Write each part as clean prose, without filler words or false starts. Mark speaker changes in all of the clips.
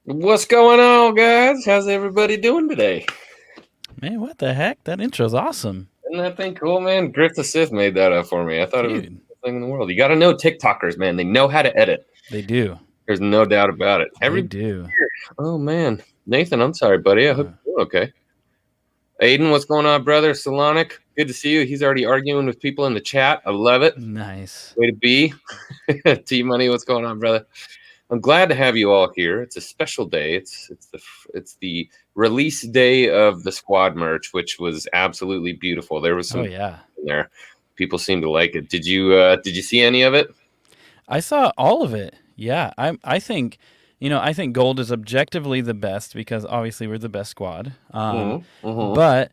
Speaker 1: What's going on, guys? How's everybody doing today?
Speaker 2: Man, what the heck? That intro's awesome.
Speaker 1: Isn't that thing cool, man? Grit the Sith made that up for me. I thought it was the
Speaker 2: Dude,
Speaker 1: best thing in the world. You got to know TikTokers, man. They know how to edit.
Speaker 2: they do.
Speaker 1: There's no doubt about it.
Speaker 2: They
Speaker 1: Everybody
Speaker 2: do.
Speaker 1: here. Oh, man. Nathan, I'm sorry, buddy. I hope
Speaker 2: Uh,
Speaker 1: you're doing okay. Aiden, what's going on, brother? Solonic, good to see you. He's already arguing with people in the chat. I love it.
Speaker 2: nice.
Speaker 1: Way to be. T-Money, what's going on, brother? I'm glad to have you all here. It's a special day. It's the release day of the squad merch, which was absolutely beautiful. There was some
Speaker 2: yeah.
Speaker 1: in there. People seem to like it. Did you see any of it?
Speaker 2: I saw all of it. Yeah. I think, I think gold is objectively the best because obviously we're the best squad. But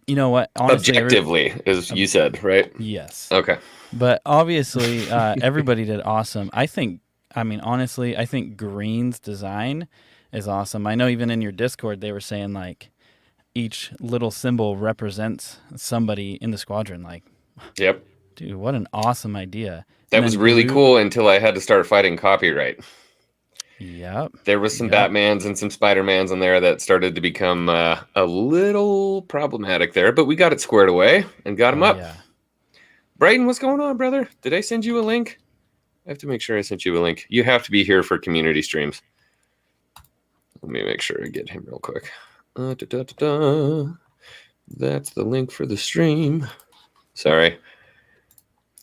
Speaker 2: you know what? Honestly,
Speaker 1: Objectively, as you said, right?
Speaker 2: yes.
Speaker 1: Okay.
Speaker 2: But obviously, everybody did awesome. Honestly, I think Green's design is awesome. I know even in your Discord, they were saying like each little symbol represents somebody in the squadron. Like,
Speaker 1: Yep.
Speaker 2: dude, what an awesome idea.
Speaker 1: That was really cool until I had to start fighting copyright.
Speaker 2: Yep.
Speaker 1: There was some Batmans and some Spider-Mans in there that started to become a little problematic there, but we got it squared away and got them up.
Speaker 2: Yeah.
Speaker 1: Brayden, what's going on, brother? Did I send you a link? I have to make sure I sent you a link. You have to be here for community streams. Let me make sure I get him real quick. That's the link for the stream. Sorry.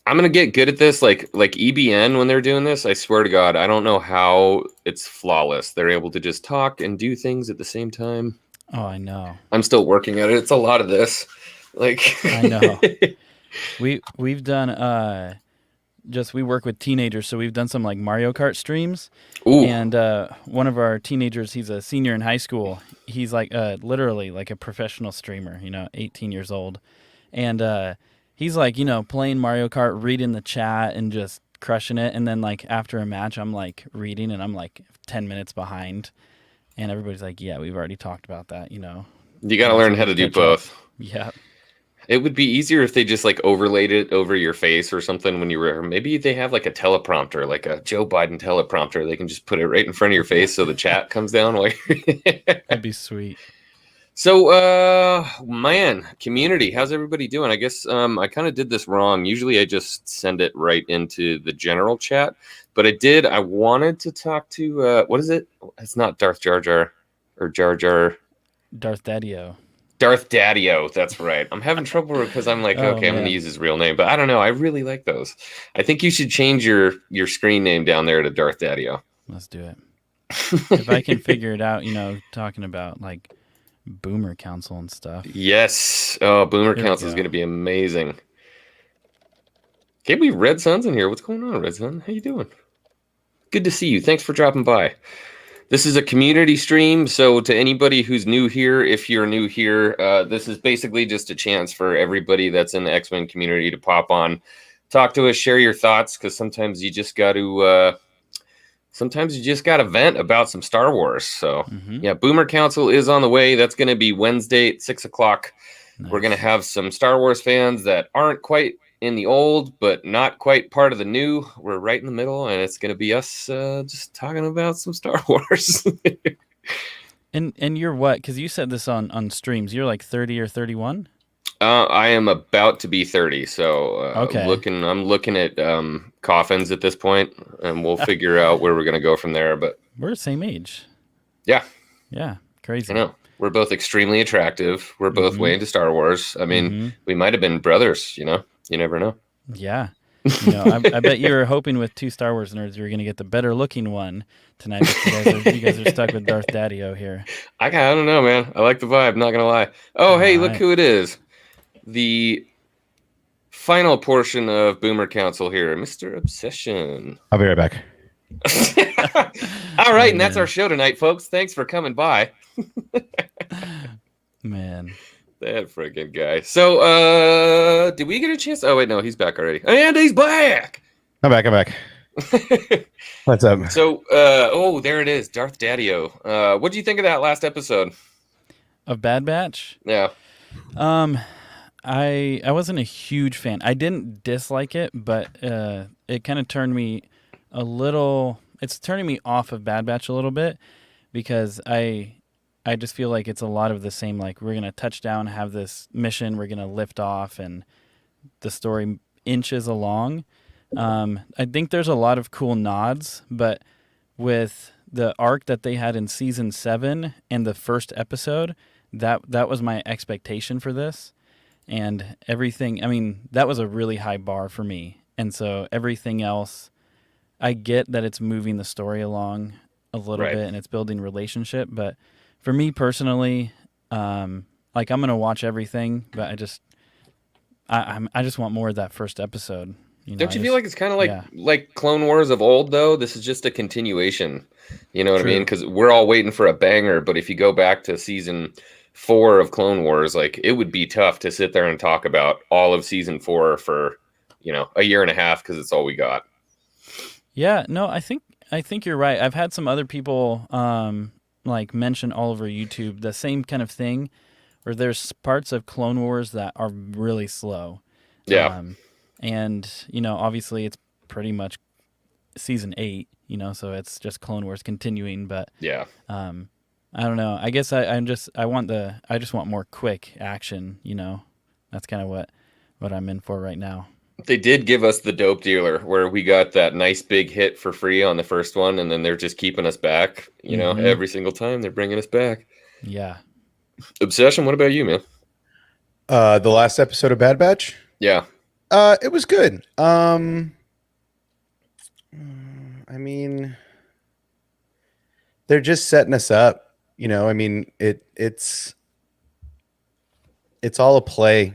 Speaker 1: I'm gonna get good at this, like EBN when they're doing this. I swear to God, I don't know how it's flawless. They're able to just talk and do things at the same time.
Speaker 2: Oh, I know.
Speaker 1: I'm still working at it. It's a lot of this. Like
Speaker 2: I know. We've done we work with teenagers, so we've done some like Mario Kart streams.
Speaker 1: Ooh.
Speaker 2: And one of our teenagers, he's a senior in high school. He's like literally like a professional streamer, 18 years old. And he's like, playing Mario Kart, reading the chat and just crushing it. And then like after a match, I'm like reading and I'm like 10 minutes behind. And everybody's like, yeah, we've already talked about that,
Speaker 1: You got to learn how to do both.
Speaker 2: Yeah.
Speaker 1: It would be easier if they just like overlaid it over your face or something when you were. Maybe they have like a teleprompter, like a Joe Biden teleprompter. They can just put it right in front of your face so the chat comes down.
Speaker 2: That'd be sweet.
Speaker 1: So, man, community, how's everybody doing? I guess I kind of did this wrong. Usually I just send it right into the general chat, but I wanted to talk to, what is it? It's not Darth Jar Jar or Jar Jar.
Speaker 2: Darth Daddy-O.
Speaker 1: Darth Daddy-O, that's right. I'm having trouble because I'm like, okay, I'm going to use his real name, but I don't know. I really like those. I think you should change your screen name down there to Darth Daddy-O.
Speaker 2: Let's do it. If I can figure it out, talking about like Boomer Council and stuff.
Speaker 1: Yes. Oh, Boomer Council is going to be amazing. Okay, we have Red Sun's in here. What's going on, Red Sun? How you doing? Good to see you. Thanks for dropping by. This is a community stream, so to anybody who's new here, if you're new here, this is basically just a chance for everybody that's in the X-Men community to pop on, talk to us, share your thoughts, because sometimes you just got to vent about some Star Wars. So, yeah, Boomer Council is on the way. That's going to be Wednesday at 6 o'clock. Nice. We're going to have some Star Wars fans that aren't quite in the old, but not quite part of the new. We're right in the middle, and it's going to be us just talking about some Star Wars.
Speaker 2: And you're what? Because you said this on streams. You're like 30 or 31?
Speaker 1: I am about to be 30, so
Speaker 2: okay.
Speaker 1: I'm looking at coffins at this point, and we'll figure out where we're going to go from there. But
Speaker 2: we're the same age.
Speaker 1: Yeah.
Speaker 2: Yeah, crazy.
Speaker 1: I know. We're both extremely attractive. We're both way into Star Wars. I mean, we might have been brothers, You never know.
Speaker 2: Yeah. I bet you were hoping with two Star Wars nerds you were going to get the better looking one tonight. But you guys are stuck with Darth Daddy-O here.
Speaker 1: I don't know, man. I like the vibe, not going to lie. Oh, hey, look who it is. The final portion of Boomer Council here, Mr. Obsession.
Speaker 3: I'll be right back.
Speaker 1: All right, and that's our show tonight, folks. Thanks for coming by.
Speaker 2: Man.
Speaker 1: That freaking guy. So, did we get a chance? Oh, wait, no, he's back already. And he's back!
Speaker 3: I'm back. What's up?
Speaker 1: So, there it is, Darth Daddy-O. What do you think of that last episode?
Speaker 2: Of Bad Batch?
Speaker 1: Yeah.
Speaker 2: I wasn't a huge fan. I didn't dislike it, but it kind of turned me a little... It's turning me off of Bad Batch a little bit because I just feel like it's a lot of the same. Like, we're gonna touch down, have this mission, we're gonna lift off, and the story inches along. I think there's a lot of cool nods, but with the arc that they had in season 7 and the first episode, that was my expectation for this, and everything. I mean, that was a really high bar for me, and so everything else, I get that it's moving the story along a little
Speaker 1: Right.
Speaker 2: bit and it's building relationship, but for me personally, like, I'm gonna watch everything, but I just want more of that first episode.
Speaker 1: Don't you feel like it's kind of like
Speaker 2: yeah.
Speaker 1: like Clone Wars of old, though? This is just a continuation. You know what I mean?
Speaker 2: True.
Speaker 1: Because we're all waiting for a banger, but if you go back to season 4 of Clone Wars, like, it would be tough to sit there and talk about all of season 4 for, a year and a half, because it's all we got.
Speaker 2: Yeah, no, I think you're right. I've had some other people like mention all over YouTube the same kind of thing, where there's parts of Clone Wars that are really slow.
Speaker 1: Yeah.
Speaker 2: And obviously it's pretty much season 8, so it's just Clone Wars continuing, but
Speaker 1: Yeah.
Speaker 2: I don't know. I guess I just want more quick action, That's kind of what I'm in for right now.
Speaker 1: They did give us the dope dealer, where we got that nice big hit for free on the first one, and then they're just keeping us back, every single time they're bringing us back.
Speaker 2: Yeah.
Speaker 1: Obsession, what about you, man?
Speaker 3: The last episode of Bad Batch?
Speaker 1: Yeah.
Speaker 3: It was good. I mean, they're just setting us up, I mean, it's all a play,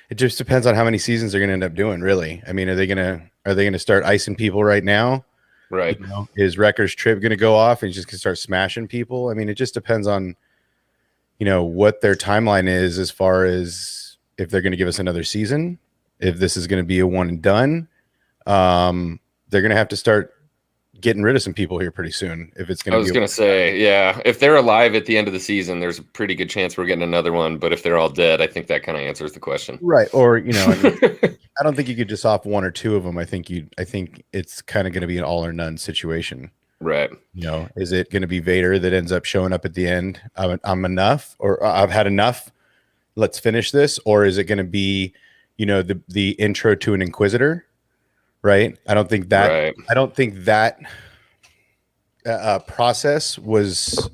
Speaker 3: it just depends on how many seasons they're going to end up doing, really. I mean, are they going to start icing people right now?
Speaker 1: Right.
Speaker 3: Is Wrecker's Trip going to go off and he's just going to start smashing people? I mean, it just depends on, what their timeline is, as far as if they're going to give us another season, if this is going to be a one and done. They're going to have to start getting rid of some people here pretty soon. If it's going to,
Speaker 1: I was going to say, yeah, if they're alive at the end of the season, there's a pretty good chance we're getting another one. But if they're all dead, I think that kind of answers the question.
Speaker 3: Right. Or, I mean, I don't think you could just off one or two of them. I think it's kind of going to be an all or none situation.
Speaker 1: Right.
Speaker 3: Is it going to be Vader that ends up showing up at the end? I'm enough, or I've had enough. Let's finish this. Or is it going to be, the intro to an Inquisitor? Right. I don't think that process was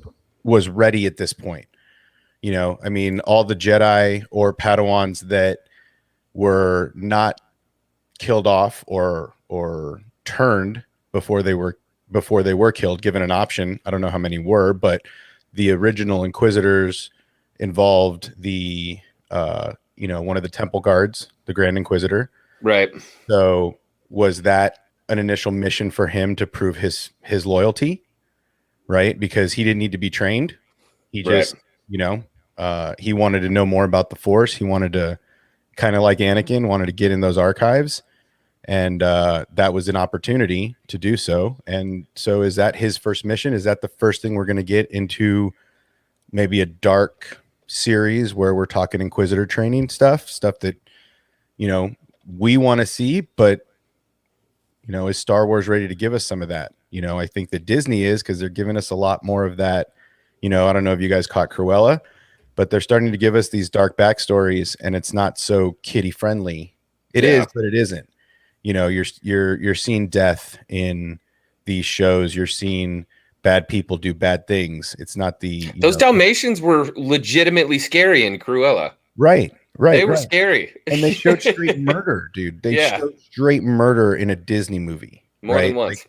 Speaker 3: ready at this point. I mean, all the Jedi or Padawans that were not killed off or turned before they were killed, given an option. I don't know how many were, but the original Inquisitors involved the one of the temple guards, the Grand Inquisitor.
Speaker 1: Right.
Speaker 3: So was that an initial mission for him to prove his loyalty? Right? Because he didn't need to be trained. He just, he wanted to know more about the Force. He wanted to, kind of like Anakin, wanted to get in those archives. And that was an opportunity to do so. And so is that his first mission? Is that the first thing we're going to get into maybe a dark series where we're talking Inquisitor training stuff that, we want to see, but, is Star Wars ready to give us some of that? I think that Disney is, because they're giving us a lot more of that. I don't know if you guys caught Cruella, but they're starting to give us these dark backstories, and it's not so kiddie friendly. It is, but it isn't. You're seeing death in these shows. You're seeing bad people do bad things. It's not those
Speaker 1: Dalmatians were legitimately scary in Cruella.
Speaker 3: Right.
Speaker 1: They were scary.
Speaker 3: And they showed straight murder, dude. They showed straight murder in a Disney movie.
Speaker 1: More than once.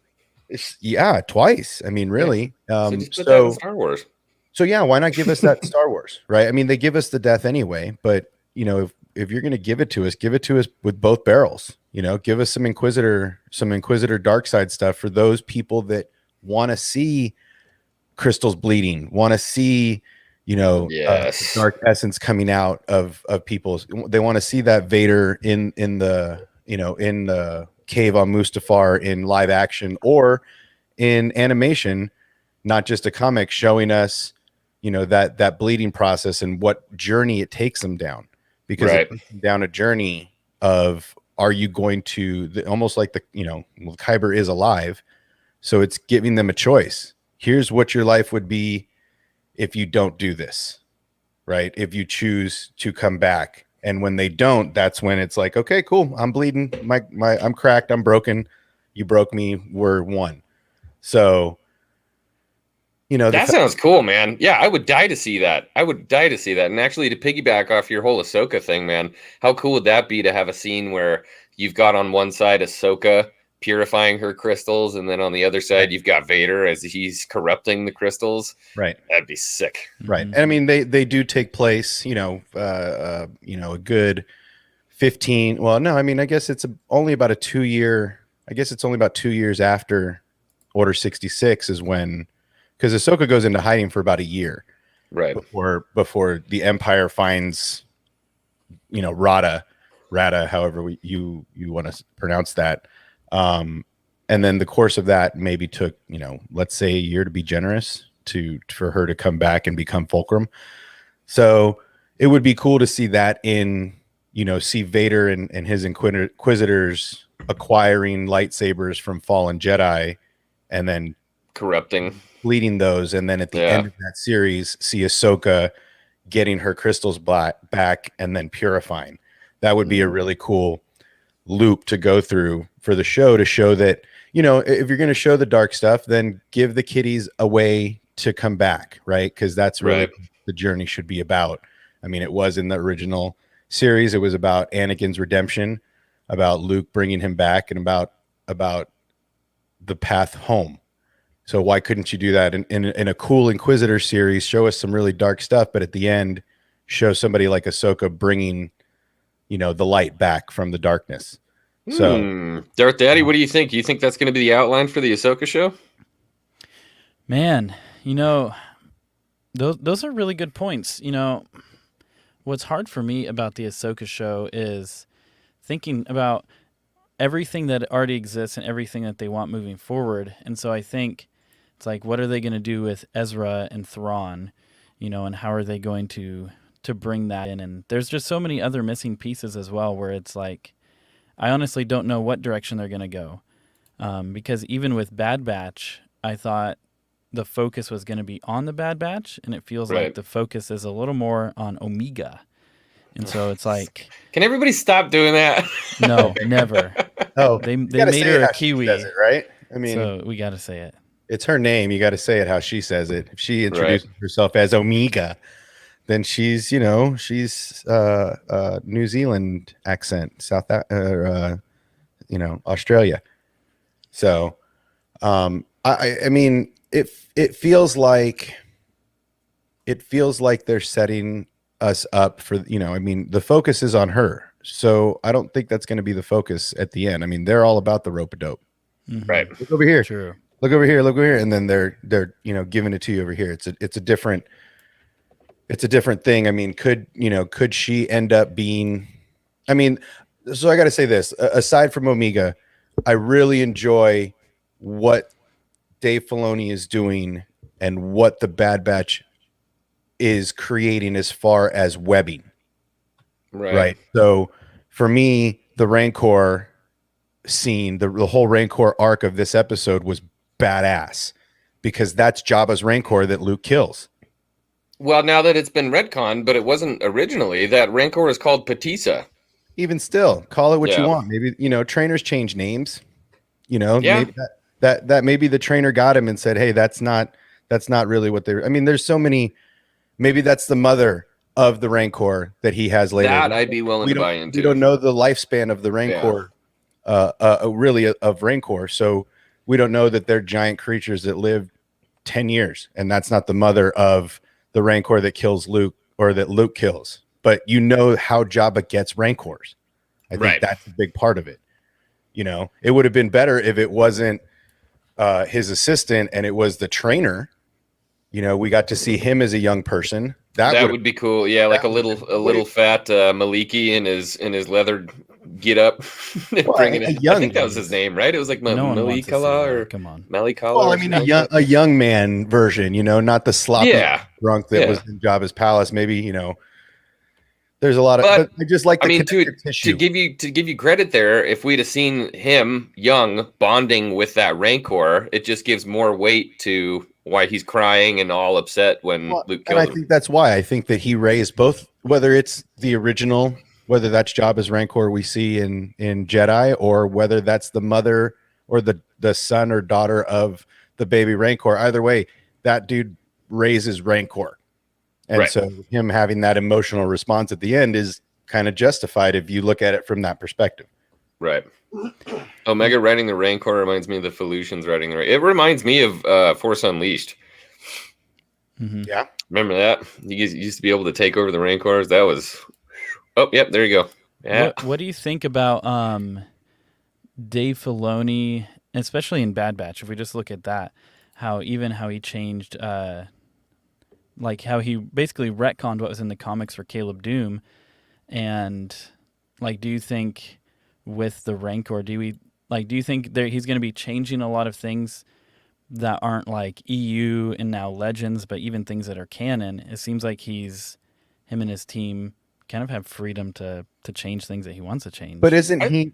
Speaker 3: Twice. I mean, really.
Speaker 1: So just put that in Star Wars.
Speaker 3: So yeah, why not give us that Star Wars, right? I mean, they give us the death anyway, but if you're going to give it to us with both barrels. Give us some Inquisitor dark side stuff for those people that want to see crystals bleeding, want to see, dark essence coming out of people. They want to see that Vader in the cave on Mustafar in live action or in animation, not just a comic, showing us, that bleeding process and what journey it takes them down, because it takes them down a journey of, are you going to almost like Kyber is alive. So it's giving them a choice. here's what your life would be if you don't do this, right? If you choose to come back. And when they don't, that's when it's like, okay, cool. I'm bleeding. I'm cracked. I'm broken. You broke me. We're one. So,
Speaker 1: that sounds cool, man. Yeah, I would die to see that. And actually, to piggyback off your whole Ahsoka thing, man, how cool would that be to have a scene where you've got on one side Ahsoka purifying her crystals, and then on the other side you've got Vader as he's corrupting the crystals.
Speaker 3: Right.
Speaker 1: That'd be sick.
Speaker 3: Right. And I mean, they do take place, a good 15. Well, no, I mean, I guess it's only about a 2 year. I guess it's only about 2 years after Order 66 is when, because Ahsoka goes into hiding for about a year,
Speaker 1: right,
Speaker 3: before the Empire finds, Rada, however you want to pronounce that, and then the course of that maybe took, let's say a year, to be generous, for her to come back and become Fulcrum. So it would be cool to see that see Vader and his Inquisitors acquiring lightsabers from fallen Jedi, and then
Speaker 1: corrupting,
Speaker 3: bleeding those, and then at the end of that series, see Ahsoka getting her crystals back and then purifying. That would be a really cool loop to go through for the show, to show that, if you're going to show the dark stuff, then give the kiddies a way to come back, right? Because that's really what the journey should be about. I mean, it was in the original series. It was about Anakin's redemption, about Luke bringing him back, and about the path home. So why couldn't you do that in a cool Inquisitor series? Show us some really dark stuff, but at the end, show somebody like Ahsoka bringing, the light back from the darkness. So,
Speaker 1: Darth Daddy, what do you think? Do you think that's going to be the outline for the Ahsoka show?
Speaker 2: Man, those are really good points. What's hard for me about the Ahsoka show is thinking about everything that already exists and everything that they want moving forward. And so I think it's like, what are they going to do with Ezra and Thrawn, and how are they going to bring that in? And there's just so many other missing pieces as well, where it's like, I honestly don't know what direction they're going to go. Because even with Bad Batch, I thought the focus was going to be on the Bad Batch, and it feels like the focus is a little more on Omega. And so it's like,
Speaker 1: can everybody stop doing that?
Speaker 2: No, never.
Speaker 3: Oh,
Speaker 2: they made her a Kiwi,
Speaker 3: it, right? I mean,
Speaker 2: so we got to say it.
Speaker 3: It's her name. You got to say it how she says it. If she introduces herself as Omega, then she's New Zealand accent, Australia. So, I mean, it feels like they're setting us up for, I mean, the focus is on her. So I don't think that's going to be the focus at the end. I mean, they're all about the rope-a-dope.
Speaker 2: Mm-hmm.
Speaker 1: Right.
Speaker 3: Look over here.
Speaker 2: True.
Speaker 3: Look over here. Look over here. And then they're giving it to you over here. It's a different thing. I mean, could she end up being, I mean, so I got to say this, aside from Omega, I really enjoy what Dave Filoni is doing and what the Bad Batch is creating as far as webbing. Right. So for me, the Rancor scene, the whole Rancor arc of this episode was badass, because that's Jabba's Rancor that Luke kills.
Speaker 1: Well, now that it's been retconned, but it wasn't originally. That Rancor is called Patissa.
Speaker 3: Even still, call it what you want. Maybe, trainers change names. Maybe that maybe the trainer got him and said, hey, that's not really what they're, I mean, there's so many, maybe that's the mother of the Rancor that he has later.
Speaker 1: That I'd be willing to buy into.
Speaker 3: We don't know the lifespan of the Rancor, really of Rancor. So we don't know that they're giant creatures that live 10 years. And that's not the mother of the Rancor that kills Luke, or that Luke kills. But how Jabba gets Rancors. I think that's a big part of it. It would have been better if it wasn't his assistant and it was the trainer. We got to see him as a young person. That would
Speaker 1: be cool. Yeah, like a little fat Maliki in his leather get up. Bringing it. I think that was his name, right? It was like Malikala or
Speaker 2: come on,
Speaker 1: Malikala.
Speaker 3: Well, I mean, a young man version. Not the sloppy drunk that was in Jabba's palace. Maybe There's a lot of,
Speaker 1: But
Speaker 3: I just like the connective
Speaker 1: to
Speaker 3: tissue.
Speaker 1: give you credit there, if we'd have seen him young bonding with that Rancor, it just gives more weight to why he's crying and all upset when Luke kills
Speaker 3: and I
Speaker 1: him.
Speaker 3: think that's why I think that he raised both, whether it's the original, whether that's Jabba's Rancor we see in Jedi, or whether that's the mother or the son or daughter of the baby Rancor. Either way, that dude raises Rancor. And
Speaker 1: Right.
Speaker 3: so him having that emotional response at the end is kind of justified if you look at it from that perspective.
Speaker 1: Right. Omega riding the Rancor reminds me of the Felucians riding the Rancor. It reminds me of Force Unleashed.
Speaker 2: Mm-hmm.
Speaker 3: Yeah.
Speaker 1: Remember that? You guys used to be able to take over the Rancors. That was... Oh, yep, there you go. Yeah.
Speaker 2: What do you think about Dave Filoni, especially in Bad Batch, if we just look at that, how he changed... like how he basically retconned what was in the comics for Caleb Doom, and like, do you think with the Rancor, do you think he's going to be changing a lot of things that aren't like EU and now Legends, but even things that are canon? It seems like him and his team kind of have freedom to change things that he wants to change.
Speaker 3: But isn't he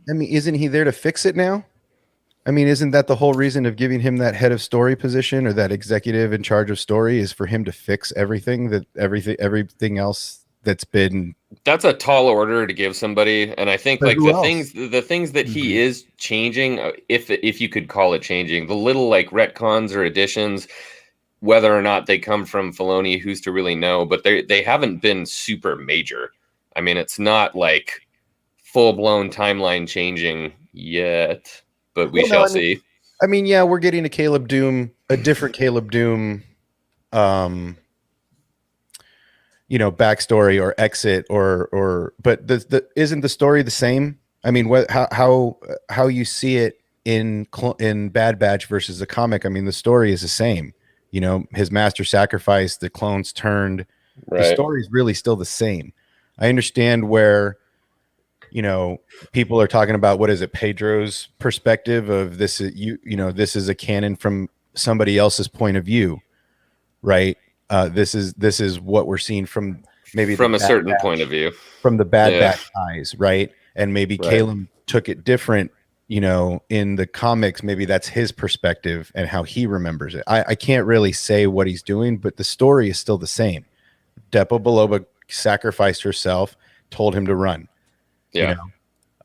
Speaker 3: there to fix it now? I mean, isn't that the whole reason of giving him that head of story position, or that executive in charge of story, is for him to fix everything else that's been...
Speaker 1: That's a tall order to give somebody, and I think like the things that he is changing, if you could call it changing, the little like retcons or additions, whether or not they come from Filoni, who's to really know, but they haven't been super major. I mean, it's not like full-blown timeline changing yet. But we shall see.
Speaker 3: I mean, yeah, we're getting a different Caleb Doom, backstory or exit but isn't the story the same? I mean, how you see it in Bad Batch versus the comic? I mean, the story is the same. His master sacrificed, the clones turned. Right. The story is really still the same. I understand where, people are talking about, what is it, Pedro's perspective of this is this is a canon from somebody else's point of view, right? This is what we're seeing from a certain point of view, from the Bad Batch eyes, right? And maybe Caleb took it different, in the comics. Maybe that's his perspective and how he remembers it. I can't really say what he's doing, but the story is still the same. Depo Baloba sacrificed herself, told him to run. Yeah.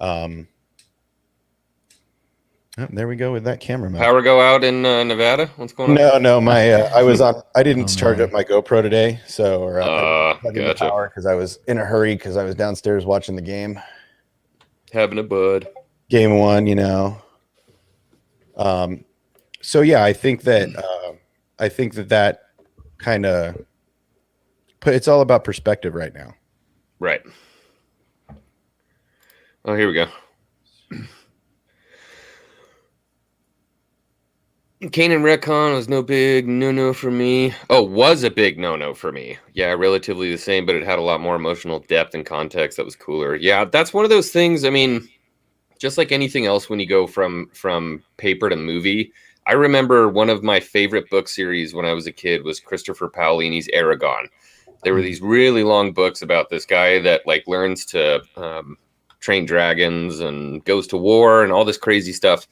Speaker 3: Oh, there we go with that camera.
Speaker 1: Power go out in Nevada? What's going on?
Speaker 3: No, my I didn't charge up my GoPro today, so I the power because I was in a hurry because I was downstairs watching the game.
Speaker 1: Having a bud.
Speaker 3: Game 1, So yeah, I think that kind of, but it's all about perspective right now.
Speaker 1: Right. Oh, here we go. Kanan retcon was no big no-no for me. Oh, was a big no-no for me. Yeah, relatively the same, but it had a lot more emotional depth and context that was cooler. Yeah, that's one of those things, I mean, just like anything else when you go from paper to movie. I remember one of my favorite book series when I was a kid was Christopher Paolini's Aragon. There were these really long books about this guy that like learns to train dragons and goes to war and all this crazy stuff.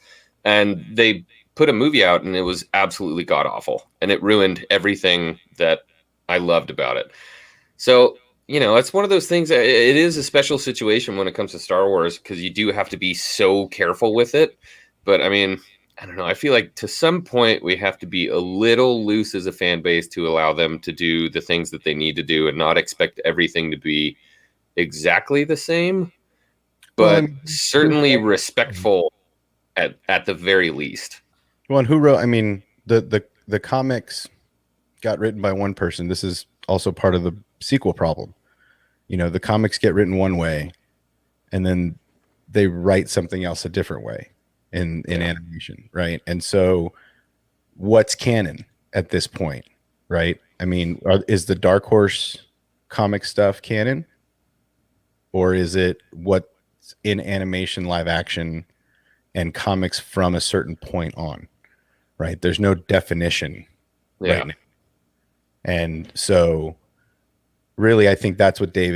Speaker 1: And they put a movie out and it was absolutely god awful. And it ruined everything that I loved about it. So, it's one of those things. It is a special situation when it comes to Star Wars because you do have to be so careful with it. But I mean, I don't know. I feel like to some point we have to be a little loose as a fan base to allow them to do the things that they need to do and not expect everything to be exactly the same. But certainly respectful at the very least.
Speaker 3: Well, and who wrote? I mean, the comics got written by one person. This is also part of the sequel problem. The comics get written one way, and then they write something else a different way in animation, right? And so, what's canon at this point, right? I mean, is the Dark Horse comic stuff canon, or is it what's in animation, live action, and comics from a certain point on? Right? There's no definition right now. And so really I think that's what Dave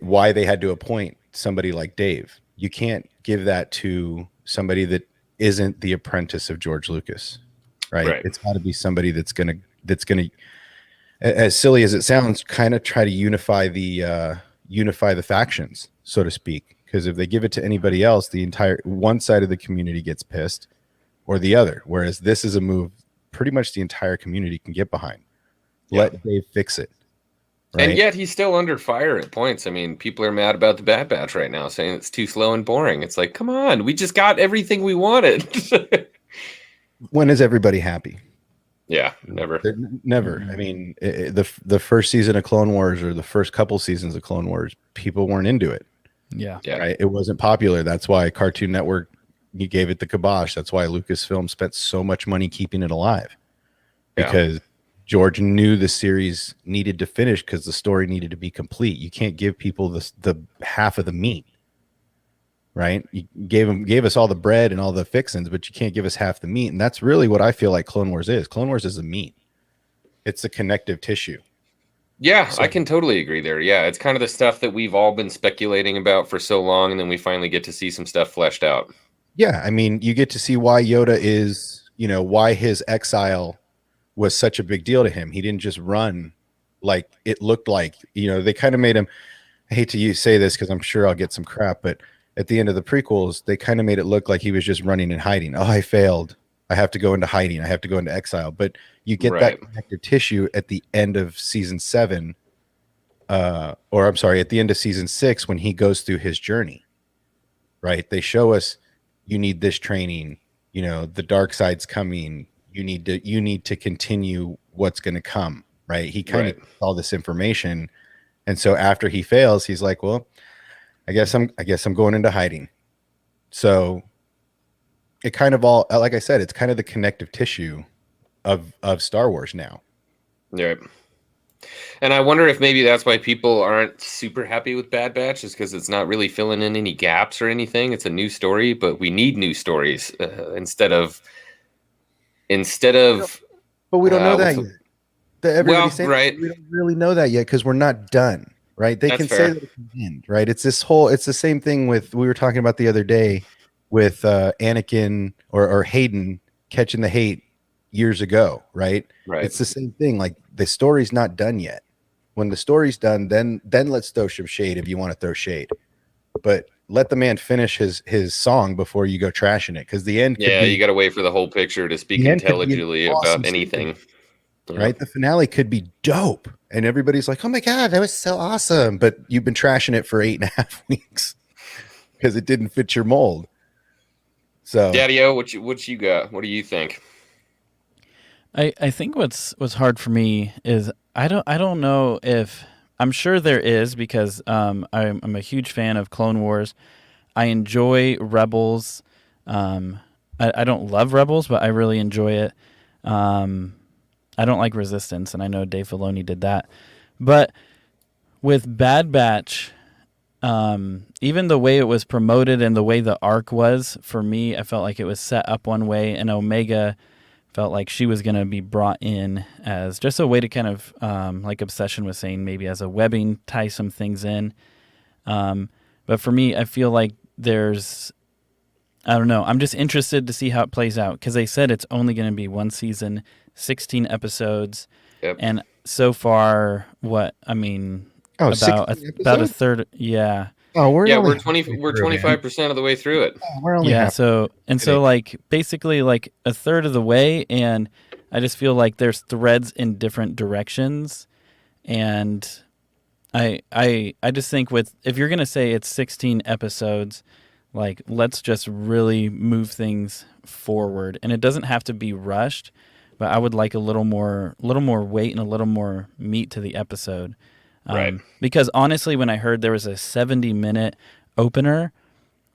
Speaker 3: why they had to appoint somebody like Dave. You can't give that to somebody that isn't the apprentice of George Lucas, right? It's got to be somebody that's gonna, as silly as it sounds, kind of try to unify the factions, so to speak. Because if they give it to anybody else, the entire one side of the community gets pissed, or the other. Whereas this is a move pretty much the entire community can get behind. Let Dave fix it. Right?
Speaker 1: And yet he's still under fire at points. I mean, people are mad about the Bad Batch right now, saying it's too slow and boring. It's like, come on, we just got everything we wanted.
Speaker 3: When is everybody happy?
Speaker 1: Yeah, never.
Speaker 3: Never. I mean, the first season of Clone Wars, or the first couple seasons of Clone Wars, people weren't into it.
Speaker 2: Yeah.
Speaker 3: Right? It wasn't popular. That's why Cartoon Network, you gave it the kibosh. That's why Lucasfilm spent so much money keeping it alive. Because George knew the series needed to finish, because the story needed to be complete. You can't give people the half of the meat, right? You gave us all the bread and all the fixins, but you can't give us half the meat. And that's really what I feel like Clone Wars is. Clone Wars is the meat. It's the connective tissue.
Speaker 1: Yeah, so I can totally agree there. Yeah, it's kind of the stuff that we've all been speculating about for so long, and then we finally get to see some stuff fleshed out. Yeah,
Speaker 3: I mean, you get to see why Yoda is, why his exile was such a big deal to him. He didn't just run like it looked like. They kind of made him, I hate to say this because I'm sure I'll get some crap, but at the end of the prequels, they kind of made it look like he was just running and hiding. Oh, I failed. I have to go into hiding. I have to go into exile. But you get that connective tissue at the end of season 7, at the end of season 6, when he goes through his journey, right? They show us, you need this training, the dark side's coming. You need to continue what's going to come, right? He kind of gets all this information. And so after he fails, he's like, well, I guess I'm going into hiding. So it kind of all, like I said, it's kind of the connective tissue of Star Wars now.
Speaker 1: Yeah. And I wonder if maybe that's why people aren't super happy with Bad Batch, is because it's not really filling in any gaps or anything. It's a new story, but we need new stories instead of.
Speaker 3: But we don't know that yet. Everybody's saying
Speaker 1: right.
Speaker 3: We don't really know that yet because we're not done. Right? They can say that it can end. Right? It's the same thing with, we were talking about the other day with Anakin or Hayden catching the hate years ago. Right? It's the same thing. Like, the story's not done yet. When the story's done, then let's throw some shade if you want to throw shade. But let the man finish his song before you go trashing it, because the end.
Speaker 1: You got to wait for the whole picture to speak intelligently about anything.
Speaker 3: Right? The finale could be dope, and everybody's like, "Oh my god, that was so awesome!" But you've been trashing it for 8.5 weeks because it didn't fit your mold. So,
Speaker 1: Daddy-O, what you got? What do you think?
Speaker 2: I think what's hard for me is I don't know if, I'm sure there is, because I'm a huge fan of Clone Wars. I enjoy Rebels. I don't love Rebels, but I really enjoy it. I don't like Resistance, and I know Dave Filoni did that. But with Bad Batch, even the way it was promoted and the way the arc was, for me, I felt like it was set up one way, and Omega felt like she was going to be brought in as just a way to kind of, like Obsession was saying, maybe as a webbing, tie some things in. But for me, I feel like I don't know. I'm just interested to see how it plays out, because they said it's only going to be one season, 16 episodes.
Speaker 1: Yep.
Speaker 2: And so far, about a third. Yeah.
Speaker 3: Oh, we're
Speaker 1: 25% of the way through it.
Speaker 3: Oh, we're only
Speaker 2: so like basically like a third of the way, and I just feel like there's threads in different directions, and I just think if you're gonna say it's 16 episodes, like, let's just really move things forward, and it doesn't have to be rushed, but I would like a little more weight and a little more meat to the episode.
Speaker 1: Right.
Speaker 2: Because honestly, when I heard there was a 70-minute opener,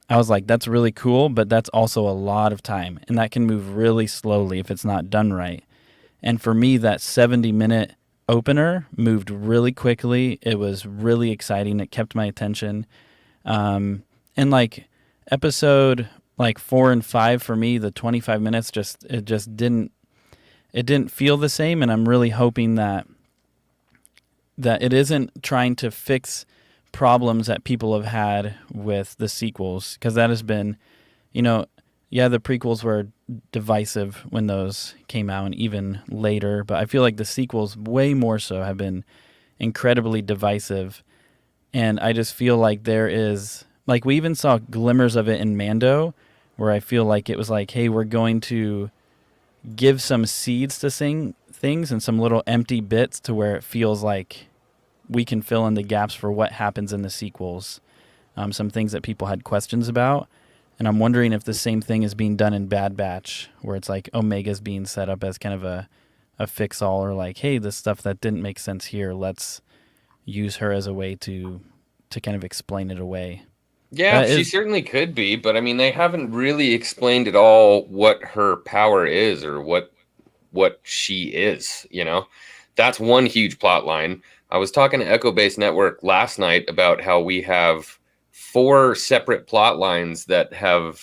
Speaker 2: I was like, that's really cool, but that's also a lot of time, and that can move really slowly if it's not done right. And for me, that 70-minute opener moved really quickly. It was really exciting. It kept my attention. And like episode like 4 and 5 for me, the 25 minutes it didn't feel the same, and I'm really hoping that it isn't trying to fix problems that people have had with the sequels, because that has been, the prequels were divisive when those came out and even later, but I feel like the sequels way more so have been incredibly divisive. And I just feel like there is, like, we even saw glimmers of it in Mando, where I feel like it was like, hey, we're going to give some seeds to things and some little empty bits to where it feels like we can fill in the gaps for what happens in the sequels. Some things that people had questions about. And I'm wondering if the same thing is being done in Bad Batch, where it's like Omega's being set up as kind of a fix-all, or like, hey, this stuff that didn't make sense here, let's use her as a way to kind of explain it away.
Speaker 1: Yeah, she certainly could be, but I mean, they haven't really explained at all what her power is or what she is, That's one huge plot line. I was talking to Echo Base Network last night about how we have 4 separate plot lines that have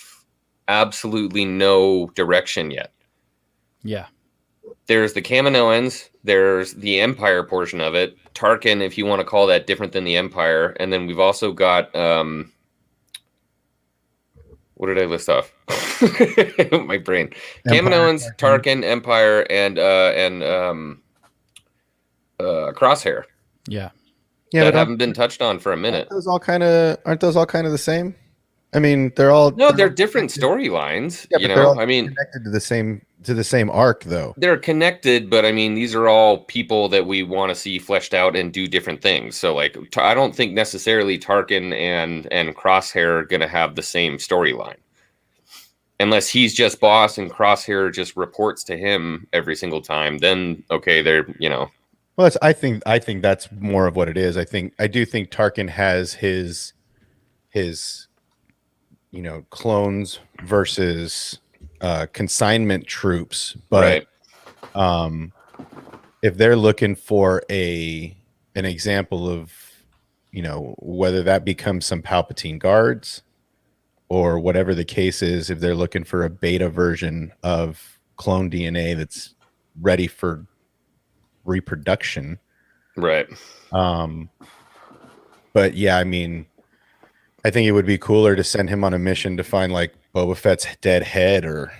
Speaker 1: absolutely no direction yet.
Speaker 2: Yeah.
Speaker 1: There's the Kaminoans, there's the Empire portion of it, Tarkin, if you want to call that different than the Empire, and then we've also got what did I list off? My brain. Kaminoans, Tarkin, Empire, and Crosshair.
Speaker 2: Yeah.
Speaker 1: That haven't been touched on for a minute.
Speaker 3: Aren't those all kind of the same? I mean, they're
Speaker 1: different storylines.
Speaker 3: Yeah, they're all connected to the same arc, though.
Speaker 1: They're connected, but I mean, these are all people that we want to see fleshed out and do different things. So, like, I don't think necessarily Tarkin and Crosshair are going to have the same storyline, unless he's just boss and Crosshair just reports to him every single time. Then, okay, they're
Speaker 3: Well, I think that's more of what it is. I do think Tarkin has his clones versus consignment troops, but
Speaker 1: right.
Speaker 3: If they're looking for an example of whether that becomes some Palpatine guards or whatever the case is, if they're looking for a beta version of clone DNA that's ready for reproduction,
Speaker 1: right?
Speaker 3: But yeah, I mean, I think it would be cooler to send him on a mission to find like Boba Fett's dead head, or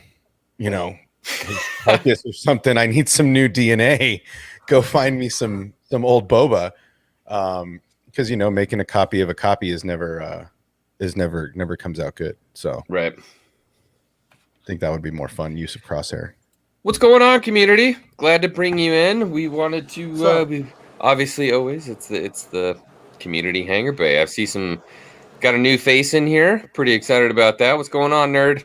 Speaker 3: his carcass or something. I need some new DNA. Go find me some old Boba, because making a copy of a copy is never comes out good. So
Speaker 1: right,
Speaker 3: I think that would be more fun use of Crosshair.
Speaker 1: What's going on, community? Glad to bring you in. We wanted to obviously always it's the community hangar bay. I see got a new face in here. Pretty excited about that. What's going on, nerd?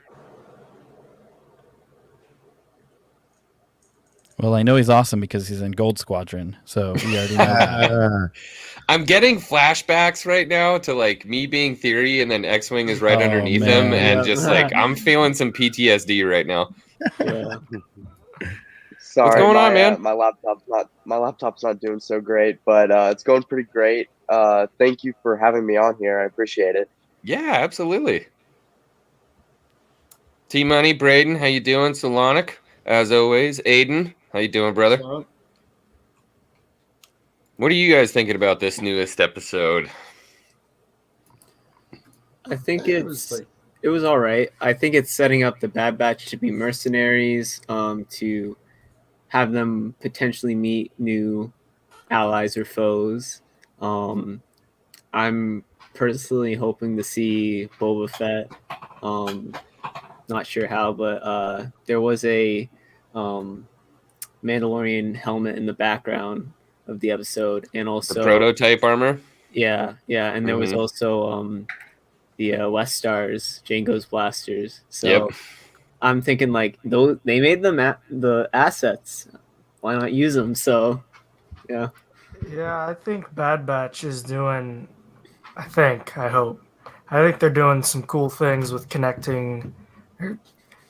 Speaker 2: Well, I know he's awesome because he's in Gold Squadron, so we already know that.
Speaker 1: I'm getting flashbacks right now to like me being Theory, and then X-Wing is right underneath him, and just like I'm feeling some PTSD right now.
Speaker 4: Yeah.
Speaker 1: Sorry, what's going on, man?
Speaker 4: My laptop's not doing so great, but it's going pretty great. Thank you for having me on here. I appreciate it.
Speaker 1: Yeah, absolutely. T-Money, Braden, how you doing? Solonic, as always. Aiden, how you doing, brother? What are you guys thinking about this newest episode?
Speaker 5: I think it was all right. I think it's setting up the Bad Batch to be mercenaries, to have them potentially meet new allies or foes. I'm personally hoping to see Boba Fett. Not sure how, but there was a Mandalorian helmet in the background of the episode, and also
Speaker 1: the prototype armor.
Speaker 5: Yeah, and there was also the West Stars, Jango's blasters. So I'm thinking like those they made the assets. Why not use them? So yeah.
Speaker 6: Yeah, I think Bad Batch is doing. I think they're doing some cool things with connecting,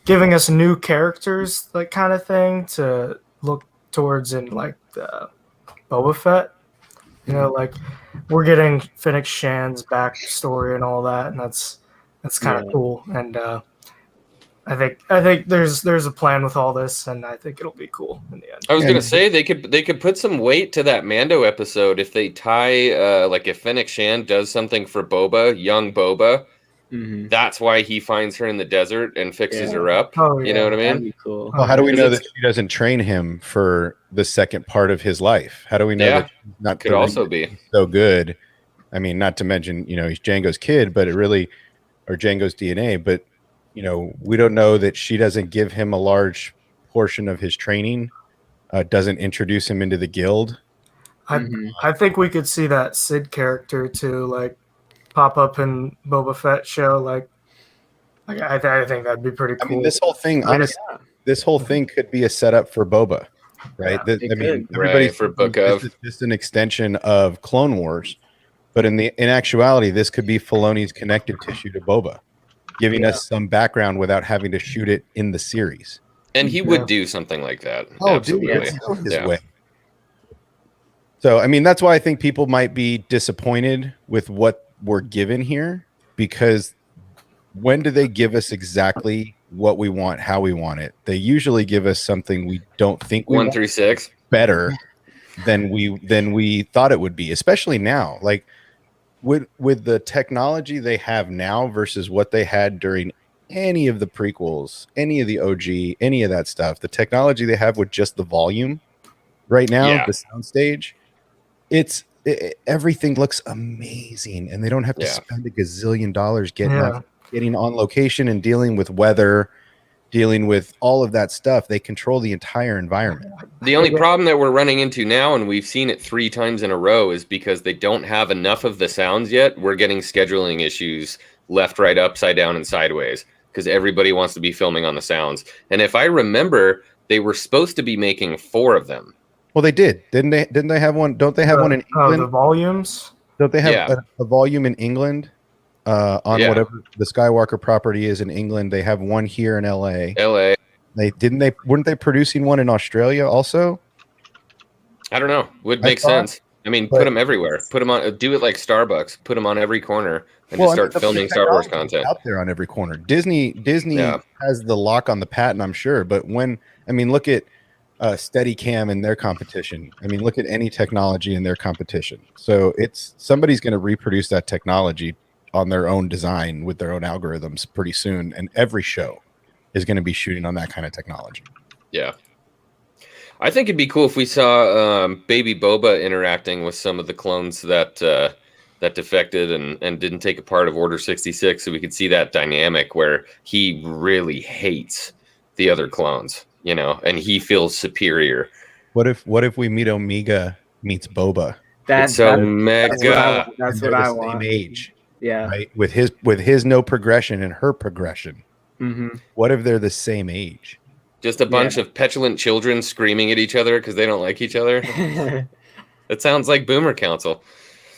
Speaker 6: giving us new characters, like kind of thing to look towards in like the Boba Fett. Like we're getting Fennec Shan's backstory and all that, and that's kind of cool. And I think there's a plan with all this, and I think it'll be cool in the end.
Speaker 1: I was gonna say they could put some weight to that Mando episode if they tie like if Fennec Shand does something for Boba, young Boba. That's why he finds her in the desert and fixes her up.
Speaker 6: Oh,
Speaker 1: You know what I mean?
Speaker 5: That'd be cool.
Speaker 3: Well, how do we know that she doesn't train him for the second part of his life? How do we know that she's not
Speaker 1: could also be
Speaker 3: so good? I mean, not to mention, he's Jango's kid, but or Jango's DNA, but we don't know that she doesn't give him a large portion of his training, doesn't introduce him into the guild.
Speaker 6: I think we could see that Sid character too, like pop up in Boba Fett show. I think that'd be pretty cool.
Speaker 3: I mean, this whole thing, honestly, this whole thing could be a setup for Boba, right? Everybody's
Speaker 1: for Book of
Speaker 3: this is just an extension of Clone Wars, but in actuality, this could be Filoni's connective tissue to Boba, giving us some background without having to shoot it in the series.
Speaker 1: And he would do something like that.
Speaker 3: Oh,
Speaker 1: absolutely.
Speaker 3: Dude, his way. So, I mean, that's why I think people might be disappointed with what we're given here, because when do they give us exactly what we want, how we want it? They usually give us something we don't think we
Speaker 1: 1 through 6
Speaker 3: better than we thought it would be, especially now. Like with the technology they have now versus what they had during any of the prequels, any of the OG, any of that stuff. The technology they have with just the volume right now, the soundstage, everything looks amazing, and they don't have to spend a gazillion dollars getting on location and dealing with weather, dealing with all of that stuff. They control the entire environment.
Speaker 1: The only problem that we're running into now, and we've seen it 3 times in a row, is because they don't have enough of the sounds yet. We're getting scheduling issues left, right, upside down, and sideways because everybody wants to be filming on the sounds. And if I remember, they were supposed to be making 4 of them.
Speaker 3: Well, they did, didn't they? Didn't they have one? Don't they have one in England?
Speaker 6: The volumes?
Speaker 3: Don't they have a volume in England on whatever the Skywalker property is in England? They have one here in LA. Weren't they producing one in Australia also?
Speaker 1: I don't know. Would make sense. I mean, put them everywhere. Put them on. Do it like Starbucks. Put them on every corner and just start filming Star Wars content
Speaker 3: out there on every corner. Disney has the lock on the patent, I'm sure. But look at Steadicam and their competition. I mean, look at any technology in their competition. So somebody's going to reproduce that technology on their own design with their own algorithms pretty soon, and every show is going to be shooting on that kind of technology.
Speaker 1: Yeah. I think it'd be cool if we saw baby Boba interacting with some of the clones that defected and didn't take a part of Order 66, so we could see that dynamic where he really hates the other clones, and he feels superior.
Speaker 3: What if we meet Omega meets Boba?
Speaker 1: That's Omega.
Speaker 5: That's what I want.
Speaker 3: Same age.
Speaker 5: Yeah.
Speaker 3: Right. With his no progression and her progression.
Speaker 5: Mm-hmm.
Speaker 3: What if they're the same age?
Speaker 1: Just a bunch of petulant children screaming at each other because they don't like each other. It sounds like Boomer Council.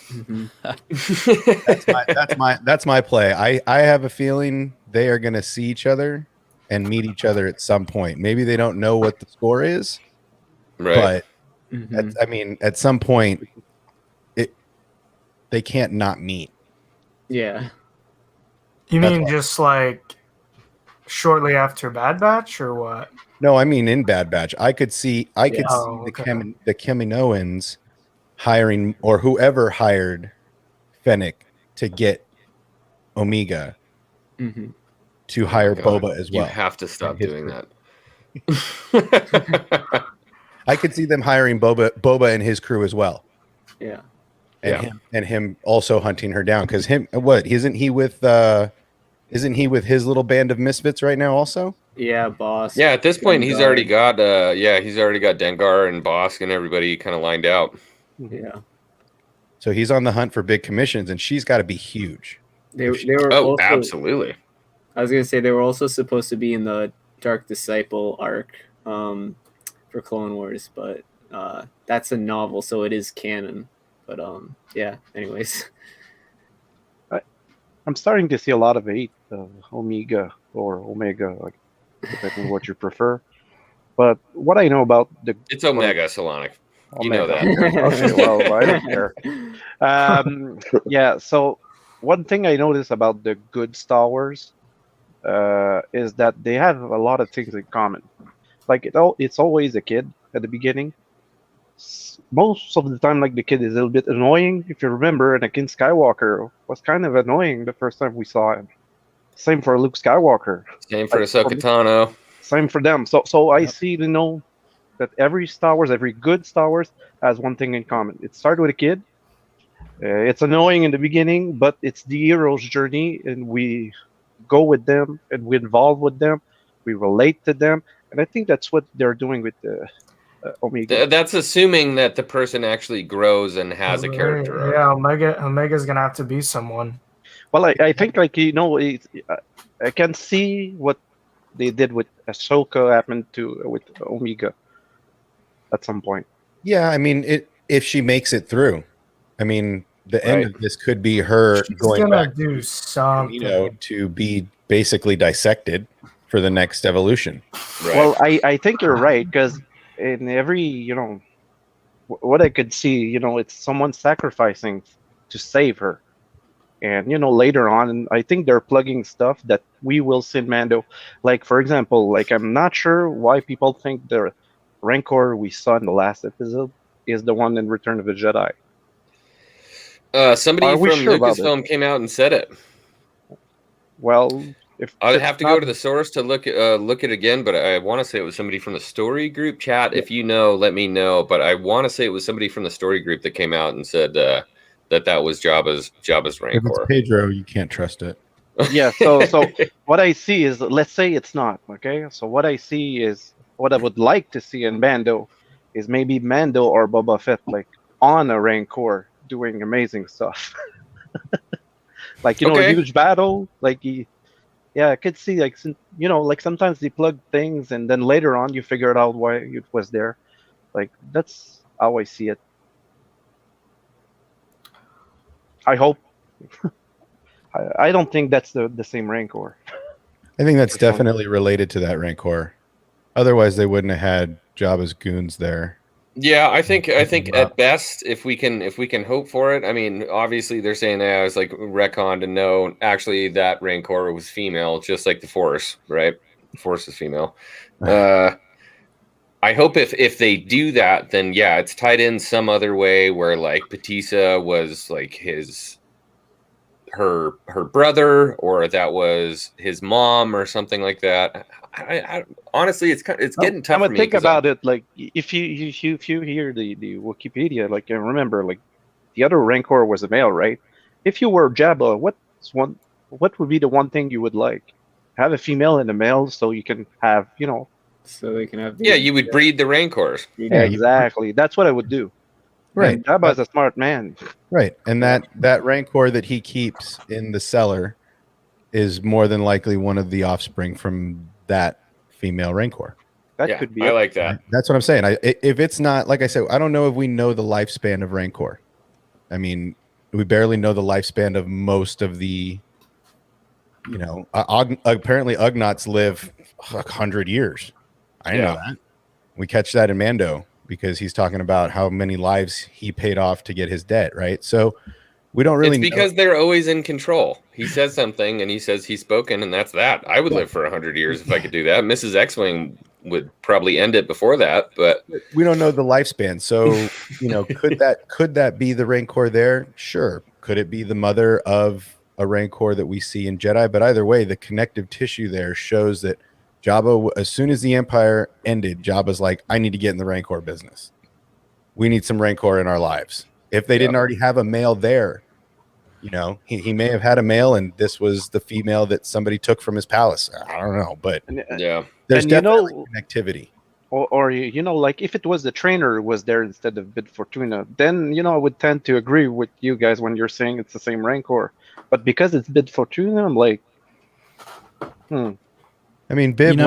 Speaker 5: Mm-hmm.
Speaker 3: That's my play. I have a feeling they are going to see each other and meet each other at some point. Maybe they don't know what the score is,
Speaker 1: right?
Speaker 3: But at some point, they can't not meet.
Speaker 5: Yeah.
Speaker 6: You mean just like shortly after Bad Batch, or what?
Speaker 3: No, I mean in Bad Batch. I could see the Kaminoans hiring, or whoever hired Fennec to get Omega to hire Boba as well.
Speaker 1: You have to stop doing that.
Speaker 3: I could see them hiring Boba and his crew as well.
Speaker 5: Yeah.
Speaker 3: And him also hunting her down, because isn't he with his little band of misfits right now also?
Speaker 5: Yeah, Boss.
Speaker 1: Yeah, at this point he's already got Dengar and Bosk and everybody kind of lined out.
Speaker 5: Yeah.
Speaker 3: So he's on the hunt for big commissions, and she's got to be huge.
Speaker 5: They were also,
Speaker 1: absolutely.
Speaker 5: I was gonna say they were also supposed to be in the Dark Disciple arc for Clone Wars, but that's a novel, so it is canon. But anyways.
Speaker 7: I'm starting to see a lot of hate of Omega or Omega, like depending on what you prefer. But what I know about
Speaker 1: it's Omega, Solonic. You know that.
Speaker 7: Okay, well, I don't care. So one thing I noticed about the good Star Wars is that they have a lot of things in common. Like it's always a kid at the beginning. Most of the time, like the kid is a little bit annoying. If you remember, Anakin Skywalker was kind of annoying the first time we saw him. Same for Luke Skywalker.
Speaker 1: Same for Ahsoka Tano.
Speaker 7: Same for them. So I see, that every Star Wars, every good Star Wars has one thing in common. It started with a kid. It's annoying in the beginning, but it's the hero's journey, and we go with them, and we involve with them, we relate to them, and I think that's what they're doing with the Omega.
Speaker 1: That's assuming that the person actually grows and has a character.
Speaker 6: Yeah, Omega's gonna have to be someone.
Speaker 7: Well, I think I can see what they did with Ahsoka happened with Omega at some point.
Speaker 3: Yeah, I mean, if she makes it through, I mean, the end of this could be her going back
Speaker 6: do something,
Speaker 3: to be basically dissected for the next evolution.
Speaker 1: Right.
Speaker 7: Well, I think you're right, because in every, what I could see, it's someone sacrificing to save her. And, later on, I think they're plugging stuff that we will see in Mando. Like, for example, I'm not sure why people think the Rancor we saw in the last episode is the one in Return of the Jedi.
Speaker 1: Somebody from Lucasfilm came out and said it.
Speaker 7: Well,
Speaker 1: I'd have to go to the source to look it again, but I want to say it was somebody from the story group chat. If you know, let me know. But I want to say it was somebody from the story group that came out and said that was Jabba's Rancor.
Speaker 3: If it's Pedro, you can't trust it.
Speaker 7: Yeah. So what I see is, let's say it's not okay. So what I see is what I would like to see in Mando is maybe Mando or Boba Fett on a Rancor doing amazing stuff. A huge battle. I could see sometimes they plug things and then later on you figure out why it was there. That's how I see it. I hope. I don't think that's the same Rancor.
Speaker 3: I think that's definitely related to that Rancor. Otherwise, they wouldn't have had Jabba's goons there.
Speaker 1: Yeah, I think at best, if we can hope for it. I mean, obviously they're saying that I was retcon to know actually that Rancor was female, just like the Force, right? The Force is female. I hope if they do that, then yeah, it's tied in some other way where Batista was her brother, or that was his mom, or something like that. I honestly, it's getting tough.
Speaker 7: I'm gonna think about it. If you hear the Wikipedia, I remember the other Rancor was a male, right? If you were Jabba, what would be the one thing you would like? Have a female and a male, so you can have
Speaker 5: So they can have.
Speaker 1: You would breed the Rancors.
Speaker 7: Yeah, exactly. That's what I would do.
Speaker 3: Right.
Speaker 7: And Jabba's a smart man.
Speaker 3: Right. And that Rancor that he keeps in the cellar is more than likely one of the offspring from that female Rancor.
Speaker 7: That could be.
Speaker 1: I like that.
Speaker 3: That's what I'm saying. If it's not, like I said, I don't know if we know the lifespan of Rancor. I mean, we barely know the lifespan of most of the, apparently Ugnaughts live 100 years. I didn't know that. We catch that in Mando because he's talking about how many lives he paid off to get his debt, right? So we don't really
Speaker 1: know. It's because they're always in control. He says something and he says he's spoken, and that's that. I would live for 100 years if I could do that. Mrs. X-Wing would probably end it before that, but
Speaker 3: we don't know the lifespan. So, could that be the Rancor there? Sure. Could it be the mother of a Rancor that we see in Jedi? But either way, the connective tissue there shows that Jabba, as soon as the Empire ended, Jabba's like, I need to get in the Rancor business. We need some Rancor in our lives. If they didn't already have a male there, he may have had a male and this was the female that somebody took from his palace. I don't know, but there's definitely connectivity.
Speaker 7: Or if it was the trainer who was there instead of Bib Fortuna, then I would tend to agree with you guys when you're saying it's the same Rancor. But because it's Bib Fortuna, I'm like,
Speaker 3: I mean, Bib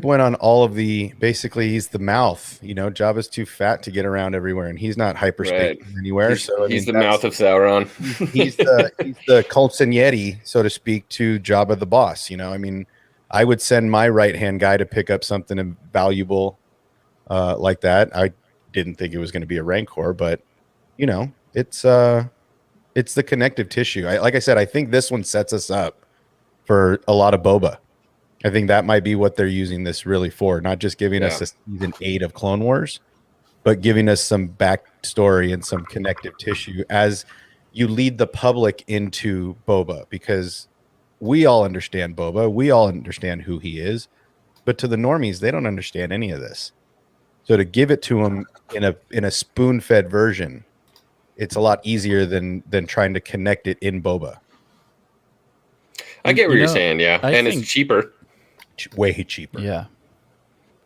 Speaker 3: went on all of the. Basically, he's the mouth. Jabba's too fat to get around everywhere, and he's not hyperspace anywhere.
Speaker 1: He's the mouth of Sauron.
Speaker 3: he's the Colsonieri, so to speak, to Jabba the boss. I would send my right hand guy to pick up something valuable like that. I didn't think it was going to be a Rancor, but it's the connective tissue. Like I said, I think this one sets us up for a lot of Boba. I think that might be what they're using this really for, not just giving us
Speaker 1: Yeah.
Speaker 3: a season 8 of Clone Wars, but giving us some backstory and some connective tissue as you lead the public into Boba, because we all understand Boba, we all understand who he is, but to the normies, they don't understand any of this. So to give it to them in a spoon-fed version, it's a lot easier than trying to connect it in Boba.
Speaker 1: I get what
Speaker 2: You
Speaker 1: you're
Speaker 2: know,
Speaker 1: saying, yeah.
Speaker 2: I
Speaker 1: And
Speaker 2: think-
Speaker 1: it's cheaper.
Speaker 3: Way cheaper.
Speaker 2: Yeah.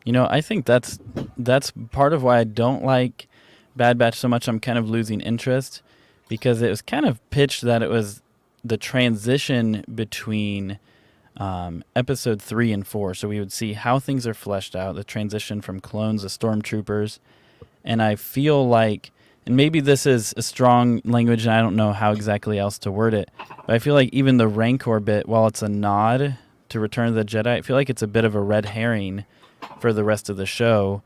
Speaker 2: I think that's part of why I don't like Bad Batch so much. I'm kind of losing interest because it was kind of pitched that it was the transition between episode 3 and 4. So we would see how things are fleshed out, the transition from clones to stormtroopers. And I feel like, and maybe this is a strong language and I don't know how exactly else to word it, but I feel like even the Rancor bit, while it's a nod to Return of the Jedi, I feel like it's a bit of a red herring for the rest of the show,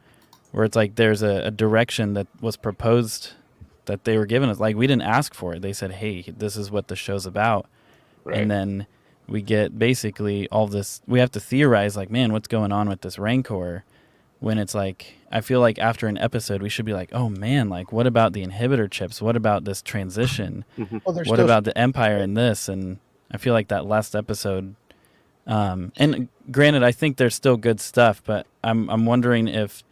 Speaker 2: where it's like there's a direction that was proposed that they were given us. Like, we didn't ask for it. They said, hey, this is what the show's about.
Speaker 1: Right.
Speaker 2: And then we get basically all this. We have to theorize, like, man, what's going on with this Rancor? When it's like, I feel like after an episode, we should be like, oh, man, like, what about the inhibitor chips? What about this transition?
Speaker 3: Well,
Speaker 2: What about the Empire in this? And I feel like that last episode... and granted, I think there's still good stuff, but I'm wondering if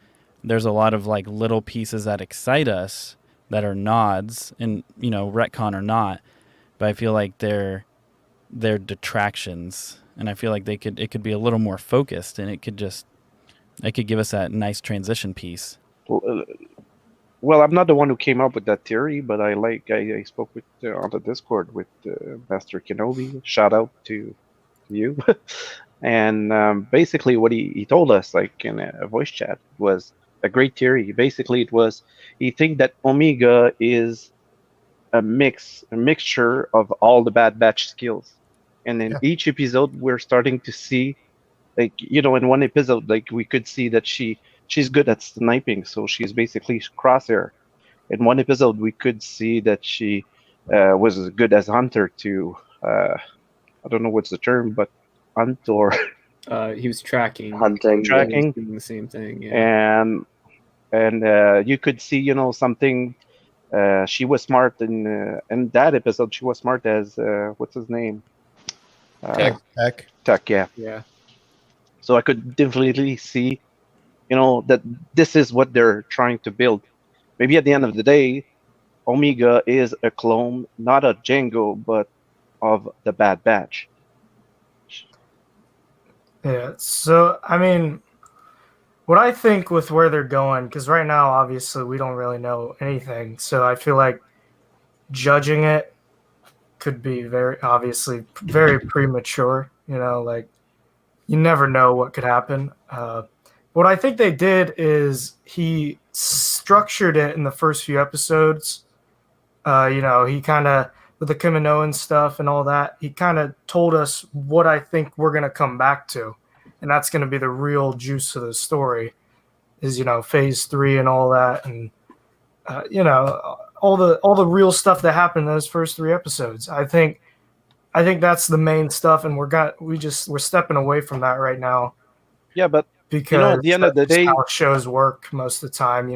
Speaker 2: there's a lot of like little pieces that excite us that are nods, and retcon or not, but I feel like they're detractions, and I feel like it could be a little more focused, and it could give us that nice transition piece.
Speaker 7: Well, I'm not the one who came up with that theory, but I spoke with on the Discord with Master Kenobi. Shout out to you. And basically what he told us, like in a voice chat, was a great theory. Basically it was, he think that Omega is a mixture of all the Bad Batch skills, and in each episode we're starting to see, like, in one episode, like, we could see that she's good at sniping, so she's basically Crosshair. In one episode we could see that she was as good as hunter to I don't know what's the term, but hunt or
Speaker 5: he was tracking,
Speaker 4: Hunting.
Speaker 5: Yeah, he was doing the same thing. Yeah.
Speaker 7: and you could see, something. She was smart in that episode. She was smart as what's his name?
Speaker 3: Tech.
Speaker 7: Yeah.
Speaker 5: Yeah.
Speaker 7: So I could definitely see, that this is what they're trying to build. Maybe at the end of the day, Omega is a clone, not a Jango, but of the Bad Batch.
Speaker 6: Yeah. So, I mean, what I think with where they're going, because right now, obviously, we don't really know anything. So I feel like judging it could be very premature. Like, you never know what could happen. What I think they did is he structured it in the first few episodes. He kind of, with the Kamino and stuff and all that, he kind of told us what I think we're going to come back to. And that's going to be the real juice of the story is, phase 3 and all that. And, all the real stuff that happened in those first 3 episodes. I think that's the main stuff. And we're stepping away from that right now.
Speaker 7: Yeah, but
Speaker 6: because
Speaker 7: at the end of the day,
Speaker 6: how shows work most of the time.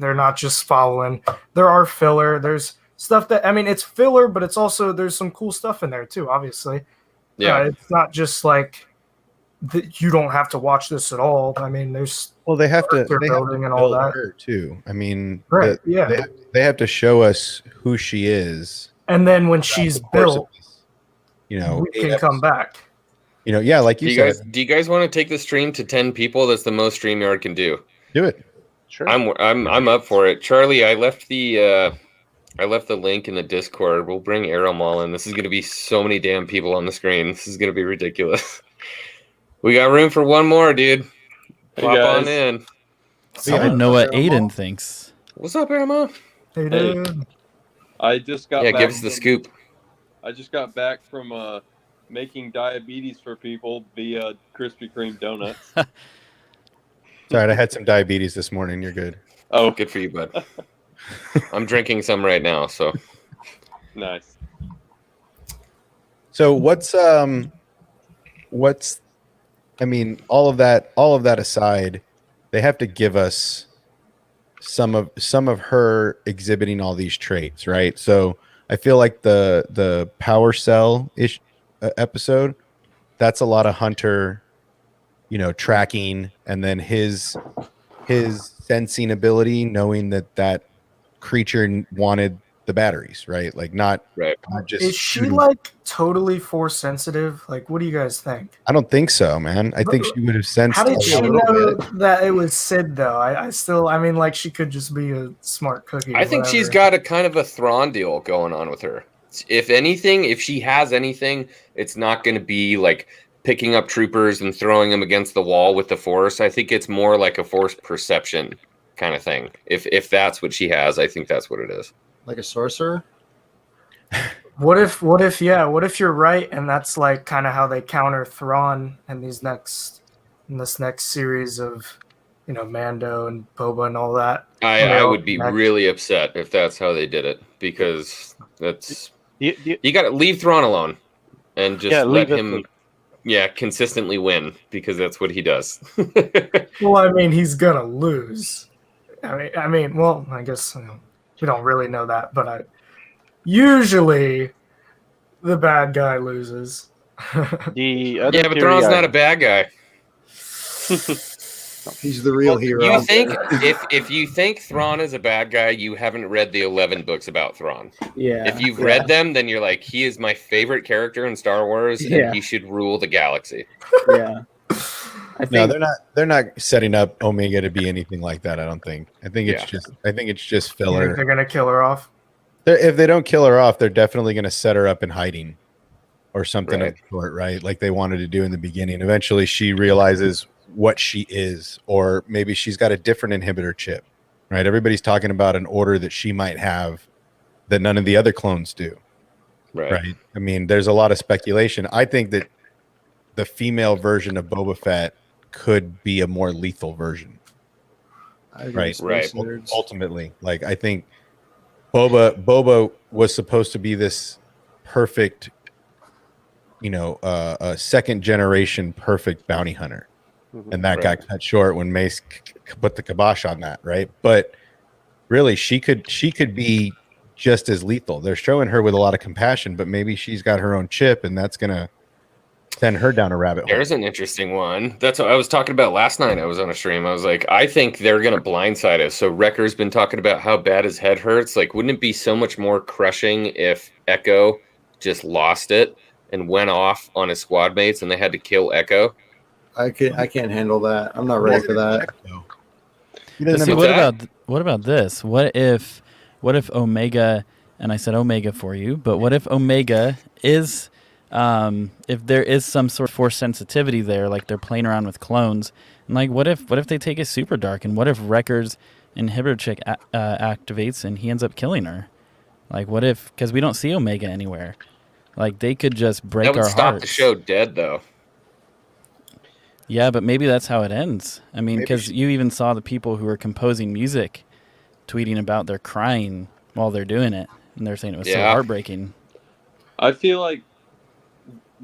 Speaker 6: They're not just following. There are filler. There's stuff that, it's filler, but it's also, there's some cool stuff in there too, obviously.
Speaker 1: Yeah.
Speaker 6: It's not just like you don't have to watch this at all. There's
Speaker 3: They have to
Speaker 6: building and all that
Speaker 3: her too.
Speaker 6: Right,
Speaker 3: they have to show us who she is,
Speaker 6: and then when she's built, we can come back.
Speaker 3: Like you said.
Speaker 1: Do you guys want to take the stream to 10 people? That's the most StreamYard can do.
Speaker 3: Do it.
Speaker 7: Sure.
Speaker 1: I'm up for it. Charlie, I left the link in the Discord. We'll bring Aeromal in. This is going to be so many damn people on the screen. This is going to be ridiculous. We got room for one more, dude. Plop on in.
Speaker 2: I don't know what Aiden thinks.
Speaker 1: What's up, Aeromal?
Speaker 6: Hey, dude.
Speaker 8: I just got back
Speaker 1: give us the scoop.
Speaker 8: I just got back from making diabetes for people via Krispy Kreme donuts.
Speaker 3: Sorry, I had some diabetes this morning. You're good.
Speaker 1: Oh, good for you, bud. I'm drinking some right now, so.
Speaker 8: Nice.
Speaker 3: So what's I mean, all of that aside, they have to give us some of her exhibiting all these traits, right? So I feel like the power cell ish episode, that's a lot of Hunter, tracking, and then his sensing ability, knowing that creature wanted the batteries, right? Like not just
Speaker 6: Is she
Speaker 3: shooting.
Speaker 6: like totally force sensitive? Like, what do you guys think?
Speaker 3: I don't think so, man. I think she would have sensed.
Speaker 6: How did
Speaker 3: a
Speaker 6: she
Speaker 3: little
Speaker 6: know
Speaker 3: bit.
Speaker 6: that it was Sid though? I mean, like she could just be a smart cookie.
Speaker 1: I think she's got a kind of a Thrawn deal going on with her. If anything, if she has anything, it's not going to be like picking up troopers and throwing them against the wall with the Force. I think it's more like a Force perception kind of thing. If that's what she has, I think that's what it is.
Speaker 9: Like a sorcerer?
Speaker 6: What if you're right and that's like kind of how they counter Thrawn in this next series of, Mando and Boba and all that.
Speaker 1: I would be really upset if that's how they did it, because that's you got to leave Thrawn alone and just let him consistently win, because that's what he does.
Speaker 6: Well, I mean, he's gonna lose. I mean, well, I guess we don't really know that, but usually the bad guy loses.
Speaker 7: But
Speaker 1: Thrawn's not a bad guy.
Speaker 9: He's the real hero.
Speaker 1: You think if you think Thrawn is a bad guy, you haven't read the 11 books about Thrawn.
Speaker 5: Yeah.
Speaker 1: If you've read them, then you're like, he is my favorite character in Star Wars, and he should rule the galaxy.
Speaker 5: Yeah.
Speaker 3: No, they're not setting up Omega to be anything like that. I don't think. I think it's just filler.
Speaker 6: You think they're gonna kill her off?
Speaker 3: If they don't kill her off, they're definitely gonna set her up in hiding or something of the sort, right? Like they wanted to do in the beginning. Eventually, she realizes what she is, or maybe she's got a different inhibitor chip, right? Everybody's talking about an order that she might have that none of the other clones do, right? I mean, there's a lot of speculation. I think that the female version of Boba Fett could be a more lethal version, right? Ultimately, like I think Boba was supposed to be this perfect, a second generation perfect bounty hunter. And that got cut short when Mace put the kibosh on that, right? But really, she could be just as lethal. They're showing her with a lot of compassion, but maybe she's got her own chip, and that's gonna send her down a rabbit hole.
Speaker 1: There's an interesting one. That's what I was talking about last night. I was on a stream. I was like, I think they're gonna blindside us. So Wrecker's been talking about how bad his head hurts. Like, wouldn't it be so much more crushing if Echo just lost it and went off on his squad mates, and they had to kill Echo?
Speaker 9: I can't handle that. I'm not ready for that.
Speaker 2: See, what about this? What if Omega, and I said Omega for you, but what if Omega is if there is some sort of force sensitivity there, like they're playing around with clones, and like what if they take it super dark, and what if Wrecker's inhibitor chick activates and he ends up killing her? Like what if, because we don't see Omega anywhere, like they could just break our hearts. That would stop
Speaker 1: the show dead though.
Speaker 2: Yeah, but maybe that's how it ends. I mean, because you even saw the people who were composing music tweeting about they're crying while they're doing it, and they're saying it was so heartbreaking.
Speaker 8: I feel like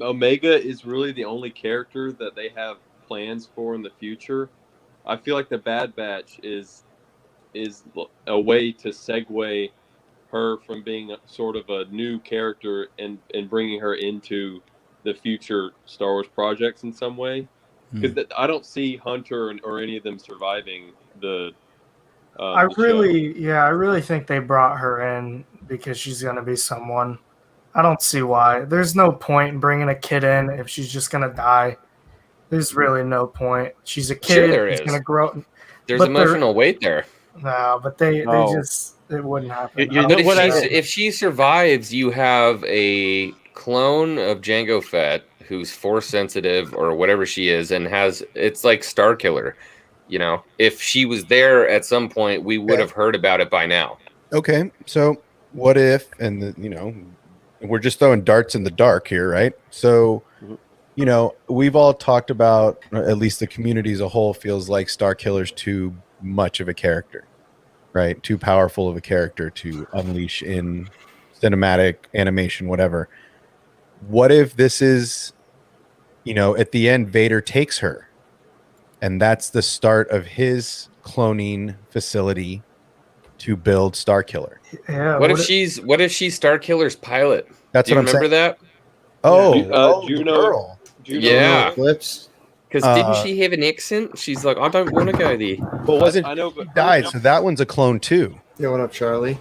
Speaker 8: Omega is really the only character that they have plans for in the future. I feel like the Bad Batch is a way to segue her from being sort of a new character and bringing her into the future Star Wars projects in some way. Because I don't see Hunter or any of them surviving the.
Speaker 6: I really think they brought her in because she's gonna be someone. I don't see why. There's no point in bringing a kid in if she's just gonna die. There's really no point. She's a kid.
Speaker 1: Sure there is.
Speaker 6: Gonna grow.
Speaker 1: There's emotional weight there.
Speaker 6: No, but they just it wouldn't happen.
Speaker 1: If she survives, you have a clone of Jango Fett who's force sensitive or whatever she is, and it's like Star Killer. If she was there at some point, we would have heard about it by now.
Speaker 3: Okay, so what if, and we're just throwing darts in the dark here, right? So, we've all talked about, or at least the community as a whole feels like Star Killer's too much of a character, right? Too powerful of a character to unleash in cinematic, animation, whatever. What if this is you know, at the end, Vader takes her, and that's the start of his cloning facility to build Starkiller.
Speaker 6: Yeah.
Speaker 1: What if she's Starkiller's pilot?
Speaker 3: That's
Speaker 1: Do you
Speaker 3: what I'm
Speaker 1: remember
Speaker 3: saying.
Speaker 1: that?
Speaker 3: Oh,
Speaker 8: do you
Speaker 3: the
Speaker 8: know-
Speaker 3: girl.
Speaker 1: Yeah.
Speaker 9: Flips.
Speaker 1: Because didn't she have an accent? She's like, I don't want to go there.
Speaker 3: Well, wasn't
Speaker 8: I know,
Speaker 3: she
Speaker 8: but
Speaker 3: died? So that one's a clone too,
Speaker 9: Yeah, what up, Charlie?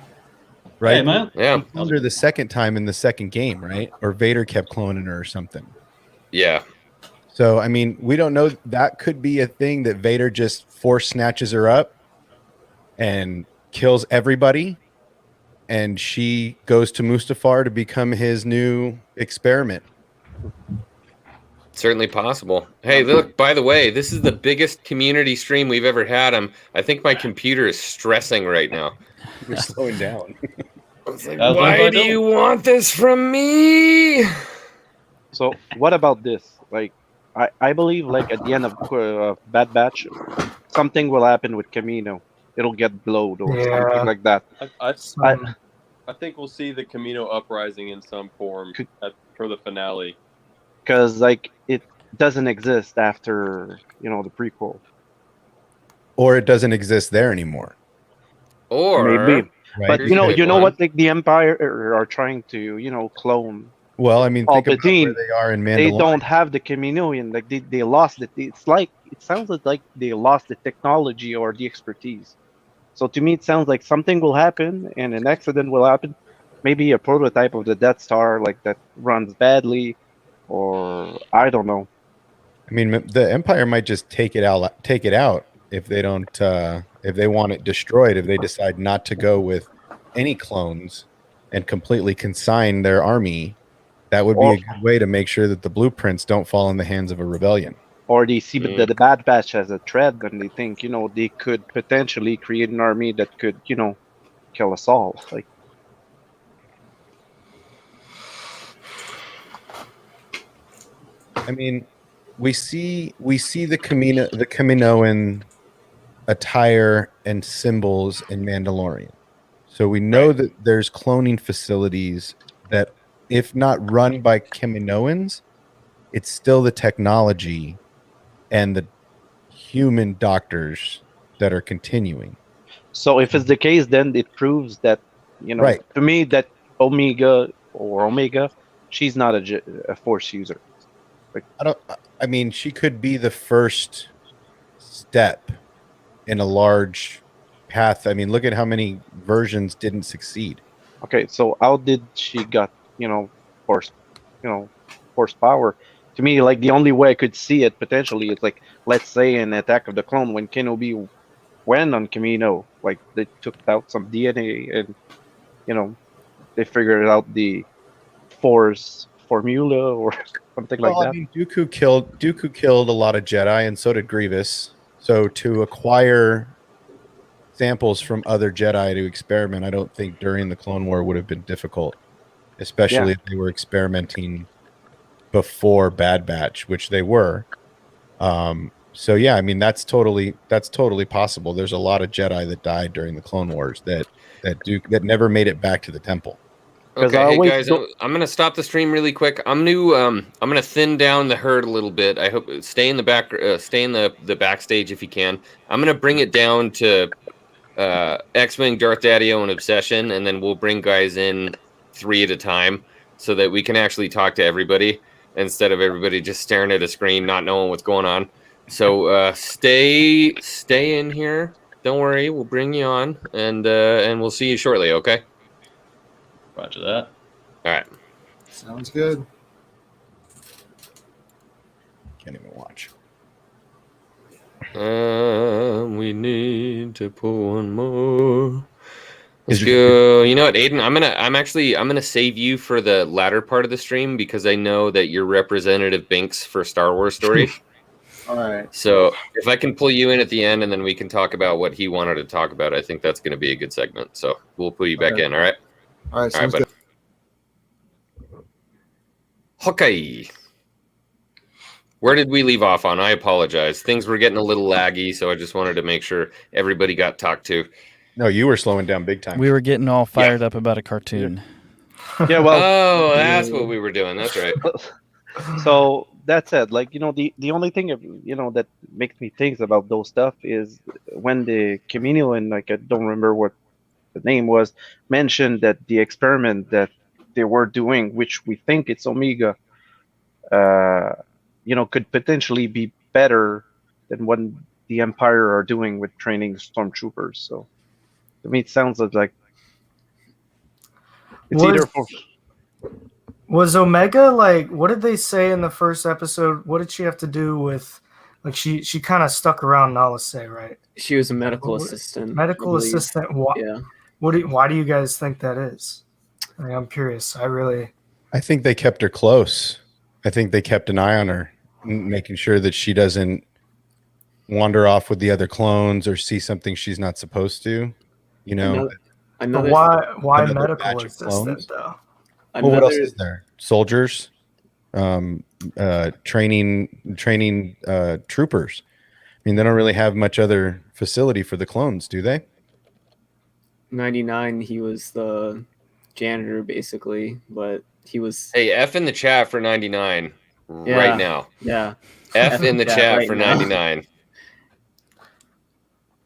Speaker 3: right?
Speaker 10: Hey, man.
Speaker 1: Yeah.
Speaker 3: He cloned her the second time in the second game, right? Or Vader kept cloning her or something.
Speaker 1: Yeah.
Speaker 3: So I mean, we don't know. That could be a thing that Vader just force snatches her up and kills everybody, and she goes to Mustafar to become his new experiment.
Speaker 1: Certainly possible. Hey, look, by the way, this is the biggest community stream we've ever had. I think my computer is stressing right now.
Speaker 3: You're slowing down.
Speaker 1: It's like,
Speaker 10: That's what
Speaker 1: why
Speaker 10: I
Speaker 1: do
Speaker 10: do.
Speaker 1: you want this from me?
Speaker 7: So what about this? Like, I believe like at the end of Bad Batch, something will happen with Kamino. It'll get blowed or
Speaker 6: Yeah.
Speaker 7: something like that.
Speaker 8: I think we'll see the Camino uprising in some form for the finale.
Speaker 7: Because like it doesn't exist after the prequel.
Speaker 3: Or it doesn't exist there anymore.
Speaker 1: Or
Speaker 7: Maybe.
Speaker 3: Right?
Speaker 7: But
Speaker 1: Here's a good
Speaker 7: you know
Speaker 1: one.
Speaker 7: what? Like the Empire are trying to clone.
Speaker 3: Well, I mean, think about
Speaker 7: Palpatine,
Speaker 3: where they are in Mandalore.
Speaker 7: They don't have the Kaminoan. Like they lost it. It's like it sounds like they lost the technology or the expertise. So to me, it sounds like something will happen and an accident will happen. Maybe a prototype of the Death Star like that runs badly, or I don't know.
Speaker 3: I mean, the Empire might just take it out if they don't, if they want it destroyed, if they decide not to go with any clones and completely consign their army. That would be a good way to make sure that the blueprints don't fall in the hands of a rebellion.
Speaker 7: Or they see the Bad Batch as a threat, and they think they could potentially create an army that could kill us all. Like,
Speaker 3: I mean, we see the Kaminoan attire and symbols in Mandalorian. So we know that there's cloning facilities that, if not run by Kaminoans, it's still the technology and the human doctors that are continuing.
Speaker 7: so if it's the case, then it proves that
Speaker 3: Right.
Speaker 7: to me that Omega, she's not a Force user.
Speaker 3: I mean, she could be the first step in a large path. I mean, look at how many versions didn't succeed.
Speaker 7: Okay, so how did she got force force power? To me, like the only way I could see it potentially is like, let's say in Attack of the Clone when Kenobi went on Kamino, like they took out some DNA and they figured out the Force formula or something like
Speaker 3: Well,
Speaker 7: that.
Speaker 3: I mean, Dooku killed a lot of Jedi, and so did Grievous. So to acquire samples from other Jedi to experiment, I don't think during the Clone War would have been difficult, especially if they were experimenting before Bad Batch, which they were. So yeah, I mean that's totally possible. There's a lot of Jedi that died during the Clone Wars that never made it back to the temple.
Speaker 7: Because
Speaker 1: Okay,
Speaker 7: I
Speaker 1: hey
Speaker 7: always
Speaker 1: guys,
Speaker 7: don't-
Speaker 1: I'm gonna stop the stream really quick. I'm gonna thin down the herd a little bit. I hope stay in the back, stay in the backstage if you can. I'm gonna bring it down to X-Wing, Darth Daddy-O, and Obsession, and then we'll bring guys in 3 at a time so that we can actually talk to everybody instead of everybody just staring at a screen, not knowing what's going on. So stay in here. Don't worry, we'll bring you on, and we'll see you shortly. Okay.
Speaker 10: Roger that.
Speaker 1: All right.
Speaker 9: Sounds good.
Speaker 3: Can't even watch.
Speaker 1: We need to pull one more. Let's
Speaker 3: Is it-
Speaker 1: go. You know what, Aiden? I'm gonna save you for the latter part of the stream because I know that you're Representative Binks for Star Wars stories.
Speaker 9: All right.
Speaker 1: So if I can pull you in at the end and then we can talk about what he wanted to talk about, I think that's going to be a good segment. So we'll put you back
Speaker 9: Okay.
Speaker 1: in. All right.
Speaker 9: All right.
Speaker 1: All
Speaker 9: Sounds
Speaker 1: right,
Speaker 9: good.
Speaker 1: bud. Okay. Where did we leave off on? I apologize. Things were getting a little laggy, so I just wanted to make sure everybody got talked to.
Speaker 3: No, you were slowing down big time.
Speaker 2: We were getting all fired up about a cartoon.
Speaker 7: Yeah, well,
Speaker 1: Oh, that's what we were doing. That's right.
Speaker 7: so that said, like, the only thing that makes me think about those stuff is when the Camino, and like I don't remember what the name was, mentioned that the experiment that they were doing, which we think it's Omega, could potentially be better than what the Empire are doing with training stormtroopers. So to me, it sounds like it's either for.
Speaker 6: Was Omega, like, what did they say in the first episode? What did she have to do with, like, she kind of stuck around Nala Se, right?
Speaker 5: She was a medical assistant.
Speaker 6: Medical assistant.
Speaker 5: Yeah.
Speaker 6: Why do you guys think that is? I'm curious.
Speaker 3: I think they kept her close. I think they kept an eye on her, making sure that she doesn't wander off with the other clones or see something she's not supposed to.
Speaker 6: But why medical assistant though?
Speaker 3: Well, what else is there? Soldiers, training troopers. I mean, they don't really have much other facility for the clones, do they?
Speaker 5: 99, he was the janitor basically, but he was.
Speaker 1: Hey, F in the chat for 99 right now.
Speaker 5: Yeah.
Speaker 1: F in the chat right for 99.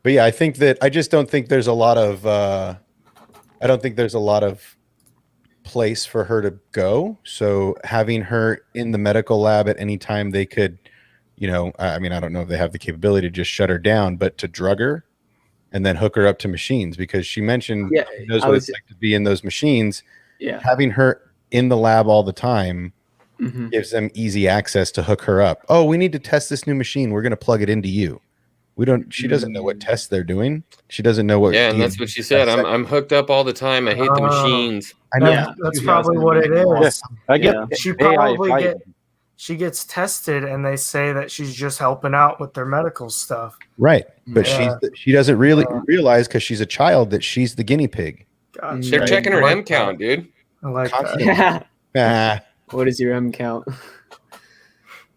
Speaker 3: But yeah, I just don't think there's a lot of. I don't think there's a lot of place for her to go. So having her in the medical lab at any time they could, I mean, I don't know if they have the capability to just shut her down, but to drug her and then hook her up to machines, because she mentioned she knows what it's like to be in those machines.
Speaker 5: Yeah.
Speaker 3: Having her in the lab all the time gives them easy access to hook her up. Oh, we need to test this new machine. We're going to plug it into you. She doesn't know what tests they're doing. She doesn't know what.
Speaker 1: Yeah, and that's what she said. I'm hooked up all the time. I hate the machines.
Speaker 3: I know.
Speaker 6: Yeah, that's probably what it is.
Speaker 7: I get.
Speaker 6: She gets tested, and they say that she's just helping out with their medical stuff.
Speaker 3: Right, but she doesn't really realize, because she's a child, that she's the guinea pig.
Speaker 6: Gotcha.
Speaker 1: They're checking her M count, dude.
Speaker 6: I like that.
Speaker 5: Yeah. What is your M count?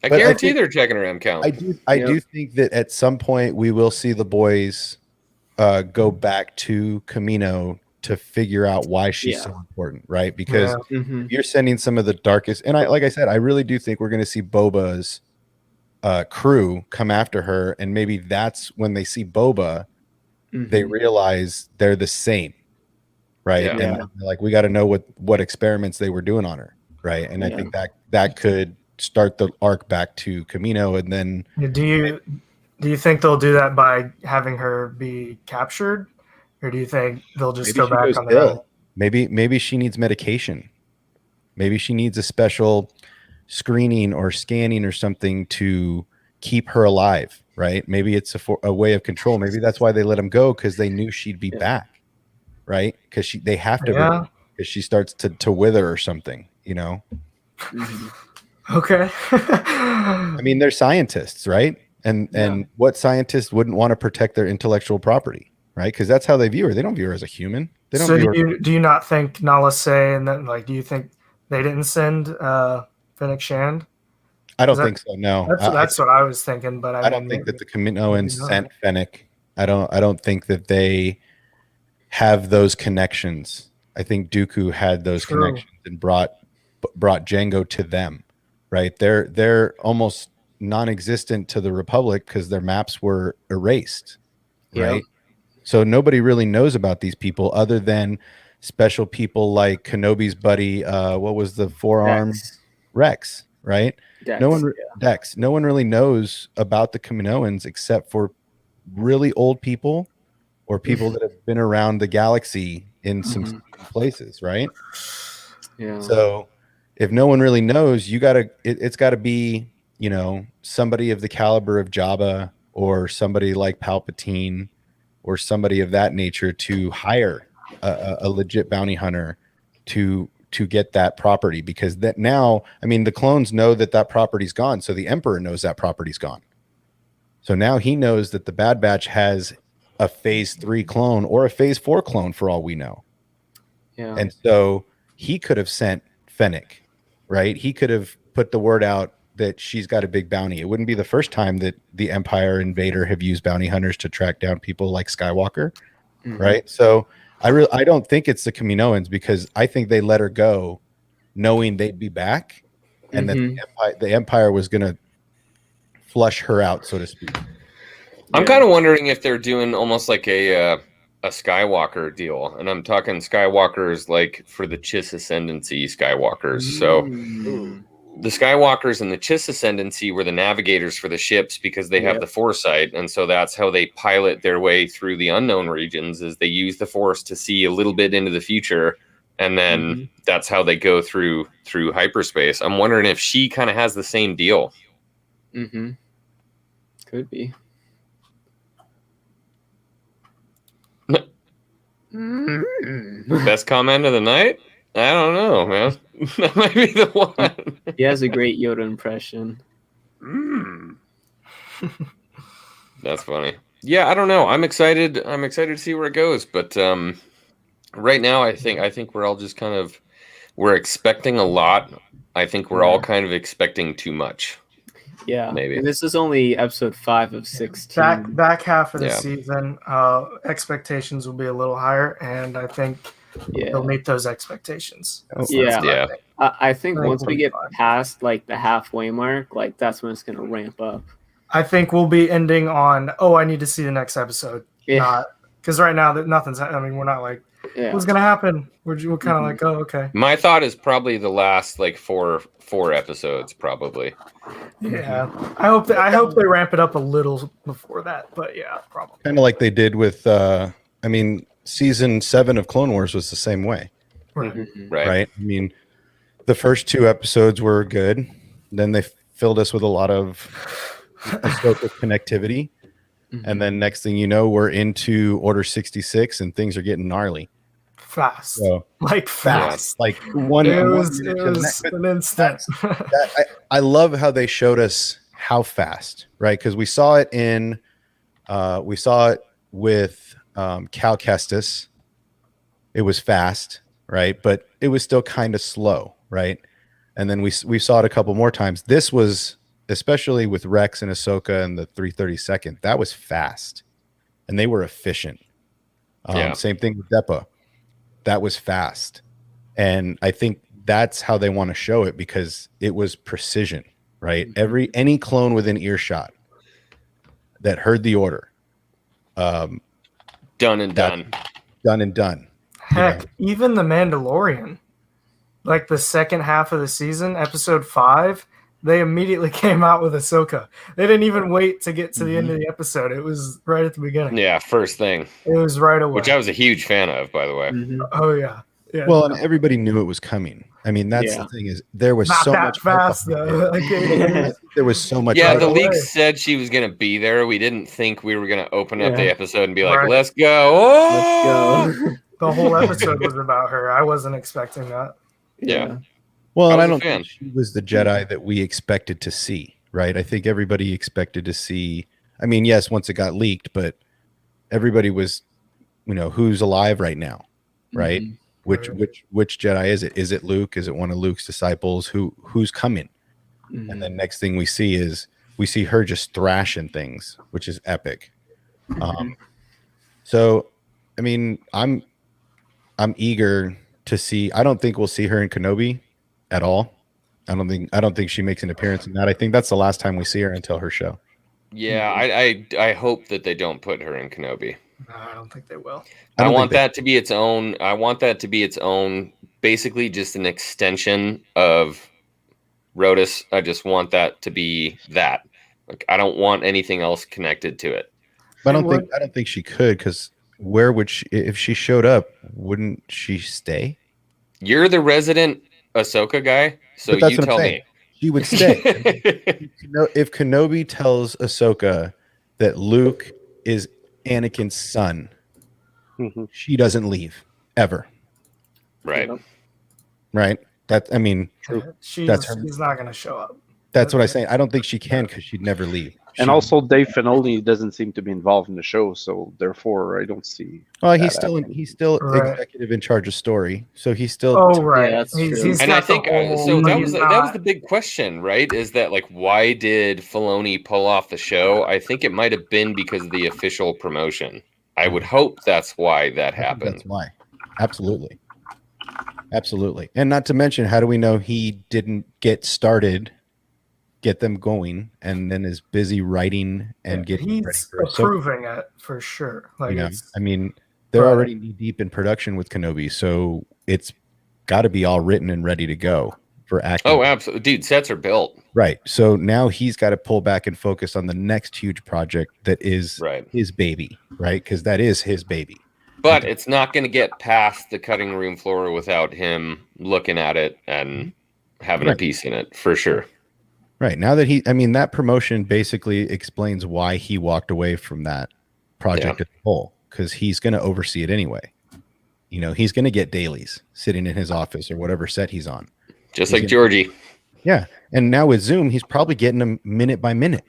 Speaker 1: I guarantee they're checking her M count.
Speaker 3: I do think that at some point we will see the boys go back to Kamino to figure out why she's so important, right? Because you're sending some of the darkest, and like I said, I really do think we're going to see Boba's crew come after her, and maybe that's when they see Boba, they realize they're the same, right?
Speaker 1: Yeah.
Speaker 3: And like, we got to know what experiments they were doing on her, right? And I think that could start the arc back to Kamino, and then
Speaker 6: do you think they'll do that by having her be captured, or do you think they'll just go back on their own?
Speaker 3: Maybe she needs medication. Maybe she needs a special screening or scanning or something to keep her alive, right? Maybe it's a way of control. Maybe that's why they let him go, because they knew she'd be back, right? Because they have to, because she starts to wither or something,
Speaker 6: Okay.
Speaker 3: I mean, they're scientists, right? And what scientist wouldn't want to protect their intellectual property, right? Because that's how they view her. They don't view her as a human. They don't.
Speaker 6: So do you not think Nala Se, and then, like, do you think they didn't send Fennec Shand?
Speaker 3: I don't think so. No,
Speaker 6: that's what I was thinking. But
Speaker 3: I don't think that the Kaminoans sent Fennec. I don't think that they have those connections. I think Dooku had those connections and brought Jango to them. Right, they're almost non-existent to the Republic because their maps were erased, right? So nobody really knows about these people other than special people like Kenobi's buddy. What was the forearm? Rex, right?
Speaker 5: Dex,
Speaker 3: Dex. No one really knows about the Kaminoans except for really old people or people that have been around the galaxy in some places, right?
Speaker 5: Yeah.
Speaker 3: So if no one really knows, it's gotta be, somebody of the caliber of Jabba or somebody like Palpatine or somebody of that nature to hire a legit bounty hunter to get that property, because that now, I mean, the clones know that property's gone. So the Emperor knows that property's gone. So now he knows that the Bad Batch has a phase 3 clone or a phase 4 clone for all we know.
Speaker 5: Yeah.
Speaker 3: And so he could have sent Fennec, right? He could have put the word out that she's got a big bounty. It wouldn't be the first time that the Empire and Vader have used bounty hunters to track down people like Skywalker, right? So I don't think it's the Kaminoans, because I think they let her go knowing they'd be back, and that the Empire was going to flush her out, so to speak.
Speaker 1: I'm kind of wondering if they're doing almost like a Skywalker deal, and I'm talking Skywalkers like for the Chiss Ascendancy Skywalkers. So the Skywalkers and the Chiss Ascendancy were the navigators for the ships because they have the foresight, and so that's how they pilot their way through the unknown regions. Is they use the Force to see a little bit into the future, and then that's how they go through hyperspace. I'm wondering if she kind of has the same deal.
Speaker 5: Could be.
Speaker 1: Best comment of the night? I don't know, man. That might be the one.
Speaker 5: He has a great Yoda impression.
Speaker 1: That's funny. Yeah, I don't know. I'm excited. I'm excited to see where it goes. But right now, I think we're all just kind of we're expecting a lot. I think we're all kind of expecting too much.
Speaker 5: Yeah,
Speaker 1: maybe.
Speaker 5: And this is only episode 5 of 16.
Speaker 6: Back half of the season, expectations will be a little higher, and I think they'll meet those expectations.
Speaker 5: I think once we get past like the halfway mark, like that's when it's gonna ramp up.
Speaker 6: I think we'll be ending on I need to see the next episode. Not because right now that nothing's. I mean, we're not like what's gonna happen. We're kind of like okay.
Speaker 1: My thought is probably the last like four episodes, probably.
Speaker 6: Yeah, I hope they ramp it up a little before that, but yeah, probably.
Speaker 3: Kind of like they did with, season 7 of Clone Wars was the same way.
Speaker 1: Right.
Speaker 3: I mean, the first 2 episodes were good. Then they filled us with a lot of Ahsoka connectivity. And then next thing you know, we're into Order 66 and things are getting gnarly.
Speaker 6: Fast.
Speaker 3: So,
Speaker 6: fast.
Speaker 3: Like one.
Speaker 6: It was an instant.
Speaker 3: I love how they showed us how fast, right? Because we saw it with Cal Kestis. It was fast, right? But it was still kind of slow, right? And then we saw it a couple more times. This was, especially with Rex and Ahsoka and the 332nd, that was fast. And they were efficient. Same thing with Depa. That was fast. And I think that's how they want to show it because it was precision, right? Any clone within earshot that heard the order. Done and done.
Speaker 6: Heck, even the Mandalorian, like the second half of the season, episode 5, they immediately came out with Ahsoka. They didn't even wait to get to the end of the episode. It was right at the beginning.
Speaker 1: Yeah, first thing.
Speaker 6: It was right away.
Speaker 1: Which I was a huge fan of, by the way.
Speaker 6: Oh, yeah.
Speaker 3: Well, and everybody knew it was coming. I mean, that's the thing is there was
Speaker 6: not
Speaker 3: so
Speaker 6: that
Speaker 3: much
Speaker 6: fast though.
Speaker 3: there was so much.
Speaker 1: Yeah, the leaks said she was going to be there. We didn't think we were going to open up the episode and be like, "Let's go!"
Speaker 5: Let's go.
Speaker 6: The whole episode was about her. I wasn't expecting that.
Speaker 1: Yeah.
Speaker 3: Well, and I don't think she was the Jedi that we expected to see, right? I think everybody expected to see. I mean, yes, once it got leaked, but everybody was, who's alive right now, right? Which Jedi is it? Is it Luke? Is it one of Luke's disciples? Who's coming? And then next thing we see her just thrashing things, which is epic. So, I mean, I'm eager to see. I don't think we'll see her in Kenobi at all. I don't think she makes an appearance in that. I think that's the last time we see her until her show.
Speaker 1: Yeah, I hope that they don't put her in Kenobi.
Speaker 6: No, I don't think they will.
Speaker 1: I want that to be its own. I want that to be its own, basically just an extension of Rotus. I just want that to be that. Like, I don't want anything else connected to it.
Speaker 3: But I don't think she could, because where would she, if she showed up, wouldn't she stay?
Speaker 1: You're the resident Ahsoka guy, so you tell me.
Speaker 3: She would stay. If Kenobi tells Ahsoka that Luke is Anakin's son, she doesn't leave ever.
Speaker 1: Right.
Speaker 3: Right.
Speaker 6: She's not going to show up.
Speaker 3: That's what I say. I don't think she can because she'd never leave.
Speaker 7: And also, Dave Filoni doesn't seem to be involved in the show, so therefore, I don't see.
Speaker 3: Oh, he's still executive in charge of story, so he's still.
Speaker 6: Oh, right.
Speaker 5: Yeah, that's true.
Speaker 1: And I think so. That was the big question, right? Is that like why did Filoni pull off the show? I think it might have been because of the official promotion. I would hope that's why that happened.
Speaker 3: That's why. Absolutely. Absolutely. And not to mention, how do we know he didn't get them going, and then is busy writing and getting ready
Speaker 6: he's
Speaker 3: for
Speaker 6: approving it for sure. Like,
Speaker 3: I mean, they're already knee deep in production with Kenobi, so it's got to be all written and ready to go for acting.
Speaker 1: Oh, absolutely. Dude, sets are built.
Speaker 3: Right. So now he's got to pull back and focus on the next huge project that is his baby, right? Because that is his baby.
Speaker 1: But it's not going to get past the cutting room floor without him looking at it and having a piece in it, for sure.
Speaker 3: Right. Now that that promotion basically explains why he walked away from that project as a whole, because he's going to oversee it anyway. You know, he's going to get dailies sitting in his office or whatever set he's on.
Speaker 1: Just like Georgie.
Speaker 3: Yeah. And now with Zoom, he's probably getting them minute by minute.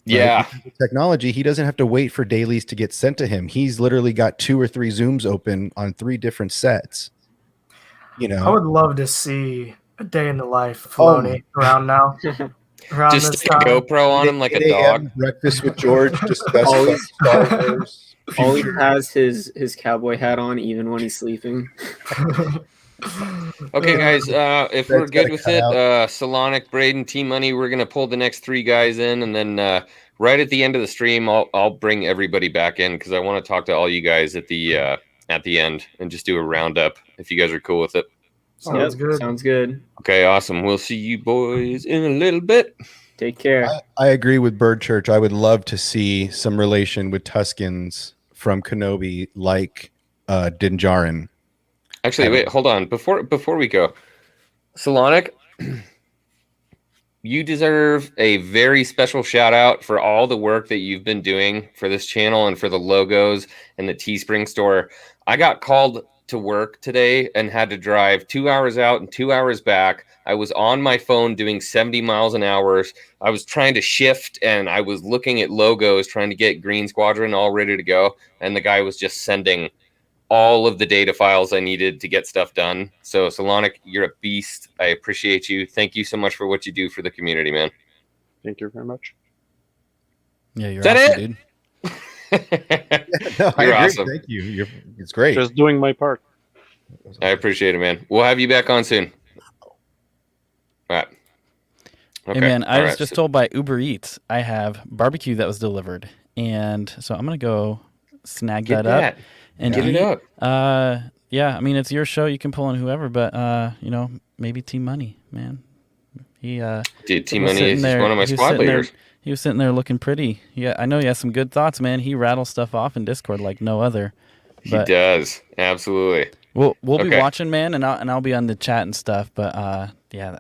Speaker 1: Yeah.
Speaker 3: Right? Technology, he doesn't have to wait for dailies to get sent to him. He's literally got 2 or 3 Zooms open on 3 different sets. You know,
Speaker 6: I would love to see a day in the life of Filoni around now. Around
Speaker 1: just
Speaker 6: this
Speaker 1: stick a
Speaker 6: time.
Speaker 1: GoPro on him like a dog.
Speaker 3: Breakfast with George, discussing Star Wars.
Speaker 5: Always has his cowboy hat on, even when he's sleeping.
Speaker 1: Okay, guys, if we're good with it, Solonic, Braden, Team Money, we're going to pull the next 3 guys in, and then right at the end of the stream, I'll bring everybody back in because I want to talk to all you guys at the end and just do a roundup if you guys are cool with it.
Speaker 6: Sounds good.
Speaker 5: Sounds good.
Speaker 1: Okay, awesome. We'll see you boys in a little bit.
Speaker 5: Take care.
Speaker 3: I agree with Bird Church. I would love to see some relation with Tuskens from Kenobi, like Din Djarin.
Speaker 1: Actually, wait, hold on. Before we go, Solonic, you deserve a very special shout out for all the work that you've been doing for this channel and for the logos and the Teespring store. I got called to work today and had to drive 2 hours out and 2 hours back. I was on my phone doing 70 miles an hour. I was trying to shift and I was looking at logos, trying to get Green Squadron all ready to go. And the guy was just sending all of the data files I needed to get stuff done. So Solonic, you're a beast. I appreciate you. Thank you so much for what you do for the community, man.
Speaker 7: Thank you very much.
Speaker 2: Yeah, you're
Speaker 1: Is that
Speaker 2: awesome,
Speaker 1: it?
Speaker 2: dude.
Speaker 3: No, I
Speaker 1: You're
Speaker 3: agree.
Speaker 1: awesome.
Speaker 3: Thank you. It's great.
Speaker 7: Just doing my part.
Speaker 1: I appreciate it, man. We'll have you back on soon. All right.
Speaker 2: Hey man, I was just told by Uber Eats I have barbecue that was delivered, and so I'm gonna go snag that up and
Speaker 1: get
Speaker 2: eat.
Speaker 1: it up.
Speaker 2: Yeah, I mean it's your show. You can pull in whoever, but maybe Team Money, man.
Speaker 1: Dude, Team Money is one of my squad leaders.
Speaker 2: He was sitting there looking pretty. Yeah, I know he has some good thoughts, man. He rattles stuff off in Discord like no other.
Speaker 1: He does, absolutely.
Speaker 2: We'll be watching, man, and I'll be on the chat and stuff. But yeah,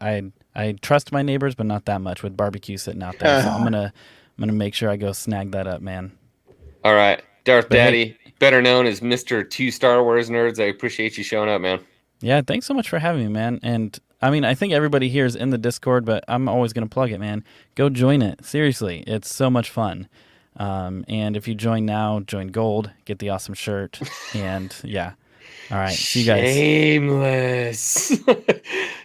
Speaker 2: I trust my neighbors, but not that much with barbecue sitting out there. So I'm gonna make sure I go snag that up, man.
Speaker 1: All right, Darth Daddy, better known as Mr. 2 Star Wars Nerds. I appreciate you showing up, man.
Speaker 2: Yeah, thanks so much for having me, man. And I mean, I think everybody here is in the Discord, but I'm always gonna plug it, man. Go join it. Seriously, it's so much fun. And if you join now, join gold, get the awesome shirt, and yeah. All right, see you guys.
Speaker 1: Shameless.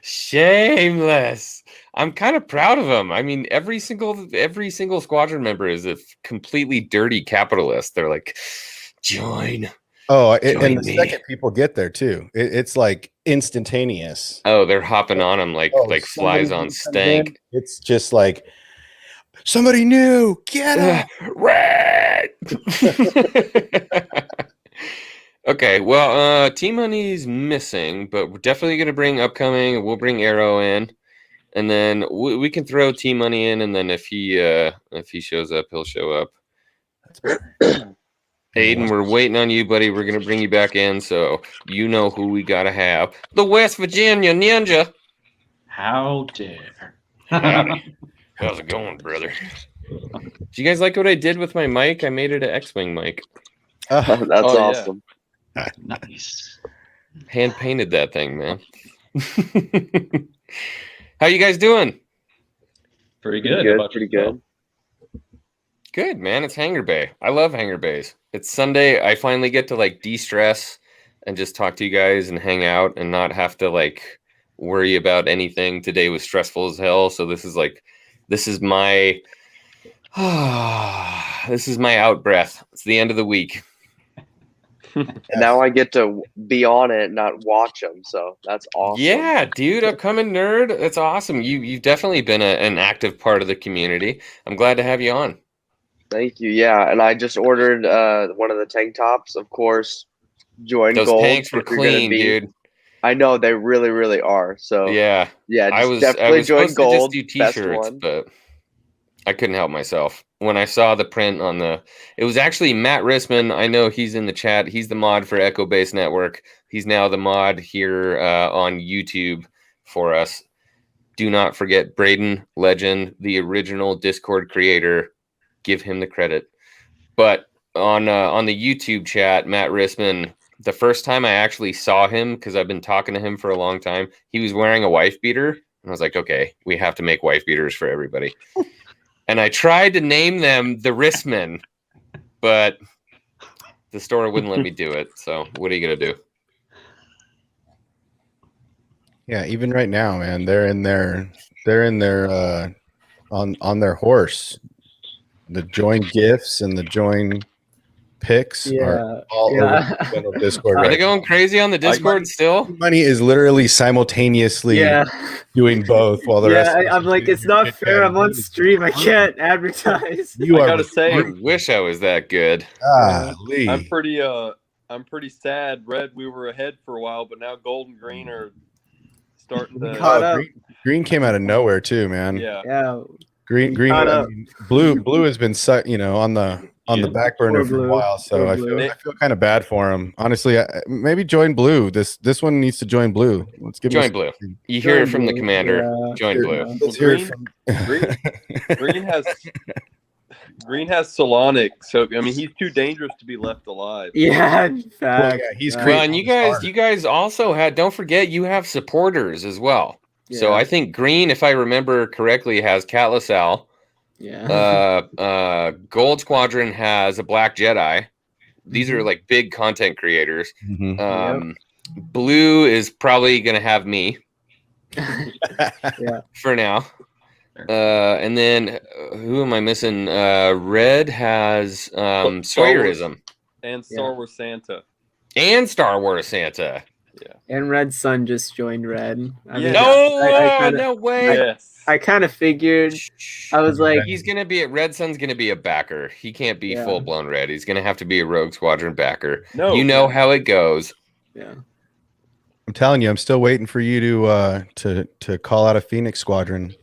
Speaker 1: Shameless. I'm kind of proud of him. I mean, every single squadron member is a completely dirty capitalist. They're like, join.
Speaker 3: Oh, and the second people get there too, it's like instantaneous.
Speaker 1: Oh, they're hopping on him like flies on stank.
Speaker 3: It's just like, somebody new, get him.
Speaker 1: Red. Okay, well, Team Money's missing, but we're definitely going to bring upcoming. We'll bring Arrow in, and then we can throw Team Money in, and then if he shows up, he'll show up. Aiden, we're waiting on you, buddy. We're going to bring you back in, so you know who we got to have. The West Virginia Ninja.
Speaker 10: How dare.
Speaker 1: Howdy. How's it going, brother? Do you guys like what I did with my mic? I made it an X-Wing mic.
Speaker 4: That's awesome.
Speaker 10: Yeah. Nice.
Speaker 1: Hand painted that thing, man. How you guys doing?
Speaker 10: Pretty good.
Speaker 4: Pretty good.
Speaker 1: Good, man. It's Hangar Bay. I love Hangar Bays. It's Sunday. I finally get to like de-stress and just talk to you guys and hang out and not have to like worry about anything. Today was stressful as hell. So this is my this is my out breath. It's the end of the week.
Speaker 4: And now I get to be on it, not watch them. So that's awesome.
Speaker 1: Yeah, dude, upcoming nerd. That's awesome. You've definitely been an active part of the community. I'm glad to have you on.
Speaker 4: Thank you. Yeah, and I just ordered one of the tank tops. Of course, join
Speaker 1: Those
Speaker 4: gold.
Speaker 1: tanks were
Speaker 4: if you're gonna
Speaker 1: clean, dude.
Speaker 4: I know they really, really are. So
Speaker 1: Yeah,
Speaker 4: yeah,
Speaker 1: I
Speaker 4: just
Speaker 1: was
Speaker 4: definitely join
Speaker 1: supposed
Speaker 4: gold.
Speaker 1: to just do
Speaker 4: Best
Speaker 1: t-shirts,
Speaker 4: one.
Speaker 1: but I couldn't help myself. When I saw the print on it was actually Matt Rissman. I know he's in the chat. He's the mod for Echo Base Network. He's now the mod here on YouTube for us. Do not forget Braden Legend, the original Discord creator. Give him the credit. But on the YouTube chat, Matt Rissman, the first time I actually saw him, because I've been talking to him for a long time, he was wearing a wife beater. And I was like, okay, we have to make wife beaters for everybody. And I tried to name them the Rissman, but the store wouldn't let me do it. So what are you going to do?
Speaker 3: Yeah, even right now, man, they're in their on their horse. The join gifts and the join picks are all over the channel Discord.
Speaker 1: Are
Speaker 3: right
Speaker 1: they going crazy on the Discord still?
Speaker 3: Money is literally simultaneously doing both while the rest.
Speaker 5: I'm like, it's not fair. I'm on stream. I can't advertise.
Speaker 1: I gotta say, I wish I was that good.
Speaker 8: I'm pretty sad. Red, we were ahead for a while, but now gold and green are starting to.
Speaker 3: Green came out of nowhere too, man.
Speaker 5: Yeah.
Speaker 3: Green. I mean, blue has been on the back burner for a while, so I feel kind of bad for him. Honestly, maybe join blue. This one needs to join blue. Let's give
Speaker 1: join blue. You hear it from the commander. Join blue.
Speaker 3: Let's hear it from
Speaker 8: Green has Solonic, so I mean he's too dangerous to be left alive.
Speaker 5: Yeah, in fact.
Speaker 3: He's
Speaker 1: well, and you guys also had. Don't forget, you have supporters as well. Yeah. So I think Green, if I remember correctly, has Cat LaSalle.
Speaker 5: Yeah.
Speaker 1: Gold Squadron has a Black Jedi. These are like big content creators. Blue is probably gonna have me. For now. And then who am I missing? Red has Sawyerism
Speaker 8: and Star Wars Santa.
Speaker 1: And Star Wars Santa.
Speaker 5: Yeah. And Red Sun just joined Red.
Speaker 1: No way.
Speaker 8: Yes.
Speaker 5: I kind of figured. I was like,
Speaker 1: he's gonna be Red Sun's gonna be a backer. He can't be full blown Red. He's gonna have to be a Rogue Squadron backer. No, you know how it goes.
Speaker 5: Yeah.
Speaker 3: I'm telling you, I'm still waiting for you to call out a Phoenix Squadron.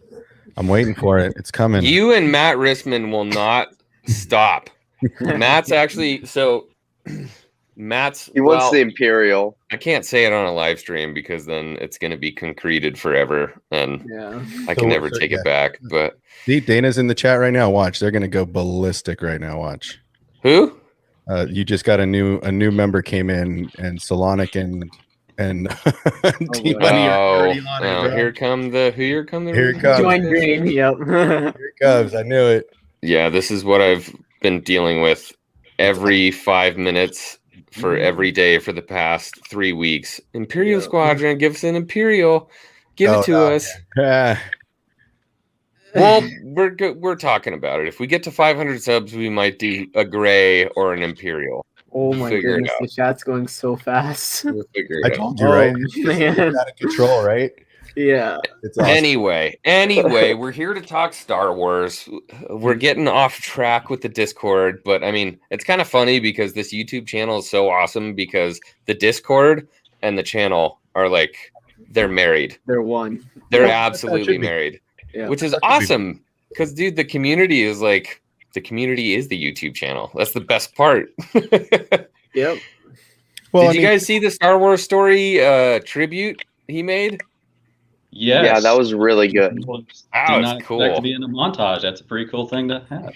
Speaker 3: I'm waiting for it. It's coming.
Speaker 1: You and Matt Rissman will not stop. Matt's actually Matt's
Speaker 4: he wants the Imperial.
Speaker 1: I can't say it on a live stream because then it's going to be concreted forever, and I can never take it back. But
Speaker 3: see, Dana's in the chat right now. Watch, they're going to go ballistic right now. Watch.
Speaker 1: Who?
Speaker 3: You just got a new member came in, and Solonic and
Speaker 1: T-Money are already on it. Here come the
Speaker 3: Here it comes.
Speaker 5: Join Green. Yep.
Speaker 3: Here it comes. I knew it.
Speaker 1: Yeah, this is what I've been dealing with every 5 minutes for every day for the past 3 weeks. Imperial Squadron, give us an Imperial. Give it to us. Well, we're talking about it. If we get to 500 subs, we might do a gray or an Imperial.
Speaker 5: Oh my goodness, the chat's going so fast.
Speaker 1: We'll figure
Speaker 3: I
Speaker 1: it
Speaker 3: told
Speaker 1: out.
Speaker 3: you, right?
Speaker 5: Man.
Speaker 3: It's out of control, right?
Speaker 5: Yeah.
Speaker 3: It's awesome.
Speaker 1: Anyway, we're here to talk Star Wars. We're getting off track with the Discord, but I mean, it's kind of funny because this YouTube channel is so awesome because the Discord and the channel are like, they're married.
Speaker 5: They're one.
Speaker 1: They're absolutely married, which is awesome because, dude, the community is the YouTube channel. That's the best part.
Speaker 5: Yep.
Speaker 1: Well, Did you guys see the Star Wars Story tribute he made?
Speaker 10: Yes.
Speaker 4: Yeah, that was really good.
Speaker 10: Well,
Speaker 1: That
Speaker 10: not
Speaker 1: was cool.
Speaker 10: expect to be in a montage. That's a pretty cool thing to have.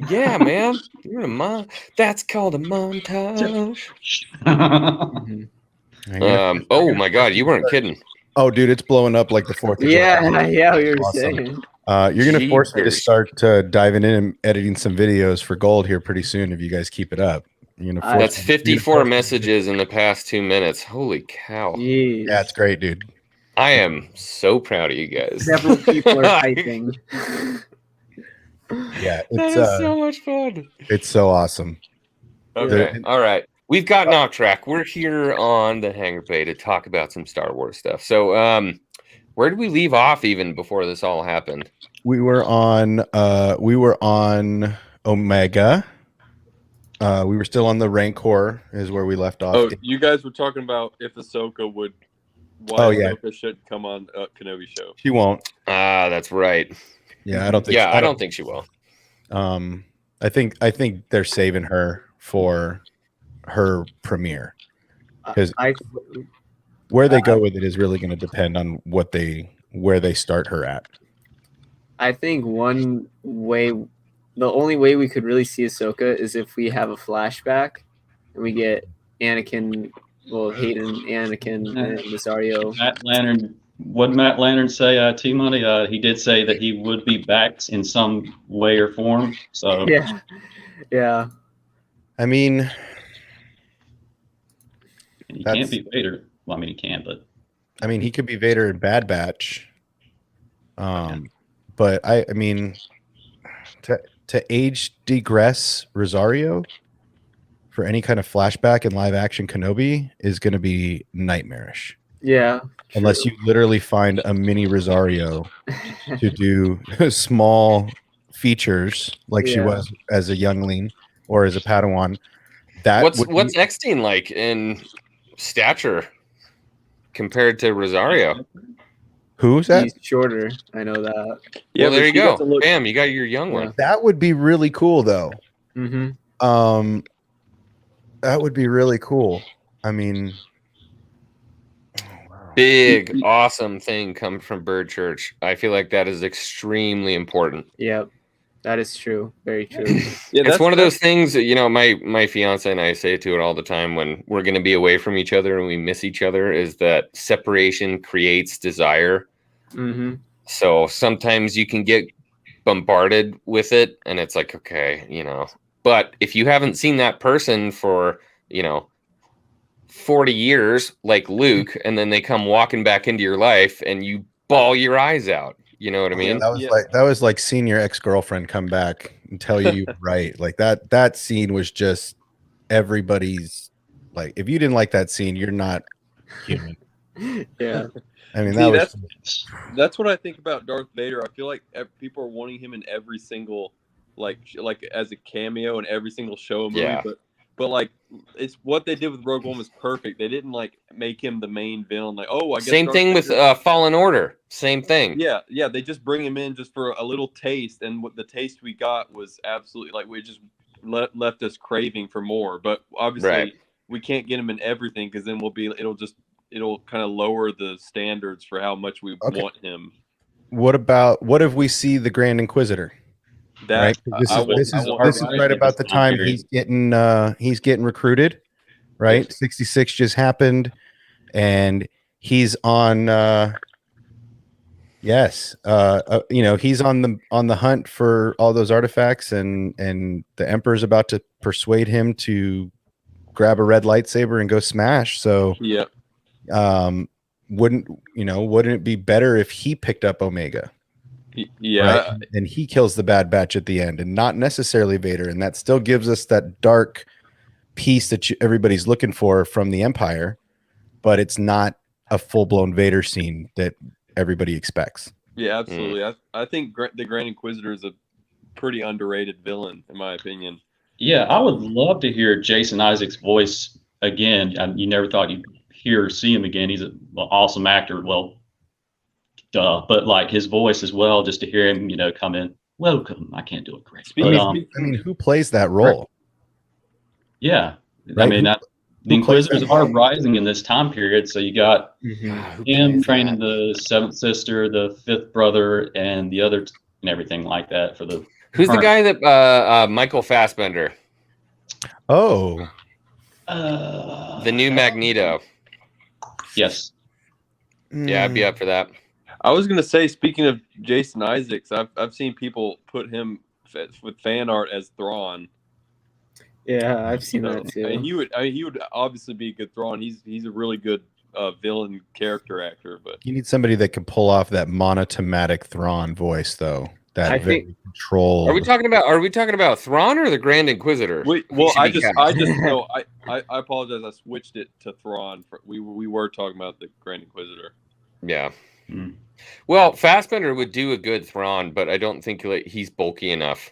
Speaker 1: Yeah, man. You're a That's called a montage. Oh my God, you weren't kidding.
Speaker 3: Oh, dude, it's blowing up like the 4th of July.
Speaker 5: Yeah, we were saying.
Speaker 3: You're going to force me to start diving in and editing some videos for gold here pretty soon if you guys keep it up.
Speaker 1: That's 54 messages in the past 2 minutes. Holy cow.
Speaker 5: Jeez.
Speaker 3: Yeah, it's great, dude.
Speaker 1: I am so proud of you guys.
Speaker 5: Several people are typing.
Speaker 3: Yeah,
Speaker 1: that is so much fun.
Speaker 3: It's so awesome.
Speaker 1: Okay, all right. We've gotten off track. We're here on the Hangar Bay to talk about some Star Wars stuff. So, where did we leave off even before this all happened?
Speaker 3: We were on Omega. We were still on the Rancor, is where we left off.
Speaker 8: Oh, you guys were talking about if Ahsoka would. Why Ahsoka should come on Kenobi show.
Speaker 3: She won't.
Speaker 1: Ah, that's right.
Speaker 3: Yeah, I don't think.
Speaker 1: Yeah, I don't think she will.
Speaker 3: I think they're saving her for her premiere, because where they go with it is really going to depend on where they start her at.
Speaker 5: I think one way, the only way we could really see Ahsoka is if we have a flashback and we get Anakin, Hayden, Anakin, and Rosario.
Speaker 10: Matt Lantern. What did Matt Lantern say? T-Money. He did say that he would be back in some way or form. So
Speaker 5: yeah.
Speaker 3: I mean,
Speaker 10: he can't be Vader. Well, I mean, he can, but
Speaker 3: I mean, he could be Vader in Bad Batch. But I mean, to age degress Rosario for any kind of flashback in live action Kenobi is going to be nightmarish.
Speaker 5: Yeah.
Speaker 3: Unless you literally find a mini Rosario to do small features like she was as a youngling or as a Padawan.
Speaker 1: What's Eckstein like in stature compared to Rosario?
Speaker 3: Who's that?
Speaker 5: He's shorter. I know that.
Speaker 1: Yeah, well, there you go. Bam, you got your young one.
Speaker 3: That would be really cool, though.
Speaker 5: Mm-hmm.
Speaker 3: That would be really cool. I mean,
Speaker 1: big, awesome thing comes from Bird Church. I feel like that is extremely important.
Speaker 5: Yep, that is true. Very true.
Speaker 1: Yeah, it's one of those things that, my fiance and I say to it all the time when we're going to be away from each other and we miss each other, is that separation creates desire.
Speaker 5: Mm-hmm.
Speaker 1: So sometimes you can get bombarded with it and it's like, okay, but if you haven't seen that person for, 40 years like Luke, and then they come walking back into your life and you bawl your eyes out. You know what I mean?
Speaker 3: That was like seeing your ex-girlfriend come back and tell you right. Like that scene was just everybody's, like, if you didn't like that scene, you're not human.
Speaker 5: Yeah.
Speaker 3: I mean,
Speaker 8: that's what I think about Darth Vader. I feel like people are wanting him in every single like as a cameo in every single show movie.
Speaker 1: Yeah.
Speaker 8: But like, it's what they did with Rogue One was perfect. They didn't like make him the main villain. Like, I guess
Speaker 1: same
Speaker 8: Darth
Speaker 1: thing
Speaker 8: Vader.
Speaker 1: with Fallen Order. Same thing.
Speaker 8: Yeah. They just bring him in just for a little taste, and what the taste we got was absolutely like we just left us craving for more. But obviously, we can't get him in everything because then it'll kind of lower the standards for how much we want him.
Speaker 3: What if we see the Grand Inquisitor? Right? This is right about the time he's getting recruited, right? 66 just happened, and he's on. He's on the hunt for all those artifacts, and the Emperor's about to persuade him to grab a red lightsaber and go smash. So
Speaker 8: yeah,
Speaker 3: wouldn't it be better if he picked up Omega?
Speaker 8: Yeah,
Speaker 3: right? And he kills the Bad Batch at the end, and not necessarily Vader, and that still gives us that dark piece that everybody's looking for from the Empire, but it's not a full-blown Vader scene that everybody expects.
Speaker 8: Yeah, absolutely. I think the Grand Inquisitor is a pretty underrated villain, in my opinion.
Speaker 10: Yeah, I would love to hear Jason Isaacs' voice again. You never thought you'd hear or see him again. He's an awesome actor. Well, duh, but like his voice as well, just to hear him, come in. Welcome. I can't do it great.
Speaker 3: But, who plays that role?
Speaker 10: Right. Yeah,
Speaker 3: right?
Speaker 10: I mean, the Inquisitors are rising in this time period. So you got him training the seventh sister, the fifth brother, and the other, and everything like that. For the
Speaker 1: who's the guy that Michael Fassbender?
Speaker 3: Oh,
Speaker 1: the new Magneto.
Speaker 10: Yes.
Speaker 1: Yeah, I'd be up for that.
Speaker 8: I was gonna say, speaking of Jason Isaacs, I've seen people put him with fan art as Thrawn.
Speaker 5: Yeah, I've seen that too.
Speaker 8: He would obviously be a good Thrawn. He's a really good villain character actor. But
Speaker 3: you need somebody that can pull off that monotomatic Thrawn voice, though. that
Speaker 5: I
Speaker 3: very
Speaker 5: think-
Speaker 3: controlled.
Speaker 1: Are we talking about Thrawn or the Grand Inquisitor?
Speaker 8: I apologize. I switched it to Thrawn. We were talking about the Grand Inquisitor.
Speaker 1: Yeah.
Speaker 10: Hmm.
Speaker 1: Well, Fassbender would do a good Thrawn, but I don't think he's bulky enough.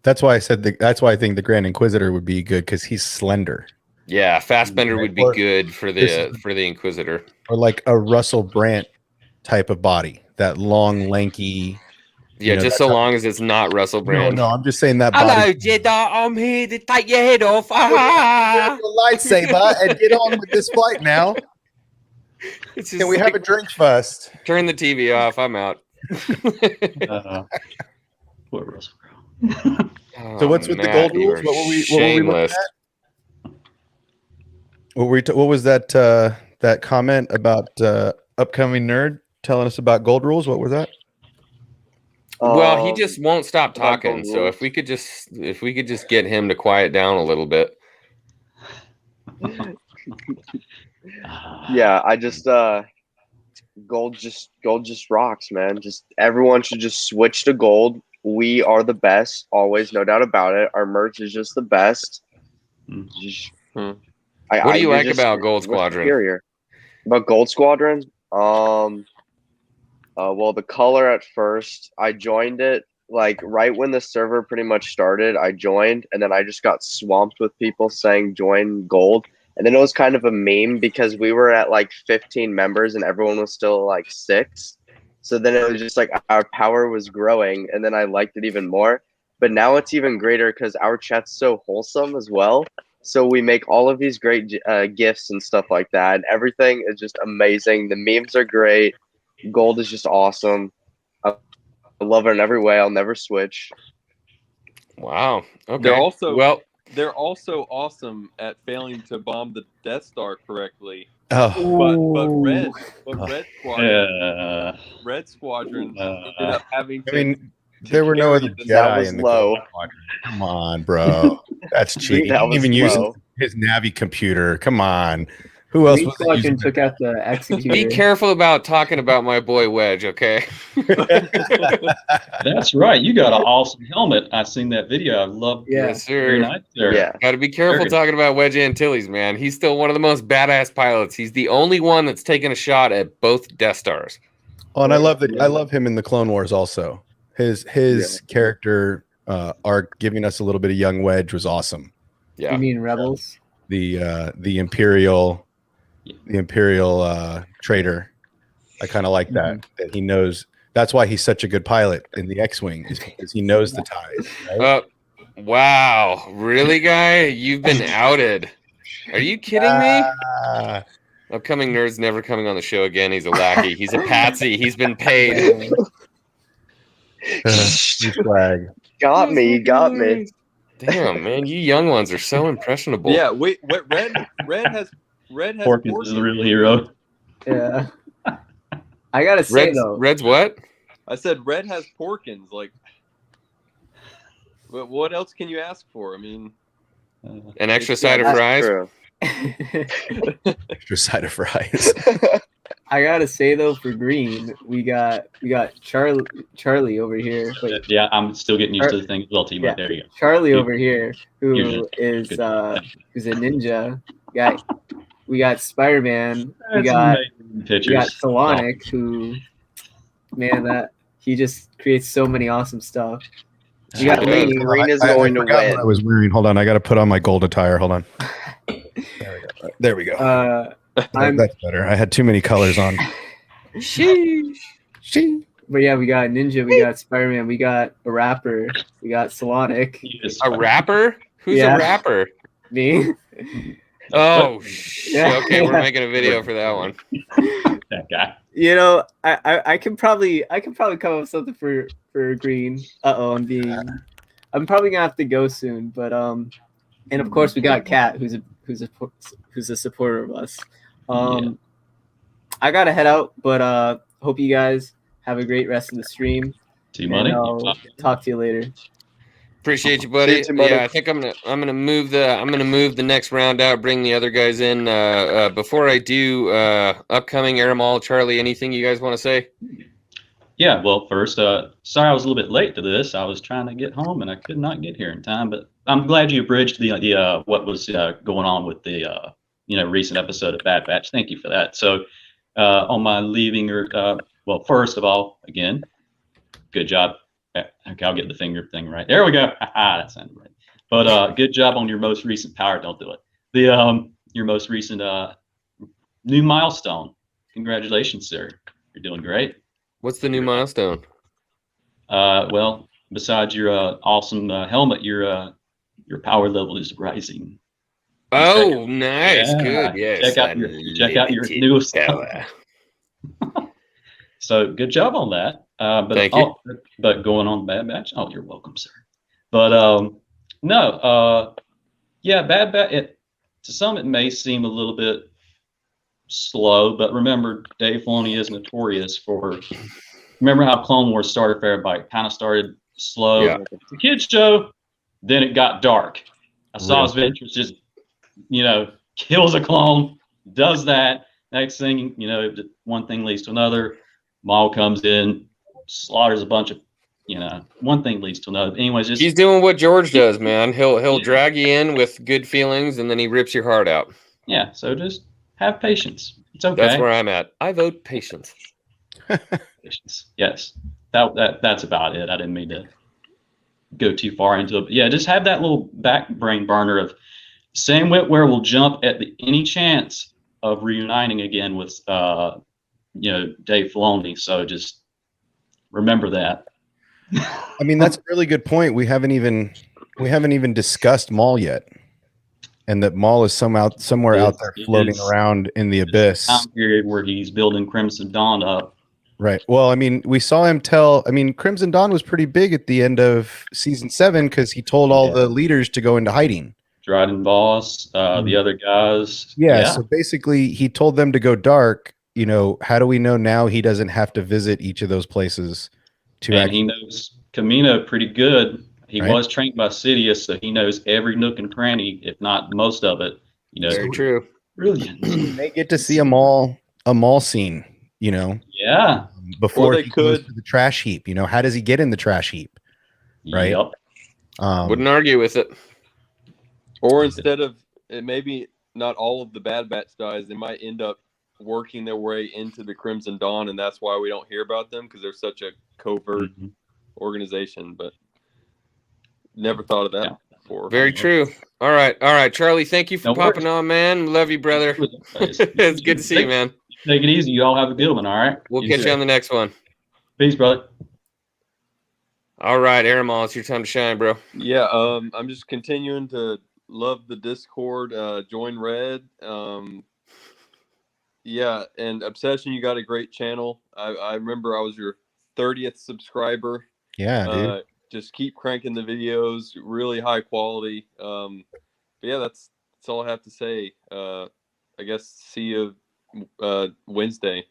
Speaker 3: That's why I said that's why I think the Grand Inquisitor would be good because he's slender.
Speaker 1: Yeah, Fassbender would be
Speaker 3: Or-
Speaker 1: good for the Inquisitor.
Speaker 3: Or like a Russell Brand type of body, that long, lanky.
Speaker 1: Yeah, just so long as it's not Russell Brand.
Speaker 3: No, I'm just saying that
Speaker 1: Hello,
Speaker 3: body.
Speaker 1: Jedi. I'm here to take your head off. Ah!
Speaker 3: The lightsaber and get on with this flight now.
Speaker 1: It's just
Speaker 3: Can we have a drink first?
Speaker 1: Turn the TV off. I'm out.
Speaker 10: Poor Russell.
Speaker 3: So what's with the
Speaker 1: Matt,
Speaker 3: gold
Speaker 1: you
Speaker 3: rules?
Speaker 1: are
Speaker 3: What were we
Speaker 1: shameless.
Speaker 3: looking at? What was that that comment about upcoming nerd telling us about gold rules? What was that?
Speaker 1: Well, he just won't stop
Speaker 4: about
Speaker 1: talking.
Speaker 4: gold
Speaker 1: So
Speaker 4: rules.
Speaker 1: if we could just get him to quiet down a little bit.
Speaker 4: Yeah, I just gold just rocks, man. Just everyone should just switch to gold. We are the best, always, no doubt about it. Our merch is just the best. Just-
Speaker 1: What do you
Speaker 4: you're
Speaker 1: like about Gold
Speaker 4: we're
Speaker 1: Squadron?
Speaker 4: superior. About Gold Squadron? Well, the color at first, I joined it like right when the server pretty much started. I joined, and then I just got swamped with people saying join Gold. And then it was kind of a meme because we were at like 15 members and everyone was still like 6. So then it was just like our power was growing, and then I liked it even more. But now it's even greater because our chat's so wholesome as well. So we make all of these great gifts and stuff like that. And everything is just amazing. The memes are great. Gold is just awesome. I love it in every way. I'll never switch.
Speaker 1: Wow. Okay.
Speaker 8: They're also awesome at failing to bomb the Death Star correctly.
Speaker 3: Oh,
Speaker 8: Red Squadron ended up having to.
Speaker 3: I mean, there were no other
Speaker 8: carry
Speaker 3: Jedi
Speaker 4: was
Speaker 3: in the
Speaker 4: low.
Speaker 3: Gold Squadron. Come on, bro. That's cheating. He
Speaker 4: That
Speaker 3: didn't even
Speaker 4: was
Speaker 3: use
Speaker 4: low.
Speaker 3: his Navi computer. Come on. Who else
Speaker 5: Green
Speaker 3: was
Speaker 5: Squadron
Speaker 3: using
Speaker 5: took out the executor.
Speaker 1: Be careful about talking about my boy Wedge, okay?
Speaker 10: That's right. You got an awesome helmet. I seen that video. I love.
Speaker 5: Yeah.
Speaker 1: Yes,
Speaker 10: Very
Speaker 1: sir.
Speaker 10: nice there.
Speaker 4: Yeah.
Speaker 1: Got to be careful
Speaker 10: Very good.
Speaker 1: talking about Wedge Antilles, man. He's still one of the most badass pilots. He's the only one that's taken a shot at both Death Stars.
Speaker 3: Oh, and I love that. I love him in the Clone Wars also. His character arc, giving us a little bit of young Wedge, was awesome.
Speaker 1: Yeah.
Speaker 5: You mean Rebels?
Speaker 3: The Imperial traitor. I kind of like that. That he knows. That's why he's such a good pilot in the X-wing, is because he knows the ties. Right?
Speaker 1: Wow. Really, guy? You've been outed. Are you kidding me? Upcoming nerd's never coming on the show again. He's a lackey. He's a patsy. He's been paid.
Speaker 3: Flag.
Speaker 4: Got me. You got me.
Speaker 1: Damn, man. You young ones are so impressionable.
Speaker 8: Yeah, wait. Red has
Speaker 10: Porkins is the real hero.
Speaker 5: Yeah. I gotta say though.
Speaker 1: Red's what?
Speaker 8: I said Red has Porkins. Like, but what else can you ask for? I mean,
Speaker 1: An extra side of
Speaker 4: That's
Speaker 1: fries?
Speaker 4: true.
Speaker 3: Extra side of fries.
Speaker 5: I gotta say though, for green, we got Charlie over here. Wait,
Speaker 10: Yeah, I'm still getting used to the thing as well, T.
Speaker 5: Yeah.
Speaker 10: There you go.
Speaker 5: Charlie over here, who
Speaker 10: Usually.
Speaker 5: is
Speaker 10: Good.
Speaker 5: who's a ninja. We got Spider-Man. We
Speaker 10: That's
Speaker 5: got
Speaker 10: amazing pictures.
Speaker 5: Solonic, who, man, that he just creates so many awesome stuff. We got
Speaker 1: Yeah.
Speaker 5: Lee.
Speaker 4: Green is
Speaker 3: I
Speaker 4: going to
Speaker 3: forgot
Speaker 4: win.
Speaker 3: what I was wearing. Hold on, I got to put on my gold attire. Hold on. There we go. That's better. I had too many colors on.
Speaker 1: Sheesh.
Speaker 5: But yeah, we got Ninja, we got Spider-Man, we got a rapper, we got Solonic.
Speaker 1: A rapper? Who's
Speaker 5: Yeah.
Speaker 1: a rapper?
Speaker 5: Me.
Speaker 1: Oh,
Speaker 5: Yeah.
Speaker 1: okay. We're making a video for that one.
Speaker 10: That guy.
Speaker 5: You know, I can probably come up with something for green. I'm probably gonna have to go soon, but and of course we got Kat, who's a supporter of us. I gotta head out, but hope you guys have a great rest of the stream.
Speaker 10: T-Money.
Speaker 5: And I'll talk to you later.
Speaker 1: Appreciate you, buddy.
Speaker 4: See you, buddy.
Speaker 1: Yeah, I think I'm gonna move the next round out, bring the other guys in. Before I do, upcoming Airmall, Charlie, anything you guys want to say?
Speaker 10: Yeah, well, first, sorry I was a little bit late to this. I was trying to get home and I could not get here in time, but I'm glad you abridged the what was going on with the recent episode of Bad Batch. Thank you for that. So, on my leaving, well, first of all, again, good job. Okay, I'll get the finger thing right. There we go. That sounded right. But good job on your most recent power. Don't do it. The your most recent new milestone. Congratulations, sir. You're doing great.
Speaker 1: What's the new milestone?
Speaker 10: Well, besides your awesome helmet, your power level is rising.
Speaker 1: Oh, nice,
Speaker 10: Yeah,
Speaker 1: good, yes.
Speaker 10: check out your newest power. So good job on that.
Speaker 1: Thank you.
Speaker 10: But going on Bad Batch, oh, you're welcome, sir. But no, yeah, Bad Batch. To some, it may seem a little bit slow, but remember, Dave Filoni is notorious for. Remember how Clone Wars started for everybody? Kind of started slow.
Speaker 1: Yeah.
Speaker 10: It's a kid's show, then it got dark. Asajj Ventress just, kills a clone, does that. Next thing, one thing leads to another. Maul comes in, slaughters a bunch of, one thing leads to another. Anyways, just
Speaker 1: he's doing what George does, man. He'll drag you in with good feelings, and then he rips your heart out.
Speaker 10: Yeah. So just have patience. It's okay.
Speaker 1: That's where I'm at. I vote patience.
Speaker 10: Patience. Yes. That's about it. I didn't mean to go too far into it. But yeah, just have that little back brain burner of Sam Witwer will jump at any chance of reuniting again with Dave Filoni. So just remember that.
Speaker 3: I mean, that's a really good point. We haven't even discussed Maul yet, and that Maul is somewhere out there floating around in the abyss.
Speaker 10: Time period where he's building Crimson Dawn up.
Speaker 3: Right. Well, I mean, we saw him Crimson Dawn was pretty big at the end of season 7 because he told all the leaders to go into hiding.
Speaker 10: Dryden Boss, the other guys.
Speaker 3: Yeah. So basically, he told them to go dark. How do we know now he doesn't have to visit each of those places?
Speaker 10: He knows Kamino pretty good. He was trained by Sidious, so he knows every nook and cranny, if not most of it.
Speaker 1: Very true.
Speaker 10: Brilliant.
Speaker 3: They get to see a mall scene.
Speaker 10: Yeah.
Speaker 3: Before he goes to the trash heap. How does he get in the trash heap? Right.
Speaker 10: Yep.
Speaker 1: Wouldn't argue with it.
Speaker 8: Or instead of maybe not all of the Bad Batch guys, they might end up working their way into the Crimson Dawn, and that's why we don't hear about them because they're such a covert organization. But never thought of that before.
Speaker 1: Very true. All right, Charlie. Thank you for popping on, man. Love you, brother. It's good to see you, man.
Speaker 10: Take it easy. You all have a good one. All right.
Speaker 1: We'll catch you on the next one.
Speaker 10: Peace, brother.
Speaker 1: All right, Aramall, it's your time to shine, bro.
Speaker 8: Yeah. I'm just continuing to love the Discord. Join Red. Yeah, and Obsession, you got a great channel. I remember I was your 30th subscriber.
Speaker 3: Yeah, dude.
Speaker 8: Just keep cranking the videos, really high quality. But yeah, that's all I have to say. I guess see you Wednesday,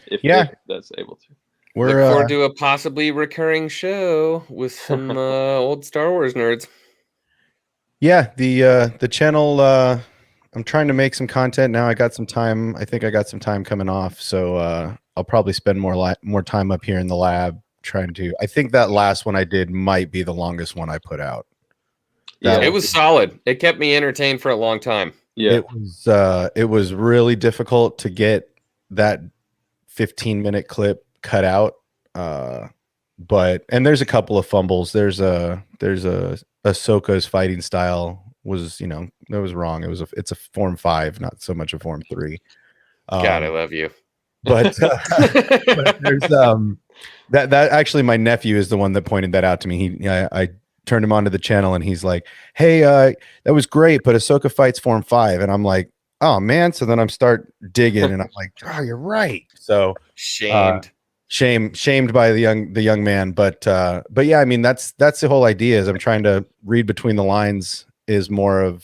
Speaker 8: if that's able to.
Speaker 1: Look forward to a possibly recurring show with some old Star Wars nerds.
Speaker 3: Yeah, the channel. I'm trying to make some content now. I got some time. I think I got some time coming off, so I'll probably spend more time up here in the lab trying to. I think that last one I did might be the longest one I put out.
Speaker 1: It was solid. It kept me entertained for a long time.
Speaker 8: Yeah,
Speaker 3: it was really difficult to get that 15-minute clip cut out. But there's a couple of fumbles. There's a Ahsoka's fighting style was, that was wrong. It's a form 5, not so much a form 3.
Speaker 1: God, I love you.
Speaker 3: But, but there's that actually my nephew is the one that pointed that out to me. I turned him onto the channel and he's like, "Hey, that was great, but Ahsoka fights form 5." And I'm like, "Oh man." So then I'm start digging and I'm like, "Oh, you're right." So shamed by the young man. But yeah, I mean that's the whole idea is I'm trying to read between the lines is more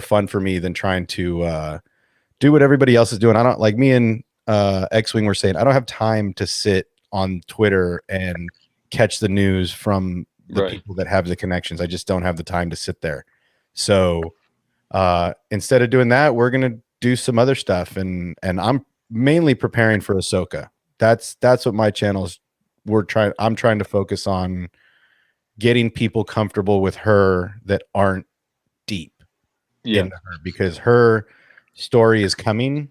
Speaker 3: fun for me than trying to do what everybody else is doing. I don't like me and X-Wing were saying, I don't have time to sit on Twitter and catch the news from the people that have the connections. I just don't have the time to sit there. So instead of doing that, we're gonna do some other stuff, and I'm mainly preparing for Ahsoka That's what my channel's. I'm trying to focus on getting people comfortable with her that aren't deep into her, because her story is coming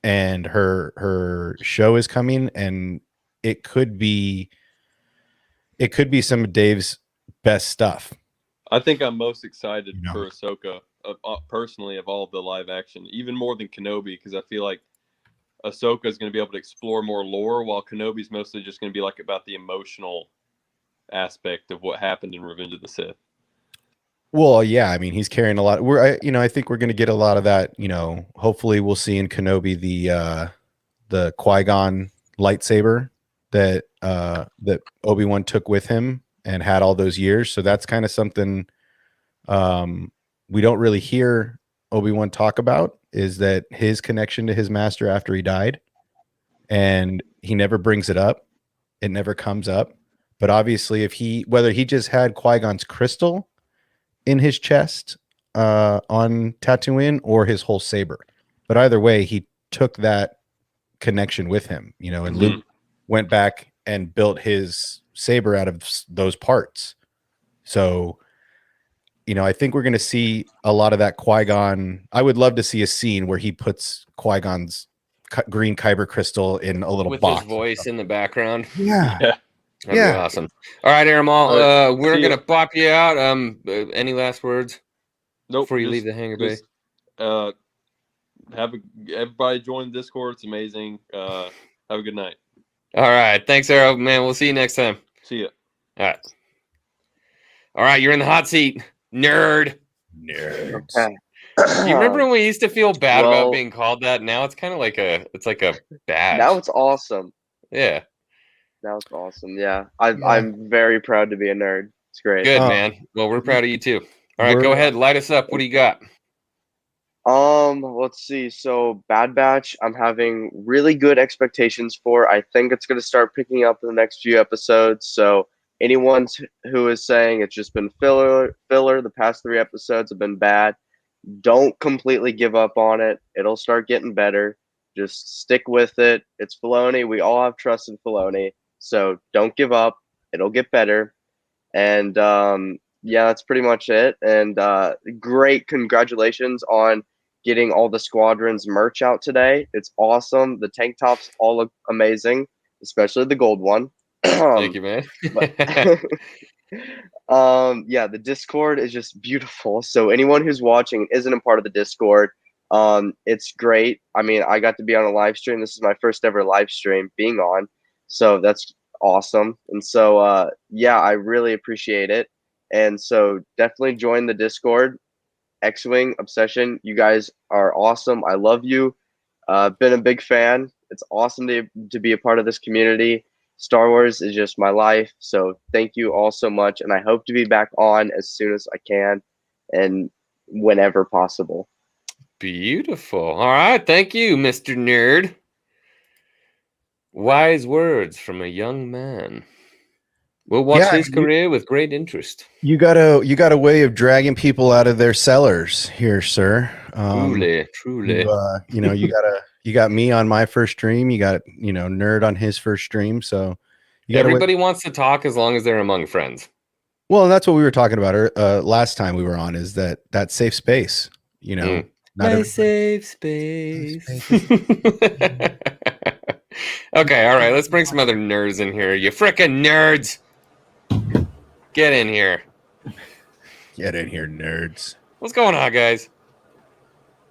Speaker 3: and her show is coming, and it could be some of Dave's best stuff.
Speaker 8: I think I'm most excited for Ahsoka, personally, of all of the live action, even more than Kenobi, because I feel like Ahsoka is going to be able to explore more lore, while Kenobi's mostly just going to be like about the emotional aspect of what happened in Revenge of the Sith.
Speaker 3: Well, yeah, I mean, he's carrying a lot. I think we're going to get a lot of that. Hopefully, we'll see in Kenobi the Qui-Gon lightsaber that Obi-Wan took with him and had all those years. So that's kind of something we don't really hear Obi-Wan talk about, is that his connection to his master after he died, and he never brings it up. It never comes up. But obviously, whether he just had Qui-Gon's crystal in his chest on Tatooine or his whole saber, but either way, he took that connection with him, and Luke went back and built his saber out of those parts. So, I think we're going to see a lot of that Qui-Gon. I would love to see a scene where he puts Qui-Gon's green kyber crystal in a little
Speaker 1: with
Speaker 3: box
Speaker 1: his voice in the background.
Speaker 3: Yeah.
Speaker 1: That'd be awesome. All right, Aramal, we're going to pop you out. Any last words?
Speaker 8: Nope.
Speaker 1: Before you leave the hangar bay?
Speaker 8: Everybody join the Discord. It's amazing. Have a good night.
Speaker 1: All right. Thanks, Arrow, man. We'll see you next time.
Speaker 8: See ya.
Speaker 1: All right. You're in the hot seat. Nerds.
Speaker 4: Okay.
Speaker 1: Do you remember when we used to feel bad about being called that? Now it's kind of like a badge.
Speaker 4: Now it's awesome.
Speaker 1: Yeah.
Speaker 4: That was awesome. Yeah. I'm very proud to be a nerd. It's great.
Speaker 1: Good, man. Well, we're proud of you too. All right, go ahead. Light us up. What do you got?
Speaker 4: Let's see. So Bad Batch, I'm having really good expectations for. I think it's going to start picking up in the next few episodes. So anyone who is saying it's just been filler, the past 3 episodes have been bad, don't completely give up on it. It'll start getting better. Just stick with it. It's Filoni. We all have trust in Filoni. So don't give up. It'll get better. And yeah, that's pretty much it. And great congratulations on getting all the Squadron's merch out today. It's awesome. The tank tops all look amazing, especially the gold one.
Speaker 1: Thank you, man.
Speaker 4: Yeah, the Discord is just beautiful. So anyone who's watching and isn't a part of the Discord, it's great. I mean, I got to be on a live stream. This is my first ever live stream being on. So that's awesome. And so, yeah, I really appreciate it. And so definitely join the Discord. X-Wing Obsession, you guys are awesome. I love you. Been a big fan. It's awesome to be a part of this community. Star Wars is just my life. So thank you all so much. And I hope to be back on as soon as I can and whenever possible.
Speaker 1: Beautiful. All right. Thank you, Mr. Nerd. Wise words from a young man. We'll watch his career with great interest.
Speaker 3: You got a way of dragging people out of their cellars here, sir.
Speaker 1: Truly.
Speaker 3: You got me on my first stream. You got Nerd on his first stream. So
Speaker 1: everybody wants to talk as long as they're among friends.
Speaker 3: Well, that's what we were talking about last time we were on. Is that safe space?
Speaker 1: My safe space. Okay, all right. Let's bring some other nerds in here. You frickin' nerds. Get in here.
Speaker 3: Get in here, nerds.
Speaker 1: What's going on, guys?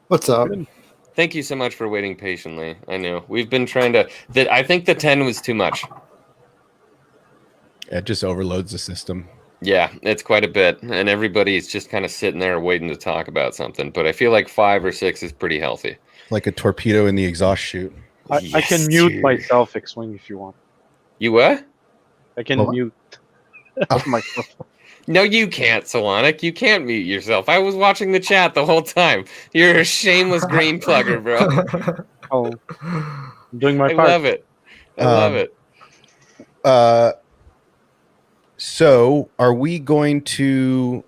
Speaker 9: What's up?
Speaker 1: Thank you so much for waiting patiently. I know. We've been trying to... I think the 10 was too much.
Speaker 3: It just overloads the system.
Speaker 1: Yeah, it's quite a bit. And everybody's just kind of sitting there waiting to talk about something. But I feel like 5 or 6 is pretty healthy.
Speaker 3: Like a torpedo in the exhaust chute.
Speaker 7: I can mute myself, X-Wing, if you want.
Speaker 1: You what?
Speaker 7: I can mute myself.
Speaker 1: No, you can't, Solonic. You can't mute yourself. I was watching the chat the whole time. You're a shameless green plugger, bro.
Speaker 7: Oh, I'm doing my part.
Speaker 1: I love it. I love it.
Speaker 3: So are we going to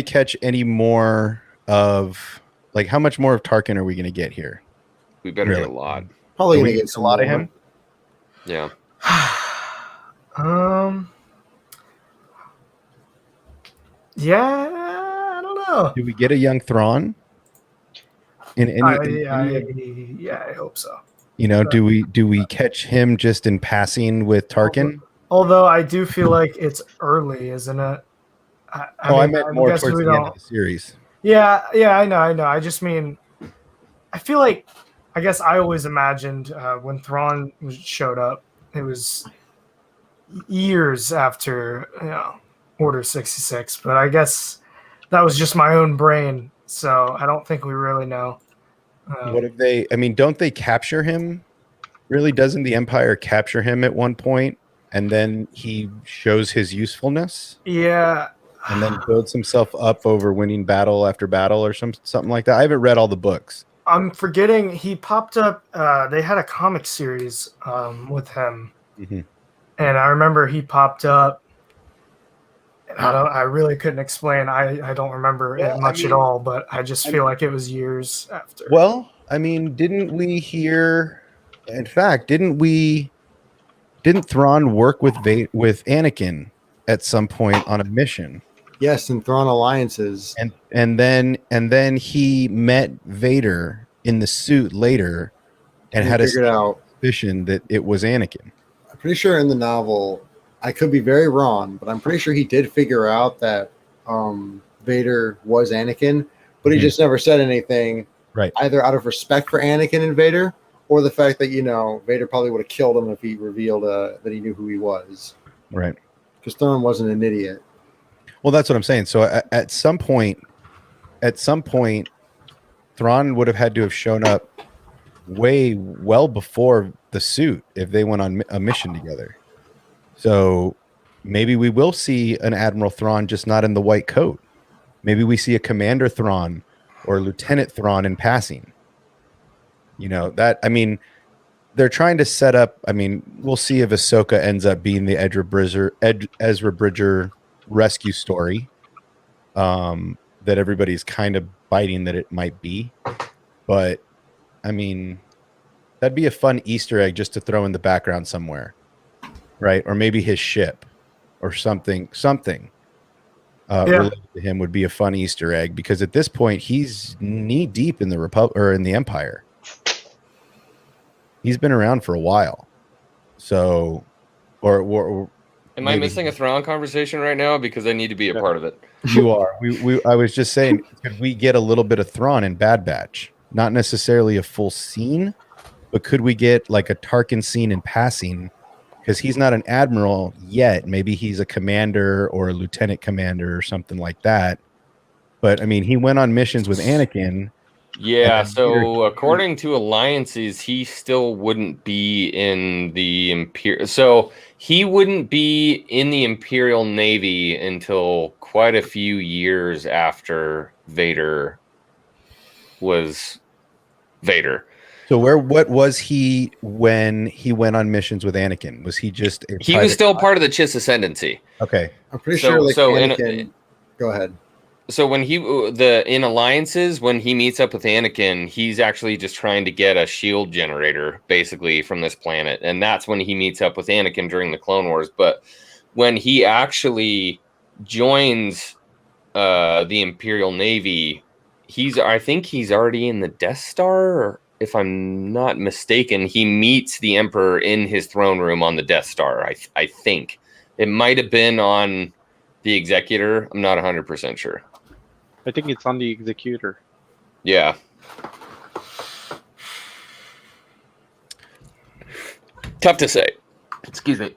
Speaker 3: catch any more of, like, how much more of Tarkin are we going to get here?
Speaker 1: We better get a lot.
Speaker 9: Probably going to get
Speaker 3: a lot of him.
Speaker 1: Yeah.
Speaker 6: Yeah, I don't know.
Speaker 3: Do we get a young Thrawn in any?
Speaker 6: I hope so.
Speaker 3: You know, do we catch him just in passing with Tarkin?
Speaker 6: Although I do feel like it's early, isn't it?
Speaker 3: I meant more towards the end of the series.
Speaker 6: Yeah, I know. I just mean, I feel like, I guess I always imagined when Thrawn showed up, it was years after Order 66, but I guess that was just my own brain, so I don't think we really know.
Speaker 3: What if they? I mean, don't they capture him? Really, doesn't the Empire capture him at one point, and then he shows his usefulness?
Speaker 6: Yeah.
Speaker 3: And then builds himself up over winning battle after battle, or something like that. I haven't read all the books.
Speaker 6: I'm forgetting he popped up. They had a comic series with him, and I remember he popped up. I really couldn't explain. I don't remember it much at all, but I just feel like it was years after.
Speaker 3: Well, I mean, didn't we hear? In fact, didn't Thrawn work with Anakin at some point on a mission?
Speaker 9: Yes, in Thrawn alliances,
Speaker 3: and then he met Vader in the suit later, and had a suspicion that it was Anakin.
Speaker 9: I'm pretty sure in the novel, I could be very wrong, but I'm pretty sure he did figure out that Vader was Anakin, but he just never said anything.
Speaker 3: Right.
Speaker 9: Either out of respect for Anakin and Vader, or the fact that Vader probably would have killed him if he revealed that he knew who he was.
Speaker 3: Right.
Speaker 9: Because Thrawn wasn't an idiot.
Speaker 3: Well, that's what I'm saying. So at some point, Thrawn would have had to have shown up well before the suit if they went on a mission together. So maybe we will see an Admiral Thrawn, just not in the white coat. Maybe we see a Commander Thrawn or Lieutenant Thrawn in passing. They're trying to set up. I mean, we'll see if Ahsoka ends up being the Ezra Bridger rescue story that everybody's kind of biting that it might be. But I mean, that'd be a fun Easter egg just to throw in the background somewhere, right? Or maybe his ship or something related to him would be a fun Easter egg, because at this point he's knee deep in the in the Empire. He's been around for a while. So or
Speaker 1: am I missing a Thrawn conversation right now? Because I need to be a part of it.
Speaker 3: You are. I was just saying, could we get a little bit of Thrawn in Bad Batch? Not necessarily a full scene, but could we get like a Tarkin scene in passing? Because he's not an admiral yet. Maybe he's a commander or a lieutenant commander or something like that. But I mean, he went on missions with Anakin.
Speaker 1: Yeah, so according to alliances, he still wouldn't be in the Imperial. So he wouldn't be in the Imperial Navy until quite a few years after Vader was Vader.
Speaker 3: So what was he when he went on missions with Anakin? Was he just
Speaker 1: he was still part of the Chiss Ascendancy?
Speaker 3: Okay,
Speaker 9: I'm pretty sure. Like Anakin, go ahead.
Speaker 1: So when in alliances, when he meets up with Anakin, he's actually just trying to get a shield generator basically from this planet, and that's when he meets up with Anakin during the Clone Wars. But when he actually joins the Imperial Navy, I think he's already in the Death Star, or if I'm not mistaken, he meets the Emperor in his throne room on the Death Star. I think it might have been on the Executor. I'm not 100% sure.
Speaker 7: I think it's on the Executor.
Speaker 1: Yeah. Tough to say. Excuse me.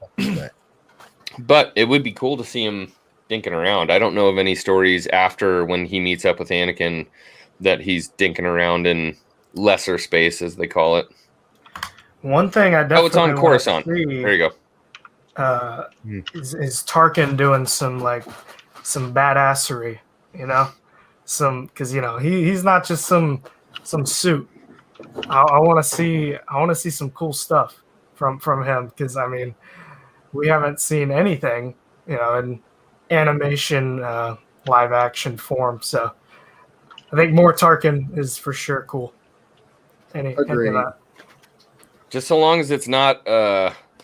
Speaker 1: But it would be cool to see him dinking around. I don't know of any stories after when he meets up with Anakin that he's dinking around in lesser space, as they call it.
Speaker 6: One thing I definitely
Speaker 1: it's on Coruscant. There you
Speaker 6: go. Is Tarkin doing some badassery, because he's not just some suit. I want to see some cool stuff from him, because I mean, we haven't seen anything in animation live action form, so I think more Tarkin is for sure cool. Any of that.
Speaker 1: Just so long as it's not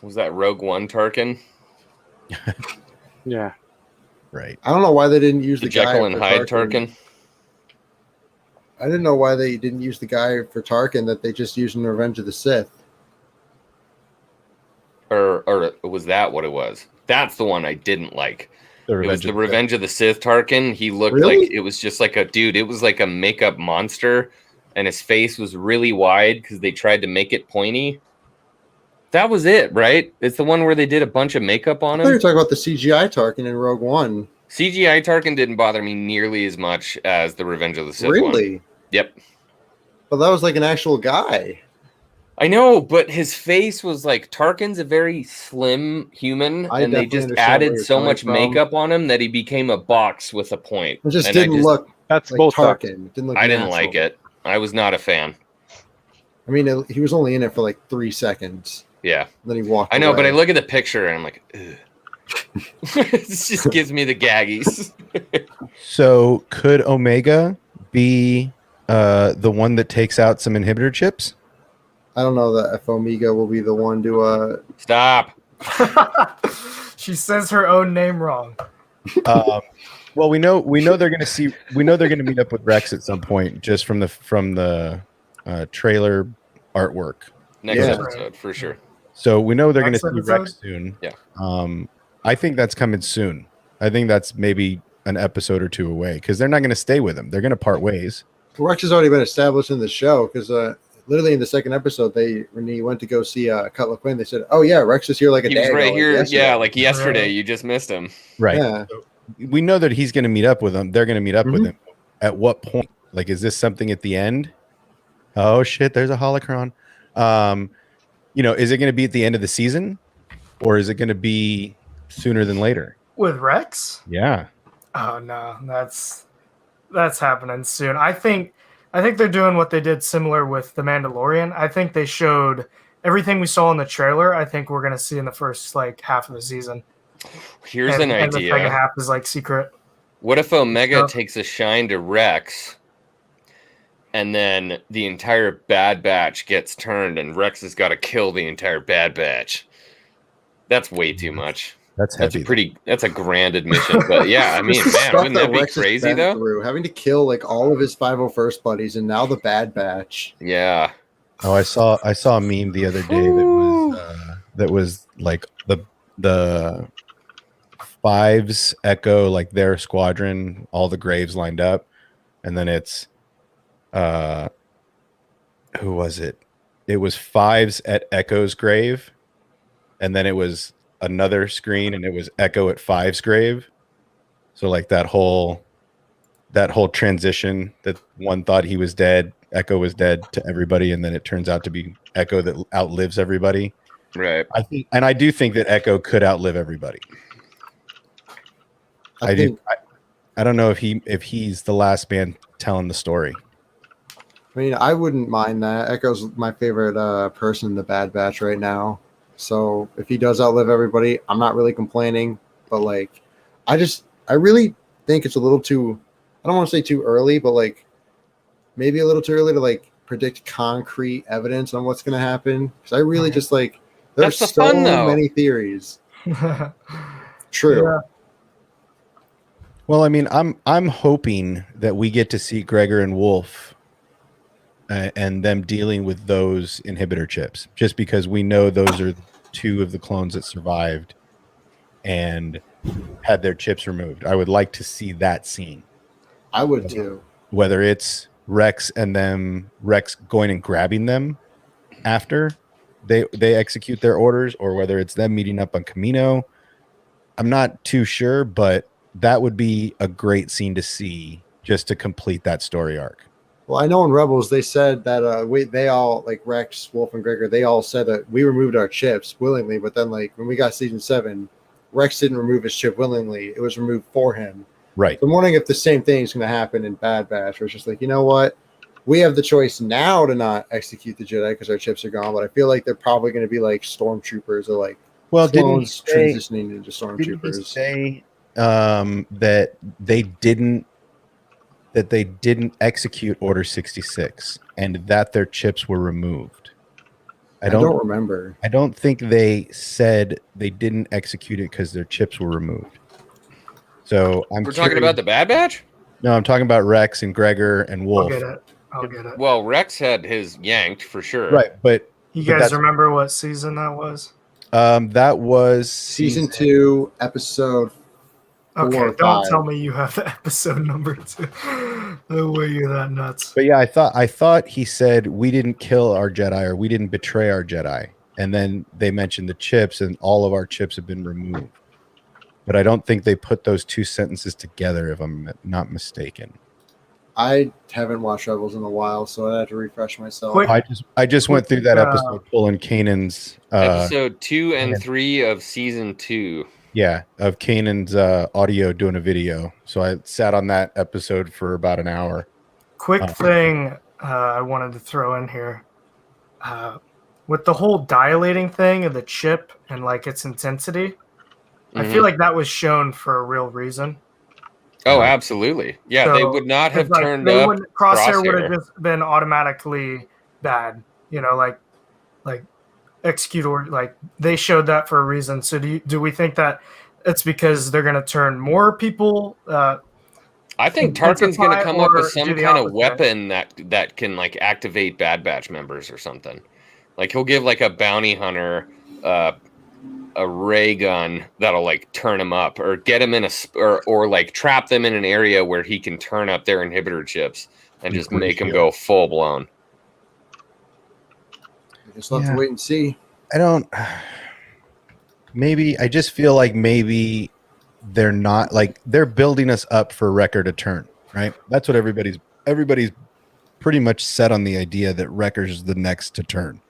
Speaker 1: Was that Rogue One Tarkin?
Speaker 7: Yeah.
Speaker 3: Right.
Speaker 9: I don't know why they didn't use the guy
Speaker 1: Jekyll and
Speaker 9: for
Speaker 1: Hyde Tarkin?
Speaker 9: I didn't know why they didn't use the guy for Tarkin that they just used in Revenge of the Sith.
Speaker 1: Or was that what it was? That's the one I didn't like.
Speaker 3: The
Speaker 1: It was
Speaker 3: Revenge
Speaker 1: the
Speaker 3: of
Speaker 1: Revenge of the Sith Tarkin. He looked
Speaker 9: Really?
Speaker 1: like it was just like a dude. It was like a makeup monster, and his face was really wide because they tried to make it pointy. That was it, right? It's the one where they did a bunch of makeup on
Speaker 9: I thought you were
Speaker 1: him.
Speaker 9: talking about the CGI Tarkin in Rogue One.
Speaker 1: CGI Tarkin didn't bother me nearly as much as the Revenge of the Sith one.
Speaker 9: Really?
Speaker 1: Yep.
Speaker 9: But that was like an actual guy.
Speaker 1: I know, but his face was like Tarkin's a very slim human,
Speaker 9: I
Speaker 1: and they
Speaker 9: definitely
Speaker 1: just
Speaker 9: understand where
Speaker 1: added
Speaker 9: you're
Speaker 1: so
Speaker 9: coming
Speaker 1: much
Speaker 9: from.
Speaker 1: makeup on him that he became a box with a point.
Speaker 9: It just
Speaker 1: And
Speaker 9: didn't look
Speaker 7: That's
Speaker 9: like
Speaker 7: both
Speaker 9: Tarkin.
Speaker 7: Tarkin.
Speaker 9: It didn't look
Speaker 1: I didn't
Speaker 9: natural.
Speaker 1: like it. I was not a fan.
Speaker 9: I mean, he was only in it for like 3 seconds.
Speaker 1: Yeah,
Speaker 9: Then he walked
Speaker 1: I know, but I
Speaker 9: away.
Speaker 1: look at the picture and I'm like, ugh. It just gives me the gaggies.
Speaker 3: So could Omega be the one that takes out some inhibitor chips?
Speaker 9: I don't know that if Omega will be the one to
Speaker 1: Stop.
Speaker 6: She says her own name wrong.
Speaker 3: Well, we know they're going to meet up with Rex at some point, just from the trailer artwork.
Speaker 1: Next
Speaker 9: Yeah.
Speaker 1: episode for sure.
Speaker 3: So we know they're going to
Speaker 6: Next
Speaker 3: see
Speaker 6: episode?
Speaker 3: Rex soon.
Speaker 1: Yeah.
Speaker 3: I think that's coming soon. I think that's maybe an episode or two away because they're not going to stay with him. They're going to part ways.
Speaker 9: Rex has already been established in the show because literally in the second episode, when he went to go see Cutler Quinn, they said, "Oh yeah, Rex is here like a
Speaker 1: He
Speaker 9: day
Speaker 1: was right
Speaker 9: ago, like
Speaker 1: here.
Speaker 9: yesterday."
Speaker 1: Yeah, like yesterday.
Speaker 6: Right.
Speaker 1: You just missed him.
Speaker 3: Right.
Speaker 9: Yeah.
Speaker 3: We know that he's going to meet up with them. They're going to meet up with
Speaker 9: Mhm.
Speaker 3: him. At what point? Like, is this something at the end? Oh shit! There's a holocron. Is it going to be at the end of the season, or is it going to be sooner than later?
Speaker 6: With Rex?
Speaker 3: Yeah.
Speaker 6: Oh no, that's happening soon. I think they're doing what they did similar with The Mandalorian. I think they showed everything we saw in the trailer. I think we're gonna see in the first like half of the season.
Speaker 1: Here's
Speaker 6: and,
Speaker 1: an
Speaker 6: and the second
Speaker 1: idea.
Speaker 6: half is like secret.
Speaker 1: What if Omega
Speaker 6: Yep.
Speaker 1: takes a shine to Rex, and then the entire Bad Batch gets turned, and Rex has got to kill the entire Bad Batch? That's way too much.
Speaker 3: That's heavy.
Speaker 1: That's a grand admission. But yeah, I mean,
Speaker 9: Just the
Speaker 1: man,
Speaker 9: stuff
Speaker 1: wouldn't that be
Speaker 9: Rex has
Speaker 1: crazy
Speaker 9: been
Speaker 1: though?
Speaker 9: through, having to kill like all of his 501st buddies and now the Bad Batch.
Speaker 1: Yeah.
Speaker 3: Oh, I saw a meme the other day that was like the Fives echo like their squadron, all the graves lined up, and then it's who was it? It was Fives at Echo's grave, and then it was another screen and it was Echo at Fives grave. So like that whole transition that one thought he was dead, Echo was dead to everybody, and then it turns out to be Echo that outlives everybody.
Speaker 1: Right.
Speaker 3: I do think that Echo could outlive everybody. I don't know if he's the last man telling the story.
Speaker 9: I mean, I wouldn't mind that. Echo's my favorite person in the Bad Batch right now. So if he does outlive everybody, I'm not really complaining. But like, I really think it's a little too. I don't want to say too early, but like maybe a little too early to like predict concrete evidence on what's going to happen. Because I really just like there's
Speaker 1: That's the
Speaker 9: so
Speaker 1: fun, though.
Speaker 9: many theories. True.
Speaker 6: Yeah.
Speaker 3: Well, I mean, I'm hoping that we get to see Gregor and Wolf and them dealing with those inhibitor chips, just because we know those are two of the clones that survived and had their chips removed. I would like to see that scene.
Speaker 9: I would too.
Speaker 3: Whether it's Rex going and grabbing them after they execute their orders, or whether it's them meeting up on Kamino. I'm not too sure, but that would be a great scene to see just to complete that story arc.
Speaker 9: Well, I know in Rebels they said that they all like Rex, Wolf, and Gregor. They all said that we removed our chips willingly, but then like when we got season 7, Rex didn't remove his chip willingly; it was removed for him.
Speaker 3: Right.
Speaker 9: So I'm wondering if the same thing is going to happen in Bad Batch, where it's just like, you know what, we have the choice now to not execute the Jedi because our chips are gone, but I feel like they're probably going to be like stormtroopers or like clones transitioning into stormtroopers.
Speaker 3: Didn't he say that they didn't execute Order 66 and that their chips were removed?
Speaker 9: I don't remember.
Speaker 3: I don't think they said they didn't execute it because their chips were removed. So
Speaker 1: We're talking about the Bad Batch?
Speaker 3: No, I'm talking about Rex and Gregor and Wolf.
Speaker 6: I'll get it.
Speaker 1: Well, Rex had his yanked for sure.
Speaker 3: Right, but
Speaker 6: you guys remember what season that was?
Speaker 3: That was
Speaker 9: season 2, episode 4
Speaker 6: Okay,
Speaker 9: or
Speaker 6: don't
Speaker 9: 5.
Speaker 6: tell me you have the episode number 2. No way you're that nuts.
Speaker 3: But yeah, I thought he said we didn't kill our Jedi or we didn't betray our Jedi. And then they mentioned the chips and all of our chips have been removed. But I don't think they put those two sentences together, if I'm not mistaken.
Speaker 9: I haven't watched Rebels in a while, so I had to refresh myself.
Speaker 3: I just went through that episode pulling Kanan's
Speaker 1: episode 2 and 3 of season 2.
Speaker 3: Yeah, of Kanan's audio doing a video. So I sat on that episode for about an hour.
Speaker 6: Quick thing I wanted to throw in here. With the whole dilating thing of the chip and like its intensity, I feel like that was shown for a real reason.
Speaker 1: Oh, absolutely. Yeah, so, they would not have turned up.
Speaker 6: Crosshair would have just been automatically bad. You know, like Executor, like they showed that for a reason. So do we think that it's because they're going to turn more people?
Speaker 1: I think Tarkin's going to come up with some kind of weapon that can like activate Bad Batch members or something. Like he'll give like a bounty hunter a ray gun that'll like turn him up, or get him in or like trap them in an area where he can turn up their inhibitor chips and just make them go full blown.
Speaker 9: Just have to wait and see.
Speaker 3: I just feel like maybe they're not like they're building us up for Wrecker to turn, right? That's what everybody's pretty much set on the idea that Wrecker's the next to turn.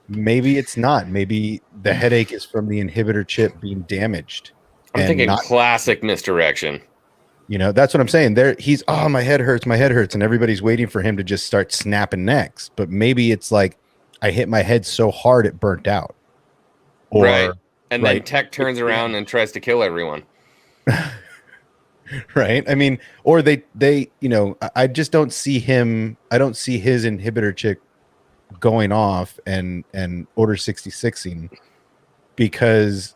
Speaker 3: Maybe it's not. Maybe the headache is from the inhibitor chip being damaged.
Speaker 1: I'm thinking classic misdirection.
Speaker 3: You know, that's what I'm saying. He's my head hurts, and everybody's waiting for him to just start snapping necks. But maybe it's like I hit my head so hard it burnt out.
Speaker 1: Right. And then Tech turns around and tries to kill everyone.
Speaker 3: Right. I mean, or they you know, I just don't see him. I don't see his inhibitor chip going off and Order 66ing because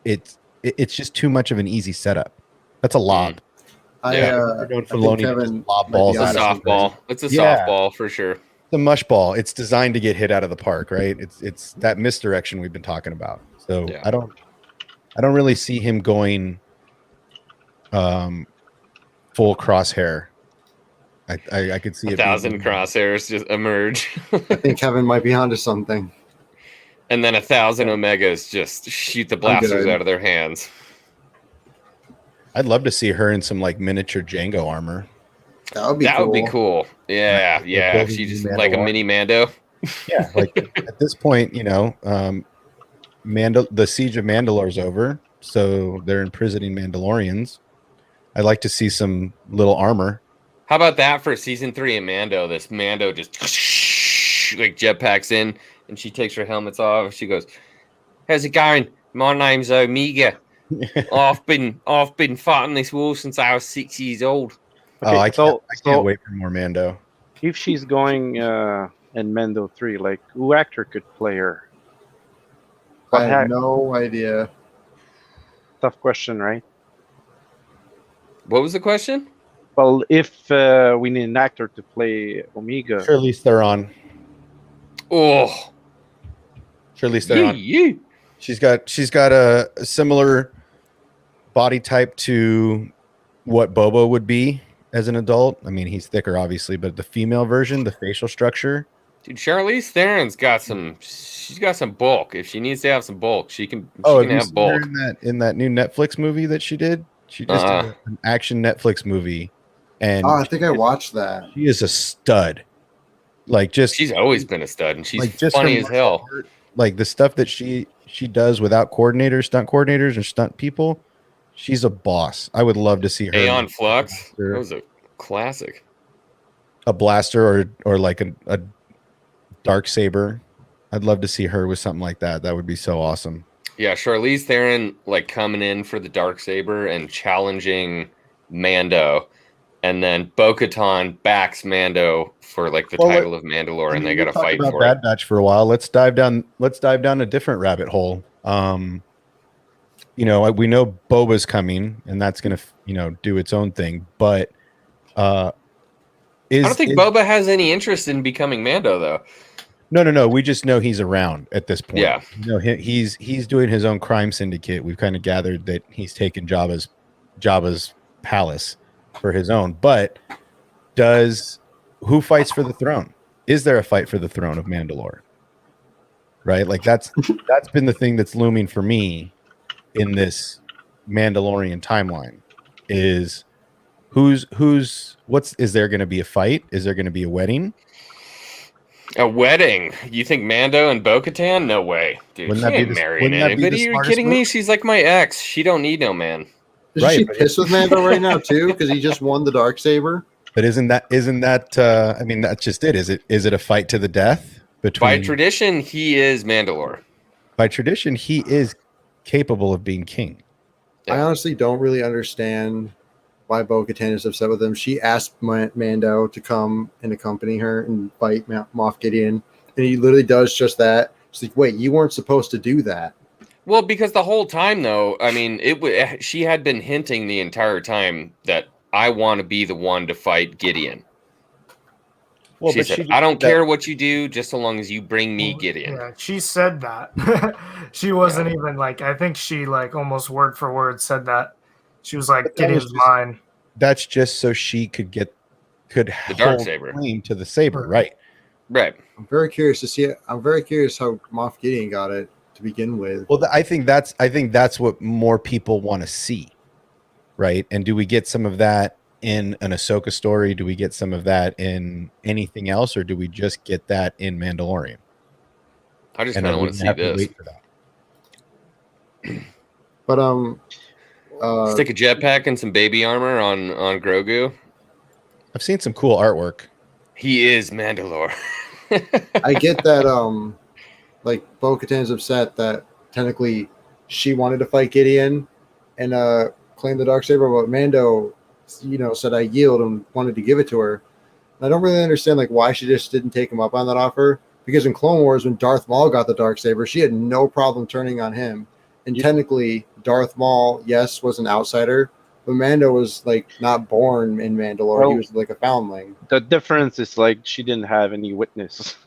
Speaker 3: it's just too much of an easy setup. That's a lob.
Speaker 1: It's a softball. It's a softball for sure.
Speaker 3: It's a mush ball. It's designed to get hit out of the park, right? It's that misdirection we've been talking about. So I don't really see him going full Crosshair. I could see
Speaker 1: 1,000 crosshairs just emerge.
Speaker 9: I think Kevin might be onto something.
Speaker 1: And then 1,000 Omegas just shoot the blasters out of their hands.
Speaker 3: I'd love to see her in some like miniature Django armor.
Speaker 9: That would be cool.
Speaker 1: Yeah, yeah. She's just like a mini Mando.
Speaker 3: Yeah, like at this point, you know, the siege of Mandalore's over, so they're imprisoning Mandalorians. I'd like to see some little armor.
Speaker 1: How about that for season 3 of Mando? This Mando just like jetpacks in, and she takes her helmets off. She goes, "How's it going? My name's Omega. I've been fighting this war since I was 6 years old."
Speaker 3: Okay, I can't wait for more Mando.
Speaker 7: If she's going in Mando 3, like who actor could play her?
Speaker 9: I have no idea.
Speaker 7: Tough question, right?
Speaker 1: What was the question?
Speaker 7: Well, if we need an actor to play Omega,
Speaker 3: Charlize Theron.
Speaker 1: Oh,
Speaker 3: Charlize Theron.
Speaker 1: Yeah.
Speaker 3: She's got a similar body type to what Boba would be as an adult. I mean, he's thicker, obviously, but the female version, the facial structure.
Speaker 1: Dude, Charlize Theron's got some. She's got some bulk. If she needs to have some bulk, she can. She can have bulk.
Speaker 3: In that new Netflix movie that she did. She just did an action Netflix movie. And
Speaker 9: I think I watched that.
Speaker 3: She is a stud. Like
Speaker 1: she's always been a stud, and she's like funny as hell.
Speaker 3: Like the stuff that she does without stunt coordinators, and stunt people, she's a boss. I would love to see her.
Speaker 1: Aeon Flux. That was a classic.
Speaker 3: A blaster or like a Darksaber. I'd love to see her with something like that. That would be so awesome.
Speaker 1: Yeah, Charlize Theron like coming in for the Darksaber and challenging Mando. and then Bo-Katan backs Mando for like the title of Mandalore, and they got to fight
Speaker 3: about
Speaker 1: for
Speaker 3: Bad
Speaker 1: it.
Speaker 3: Batch for a while. Let's dive down a different rabbit hole. We know Boba's coming, and that's gonna do its own thing. But I
Speaker 1: don't think Boba has any interest in becoming Mando, though.
Speaker 3: No. We just know he's around at this point.
Speaker 1: Yeah.
Speaker 3: He's doing his own crime syndicate. We've kind of gathered that he's taken Jabba's palace for his own. But who fights for the throne? Is there a fight for the throne of Mandalore? Right? Like that's been the thing that's looming for me in this Mandalorian timeline is is there going to be a fight? Is there going to be a wedding?
Speaker 1: A wedding? You think Mando and Bo-Katan? No way, dude. She ain't marrying anybody. Are you kidding me? She's like my ex. She don't need no man.
Speaker 9: Is she pissed with Mando right now too? Because he just won the Darksaber.
Speaker 3: But isn't that? I mean, that's just it. Is it a fight to the death between?
Speaker 1: By tradition, he is Mandalore.
Speaker 3: By tradition, he is capable of being king.
Speaker 9: I honestly don't really understand why Bo-Katan is upset with him. She asked Mando to come and accompany her and fight Moff Gideon, and he literally does just that. It's like, wait, you weren't supposed to do that.
Speaker 1: Well, because the whole time, though, I mean, she had been hinting the entire time that I want to be the one to fight Gideon. Well, she said, I don't care what you do, just so long as you bring me Gideon.
Speaker 6: Yeah, she said that. She wasn't even like, I think she like almost word for word said that. She was like, Gideon's mine.
Speaker 3: That's just so she could
Speaker 1: the
Speaker 3: hold
Speaker 1: Darksaber
Speaker 3: claim to the saber, right?
Speaker 1: Right.
Speaker 9: I'm very curious to see it. I'm very curious how Moff Gideon got it to begin with.
Speaker 3: Well, I think that's what more people want to see, right? And do we get some of that in an Ahsoka story? Do we get some of that in anything else, or do we just get that in Mandalorian?
Speaker 1: I just kind of want to see this.
Speaker 3: Wait for that.
Speaker 9: But
Speaker 1: stick a jetpack and some baby armor on Grogu.
Speaker 3: I've seen some cool artwork.
Speaker 1: He is Mandalore.
Speaker 9: I get that like Bo-Katan's upset that technically she wanted to fight Gideon and claim the Darksaber, but Mando, said I yield and wanted to give it to her. And I don't really understand like why she just didn't take him up on that offer. Because in Clone Wars, when Darth Maul got the Darksaber, she had no problem turning on him. And technically, Darth Maul, yes, was an outsider, but Mando was like not born in Mandalore. Well, he was like a foundling.
Speaker 7: The difference is like she didn't have any witness.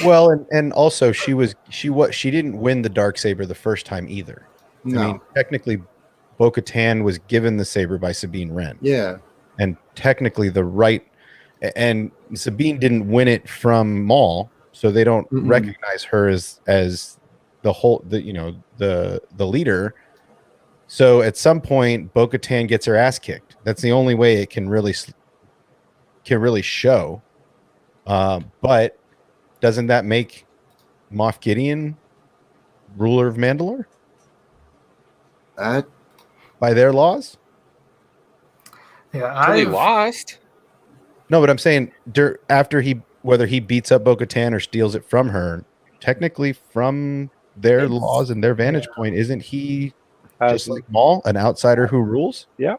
Speaker 3: Well, and also she didn't win the Darksaber the first time either.
Speaker 9: No.
Speaker 3: I mean, technically, Bo-Katan was given the saber by Sabine Wren.
Speaker 9: Yeah.
Speaker 3: And technically and Sabine didn't win it from Maul, so they don't recognize her as the leader. So at some point, Bo-Katan gets her ass kicked. That's the only way it can really show. But doesn't that make Moff Gideon ruler of Mandalore? By their laws?
Speaker 6: Yeah,
Speaker 1: he lost.
Speaker 3: No, but I'm saying after whether he beats up Bo-Katan or steals it from her, technically from their laws and their vantage point, isn't he just like Maul, an outsider who rules?
Speaker 7: Yeah.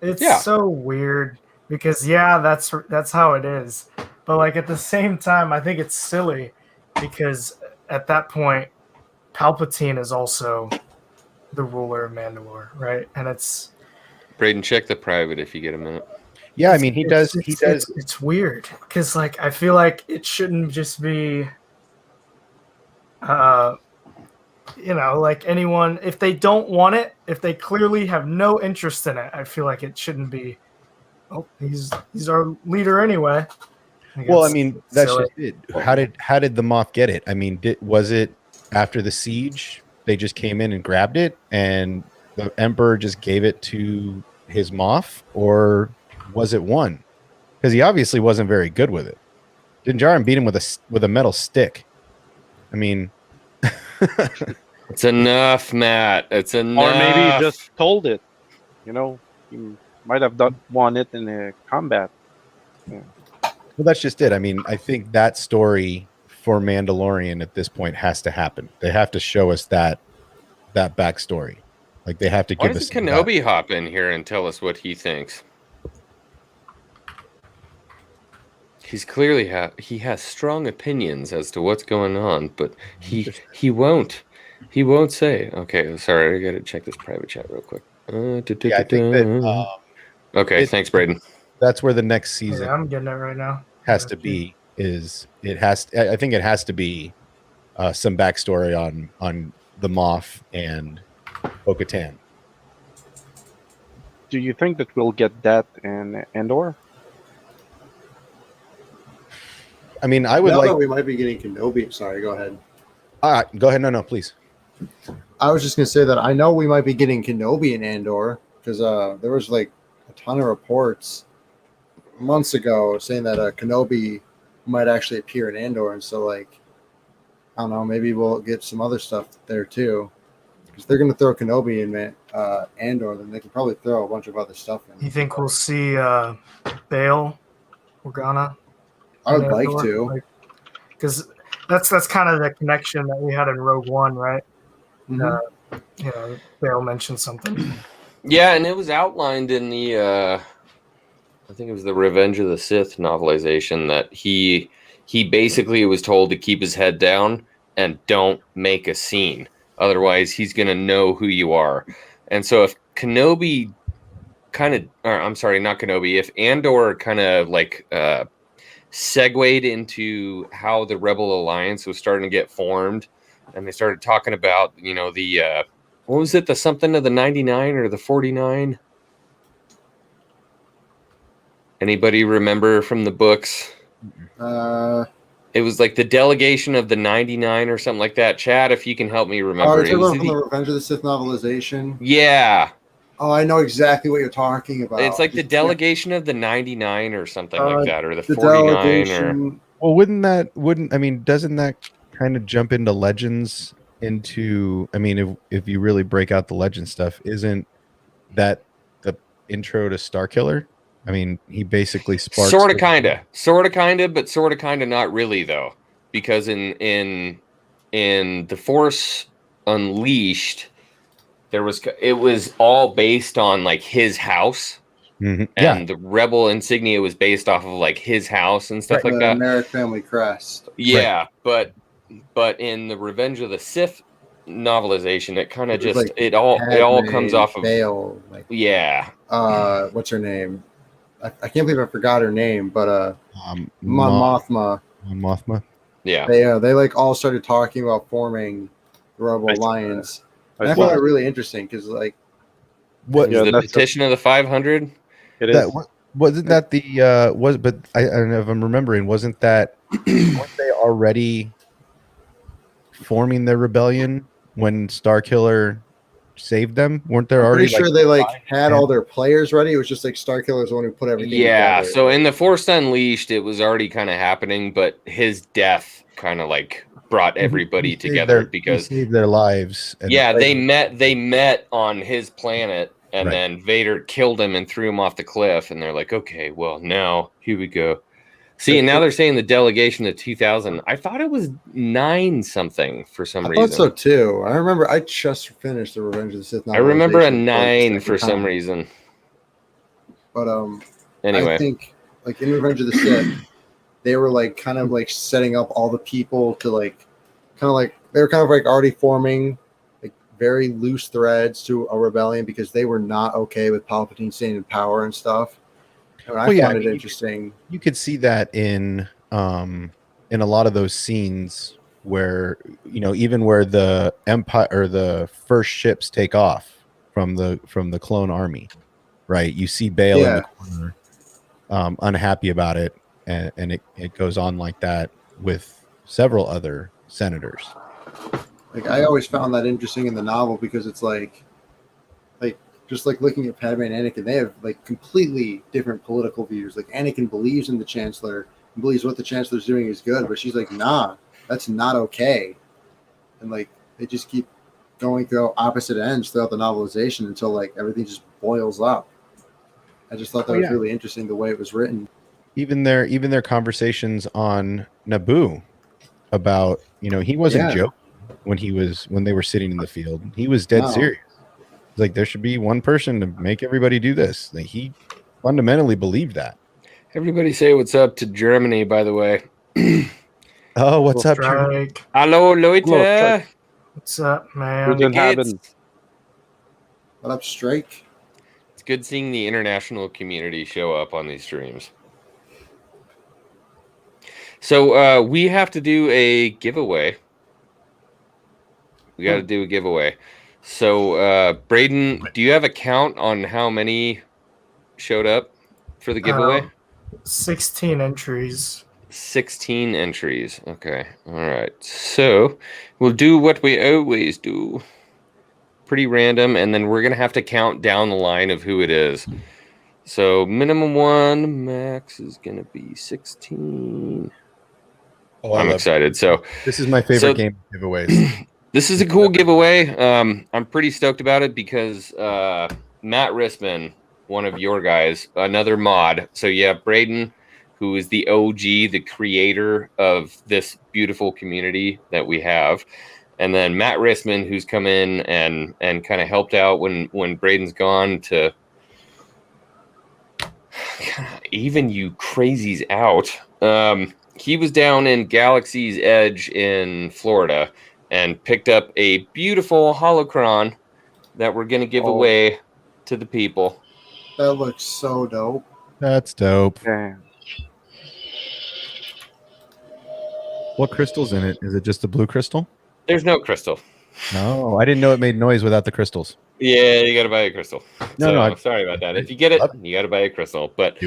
Speaker 6: It's so weird because that's how it is. But like at the same time, I think it's silly because at that point, Palpatine is also the ruler of Mandalore, right? And it's
Speaker 1: Braden, check the private if you get a minute.
Speaker 3: Yeah, I mean he does.
Speaker 6: It's weird because like I feel like it shouldn't just be, like anyone, if they don't want it, if they clearly have no interest in it, I feel like it shouldn't be. Oh, he's our leader anyway.
Speaker 3: Well, I mean that's just it. How did the Moff get it? I mean, was it after the siege? They just came in and grabbed it, and the Emperor just gave it to his Moff, or was it won? Because he obviously wasn't very good with it. Din Djarin beat him with a metal stick. I mean,
Speaker 1: it's enough, Matt. It's enough.
Speaker 7: Or maybe he just told it. He might have won it in a combat. Yeah.
Speaker 3: Well, that's just it. I mean, I think that story for Mandalorian at this point has to happen. They have to show us that backstory. Like they have to give us.
Speaker 1: Why doesn't Kenobi hop in here and tell us what he thinks? He's clearly he has strong opinions as to what's going on, but he won't say. Okay, sorry, I gotta check this private chat real quick.
Speaker 3: Yeah, I think that
Speaker 1: okay, thanks, Braden.
Speaker 3: That's where the next season
Speaker 6: Yeah, I'm getting it right now.
Speaker 3: has to be. I think it has to be some backstory on the Moff and Bo-Katan.
Speaker 7: Do you think that we'll get that in Andor?
Speaker 3: I mean, I would like.
Speaker 9: We might be getting Kenobi. Sorry, go ahead.
Speaker 3: Go ahead. No, please.
Speaker 9: I was just gonna say that I know we might be getting Kenobi in Andor because there was like a ton of reports months ago saying that Kenobi might actually appear in Andor, and so like I don't know, maybe we'll get some other stuff there too. Because they're going to throw Kenobi in Andor, then they can probably throw a bunch of other stuff in.
Speaker 6: You think we'll see Bail Organa?
Speaker 9: I would like to.
Speaker 6: Because that's kind of the connection that we had in Rogue One, right?
Speaker 9: Mm-hmm.
Speaker 6: Bail mentioned something.
Speaker 1: Yeah, and it was outlined in the, I think it was the Revenge of the Sith novelization that he basically was told to keep his head down and don't make a scene. Otherwise, he's going to know who you are. And so if Kenobi if Andor kind of like segued into how the Rebel Alliance was starting to get formed, and they started talking about, the, what was it, the something of the 99 or the 49? Anybody remember from the books? It was like the delegation of the 99 or something like that. Chad, if you can help me remember.
Speaker 9: It was from the Revenge of the Sith novelization?
Speaker 1: Yeah.
Speaker 9: Oh, I know exactly what you're talking about.
Speaker 1: It's like the delegation of the 99 or something like that, or the 49
Speaker 3: doesn't that kind of jump into Legends if you really break out the Legend stuff, isn't that the intro to Starkiller? I mean, he basically sparks
Speaker 1: sort of kind of, but sort of kind of not really though, because in The Force Unleashed, it was all based on like his house, and the Rebel insignia was based off of like his house and stuff like that.
Speaker 9: Merrick family crest.
Speaker 1: Yeah, right. but in the Revenge of the Sith novelization, it kind of just like it all comes off of
Speaker 9: Bail, what's her name? I can't believe I forgot her name, but Mothma.
Speaker 3: Mothma.
Speaker 1: Yeah.
Speaker 9: They like all started talking about forming the Rebel Alliance. I found it really interesting because like
Speaker 1: the petition of the 500.
Speaker 3: It is. Wasn't that the but I don't know if I'm remembering. Wasn't that weren't they already forming their rebellion when Starkiller saved them? Weren't there already?
Speaker 9: Pretty sure they had all their players ready. It was just like Starkiller's the one who put everything together.
Speaker 1: So in The Force Unleashed, it was already kind of happening, but his death kind of like brought everybody together because
Speaker 3: he saved their lives.
Speaker 1: They met on his planet, and then Vader killed him and threw him off the cliff. And they're like, okay, well now here we go. See, and now they're saying the delegation of 2000. I thought it was 9 something for some reason.
Speaker 9: I thought so too. I remember I just finished the Revenge of the Sith.
Speaker 1: I remember a 9 for some reason.
Speaker 9: But
Speaker 1: anyway,
Speaker 9: I think like in Revenge of the Sith, they were like kind of like setting up all the people to they were kind of like already forming like very loose threads to a rebellion because they were not okay with Palpatine staying in power and stuff. I found it interesting.
Speaker 3: You could see that in a lot of those scenes where even where the Empire or the first ships take off from the clone army, right? You see Bail in the corner, unhappy about it, and it goes on like that with several other senators.
Speaker 9: Like I always found that interesting in the novel because it's like just like looking at Padme and Anakin, they have like completely different political views. Like Anakin believes in the Chancellor and believes what the Chancellor's doing is good, but she's like, nah, that's not okay. And like they just keep going through opposite ends throughout the novelization until like everything just boils up. I just thought that was really interesting the way it was written.
Speaker 3: Even their conversations on Naboo about he wasn't joking when they were sitting in the field. He was dead serious. Like there should be one person to make everybody do this. Like he fundamentally believed that.
Speaker 1: Everybody say what's up to Germany, by the way.
Speaker 3: Oh, what's up, Germany?
Speaker 6: Strike.
Speaker 1: Hallo, Leute.
Speaker 7: Strike.
Speaker 6: What's up, man?
Speaker 7: Guten
Speaker 1: Wie geht's?
Speaker 7: Abend.
Speaker 9: What up, Strike?
Speaker 1: It's good seeing the international community show up on these streams. So we have to do a giveaway. We got to do a giveaway. So, Braden, do you have a count on how many showed up for the giveaway?
Speaker 6: 16 entries.
Speaker 1: 16 entries. Okay. All right. So we'll do what we always do. Pretty random, and then we're going to have to count down the line of who it is. So minimum 1, max is going to be 16.
Speaker 3: Oh,
Speaker 1: I'm excited. So
Speaker 3: this is my favorite game of giveaways.
Speaker 1: This is a cool giveaway. I'm pretty stoked about it because Matt Risman, one of your guys, another mod. So you have Braden, who is the OG, the creator of this beautiful community that we have. And then Matt Risman, who's come in and kind of helped out when Braden's gone to even you crazies out. He was down in Galaxy's Edge in Florida and picked up a beautiful holocron that we're going to give away to the people.
Speaker 9: That looks so dope.
Speaker 3: That's dope.
Speaker 7: Damn.
Speaker 3: What crystal's in it? Is it just the blue crystal?
Speaker 1: There's no crystal.
Speaker 3: No, I didn't know it made noise without the crystals.
Speaker 1: Yeah, you got to buy a crystal.
Speaker 3: No,
Speaker 1: sorry about that. If you get it, you got to buy a crystal. But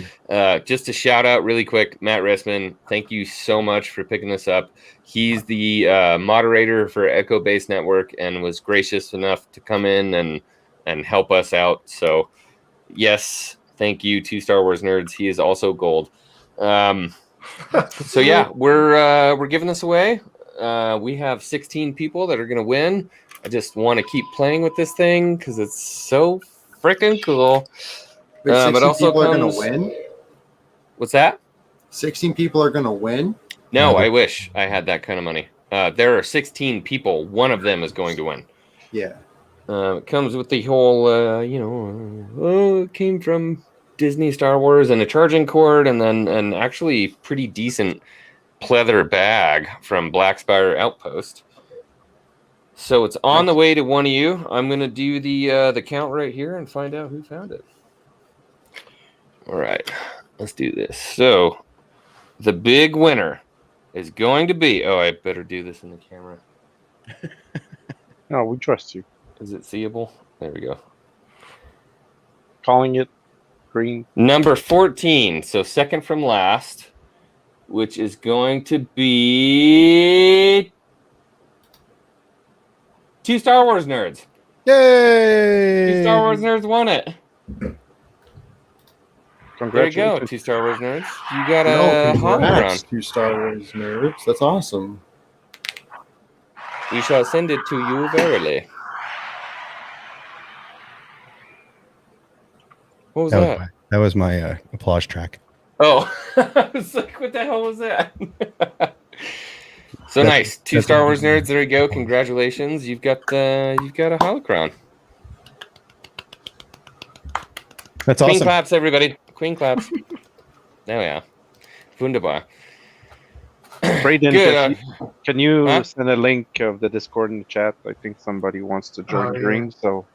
Speaker 1: just a shout out really quick, Matt Risman, thank you so much for picking this up. He's the moderator for Echo Base Network and was gracious enough to come in and help us out. So, yes, thank you to Star Wars Nerds. He is also gold. So yeah, we're giving this away. We have 16 people that are going to win. I just want to keep playing with this thing because it's so freaking cool.
Speaker 9: Wait, 16
Speaker 1: but also
Speaker 9: people are going to win?
Speaker 1: What's that?
Speaker 9: 16 people are going to win?
Speaker 1: No, I wish I had that kind of money. There are 16 people. One of them is going to win.
Speaker 9: Yeah.
Speaker 1: It comes with the whole, it came from Disney, Star Wars, and a charging cord, and then an actually pretty decent pleather bag from Black Spire Outpost. So it's on the way to one of you. I'm going to do the count right here and find out who found it. All right, let's do this. So the big winner is going to be... Oh, I better do this in the camera.
Speaker 7: No, we trust you.
Speaker 1: Is it seeable? There we go.
Speaker 7: Calling it green.
Speaker 1: Number 14, so second from last, which is going to be... 2 Star Wars Nerds.
Speaker 3: Yay!
Speaker 1: 2 Star Wars Nerds won it. There you
Speaker 7: Congratulations.
Speaker 1: go, 2 Star Wars Nerds. You got a holocron.
Speaker 9: 2 Star Wars Nerds. That's awesome.
Speaker 1: We shall send it to you verily. What was that?
Speaker 3: That was my applause track.
Speaker 1: Oh, I was like, what the hell was that? So nice. 2 Star Wars Nerds. There you go. Congratulations. You've got a holocron.
Speaker 3: That's
Speaker 1: Queen
Speaker 3: awesome.
Speaker 1: claps, everybody. Queen claps. Oh yeah. Wunderbar.
Speaker 7: Brayden,
Speaker 1: Good.
Speaker 7: can you send a link of the Discord in the chat? I think somebody wants to join Green, so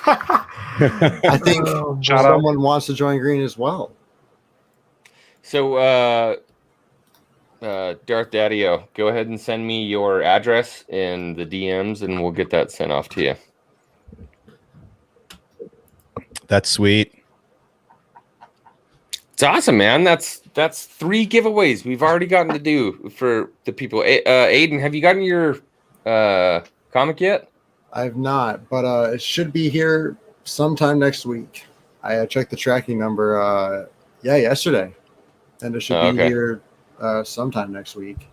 Speaker 9: I think someone wants to join Green as well.
Speaker 1: So, Darth Daddy-O, go ahead and send me your address in the DMs, and we'll get that sent off to you.
Speaker 3: That's sweet.
Speaker 1: It's awesome, man. That's 3 giveaways we've already gotten to do for the people. Aiden, have you gotten your comic yet?
Speaker 9: I've not, but it should be here sometime next week. I checked the tracking number yesterday, and it should be here sometime next week.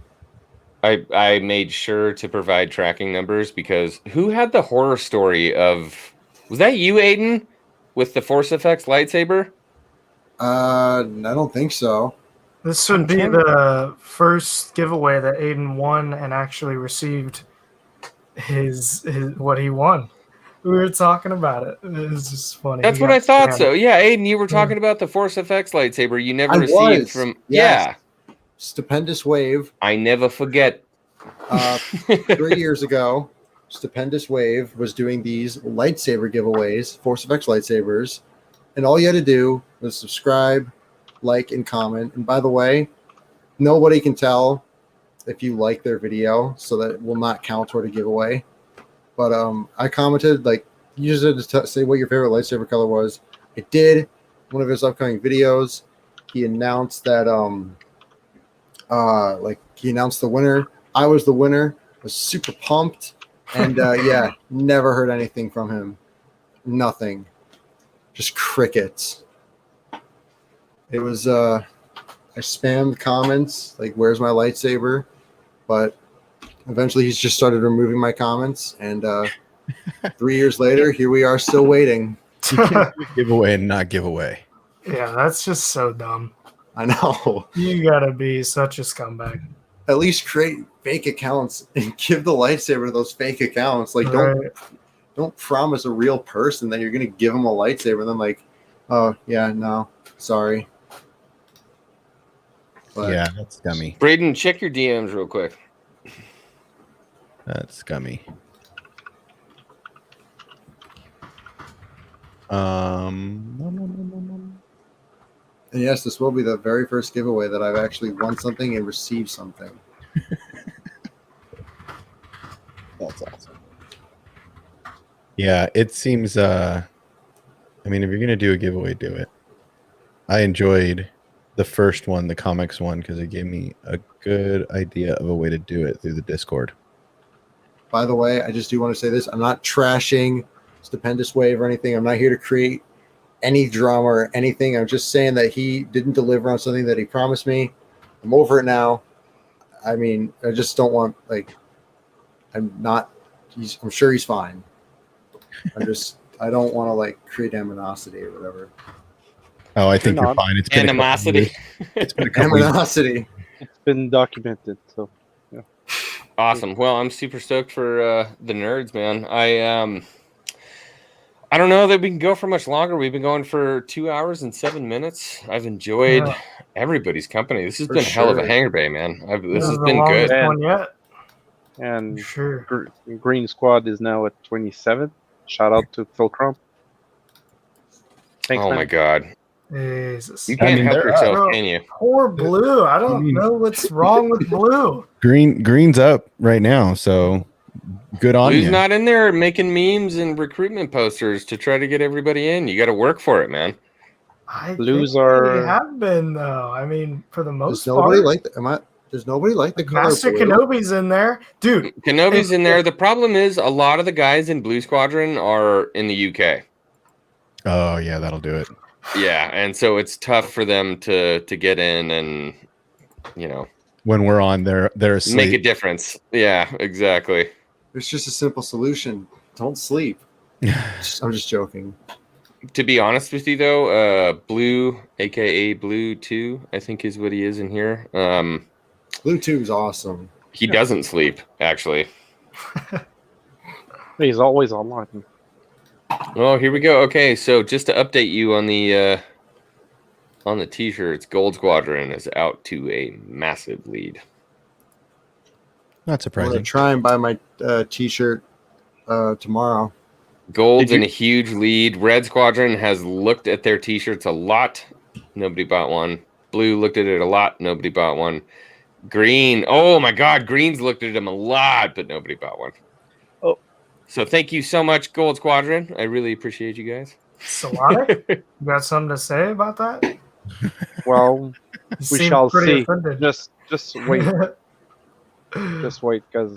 Speaker 1: I made sure to provide tracking numbers because who had the horror story of... Was that you, Aiden, with the Force Effects lightsaber?
Speaker 9: I don't think so.
Speaker 6: This would be the first giveaway that Aiden won and actually received his what he won. We were talking about it. It was just funny.
Speaker 1: That's
Speaker 6: He
Speaker 1: what
Speaker 6: got
Speaker 1: I thought.
Speaker 6: scammed.
Speaker 1: So yeah, Aiden, you were talking about the Force FX lightsaber you never
Speaker 9: I
Speaker 1: received
Speaker 9: was,
Speaker 1: from.
Speaker 9: yes.
Speaker 1: Yeah,
Speaker 9: Stupendous Wave.
Speaker 1: I never forget.
Speaker 9: 3 years ago, Stupendous Wave was doing these lightsaber giveaways, Force FX lightsabers, and all you had to do was subscribe, like, and comment. And by the way, nobody can tell if you like their video, so that it will not count toward a giveaway. But I commented, like, you just had to say what your favorite lightsaber color was. It did. One of his upcoming videos, he announced that he announced the winner. I was the winner. Was super pumped, and yeah, never heard anything from him. Nothing, just crickets. It was I spammed comments like, "Where's my lightsaber?" But eventually, he's just started removing my comments, and 3 years later, here we are, still waiting.
Speaker 3: Give away and not give away.
Speaker 6: Yeah, that's just so dumb.
Speaker 9: I know.
Speaker 6: You gotta be such a scumbag.
Speaker 9: At least create fake accounts and give the lightsaber to those fake accounts. Like, don't promise a real person that you're gonna give them a lightsaber, and then like, oh yeah, no, sorry. But
Speaker 3: Yeah, that's scummy.
Speaker 1: Braden, check your DMs real quick.
Speaker 3: That's scummy. Um,
Speaker 9: And yes, this will be the very first giveaway that I've actually won something and received something. That's awesome.
Speaker 3: Yeah, it seems I mean, if you're gonna do a giveaway, do it. I enjoyed the first one, the comics one, because it gave me a good idea of a way to do it through the Discord.
Speaker 9: By the way, I just do want to say this. I'm not trashing Stupendous Wave or anything. I'm not here to create any drama or anything. I'm just saying that he didn't deliver on something that he promised me. I'm over it now. I mean, I just don't want, like, I'm sure he's fine. I don't want to, like, create animosity or whatever.
Speaker 3: Oh, I think
Speaker 7: You're
Speaker 3: you're
Speaker 7: not.
Speaker 3: fine. It's been
Speaker 1: Animosity.
Speaker 3: It's been a couple years.
Speaker 9: Animosity.
Speaker 7: It's been documented, so yeah.
Speaker 1: Awesome. Well, I'm super stoked for the nerds, man. I don't know that we can go for much longer. We've been going for 2 hours and 7 minutes. I've enjoyed everybody's company. This has
Speaker 9: For
Speaker 1: been a hell of a
Speaker 9: sure.
Speaker 1: Hangar Bay, man. This has
Speaker 6: is the
Speaker 1: been good.
Speaker 6: longest one yet.
Speaker 7: And
Speaker 6: Sure.
Speaker 7: Green Squad is now at 27. Shout out to Phil Crump. Thanks,
Speaker 1: Oh
Speaker 7: man.
Speaker 1: my god.
Speaker 6: Jesus.
Speaker 1: You can't
Speaker 3: mean,
Speaker 1: help
Speaker 3: they're
Speaker 1: yourself,
Speaker 6: up.
Speaker 1: can you?
Speaker 6: Poor Blue. I don't
Speaker 3: mean-
Speaker 6: know what's wrong with Blue.
Speaker 3: Green's up right now, so good on
Speaker 1: Blue's
Speaker 3: you.
Speaker 1: not in there making memes and recruitment posters to try to get everybody in. You got to work for it, man.
Speaker 6: I
Speaker 7: Blues
Speaker 6: think
Speaker 7: are-
Speaker 6: they have been though. I mean, for the most
Speaker 9: Does nobody
Speaker 6: part.
Speaker 9: like the, does nobody like the color
Speaker 6: Master
Speaker 9: blue?
Speaker 6: Kenobi's in there, dude.
Speaker 1: Kenobi's in there. The problem is a lot of the guys in Blue Squadron are in the UK.
Speaker 3: Oh yeah, that'll do it.
Speaker 1: Yeah, and so it's tough for them to get in and, you know,
Speaker 3: When we're on, they're asleep.
Speaker 1: make a difference. Yeah, exactly.
Speaker 9: It's just a simple solution. Don't sleep. I'm just joking.
Speaker 1: To be honest with you, though, Blue, aka Blue 2, I think is what he is in here.
Speaker 9: Blue Tube's awesome.
Speaker 1: He doesn't sleep, actually.
Speaker 7: He's always online.
Speaker 1: Oh, here we go. Okay, so just to update you on the t-shirts, Gold Squadron is out to a massive lead.
Speaker 3: Not
Speaker 9: I'm gonna
Speaker 3: surprising.
Speaker 9: try and buy my t-shirt tomorrow.
Speaker 1: Gold's in a huge lead. Red Squadron has looked at their t-shirts a lot. Nobody bought one. Blue looked at it a lot. Nobody bought one. Green. Oh my God. Green's looked at them a lot, but nobody bought one.
Speaker 7: Oh.
Speaker 1: So thank you so much, Gold Squadron. I really appreciate you guys.
Speaker 6: Solana, you got something to say about that?
Speaker 7: Well,
Speaker 6: You
Speaker 7: we
Speaker 6: seem
Speaker 7: shall
Speaker 6: pretty
Speaker 7: see.
Speaker 6: offended.
Speaker 7: Just wait. Just wait, because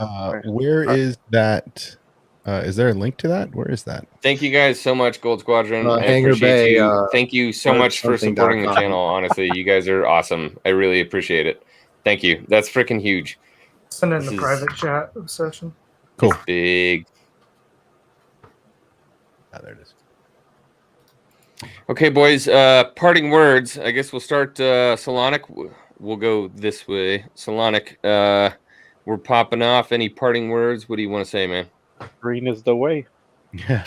Speaker 3: Where is that? Is there a link to that? Where is that?
Speaker 1: Thank you guys so much, Gold Squadron. I
Speaker 9: Hangar
Speaker 1: appreciate
Speaker 9: Bay,
Speaker 1: you. Thank you so much for supporting the
Speaker 9: something.com.
Speaker 1: channel. Honestly, you guys are awesome. I really appreciate it. Thank you. That's freaking huge.
Speaker 6: Send it in
Speaker 1: This
Speaker 6: the
Speaker 1: is-
Speaker 6: private chat session.
Speaker 3: Cool.
Speaker 1: It's big.
Speaker 3: Ah, there it is.
Speaker 1: Okay, boys. Parting words. I guess we'll start. Solonic. We'll go this way. Solonic. We're popping off. Any parting words? What do you want to say, man?
Speaker 7: green is the way.
Speaker 3: Yeah.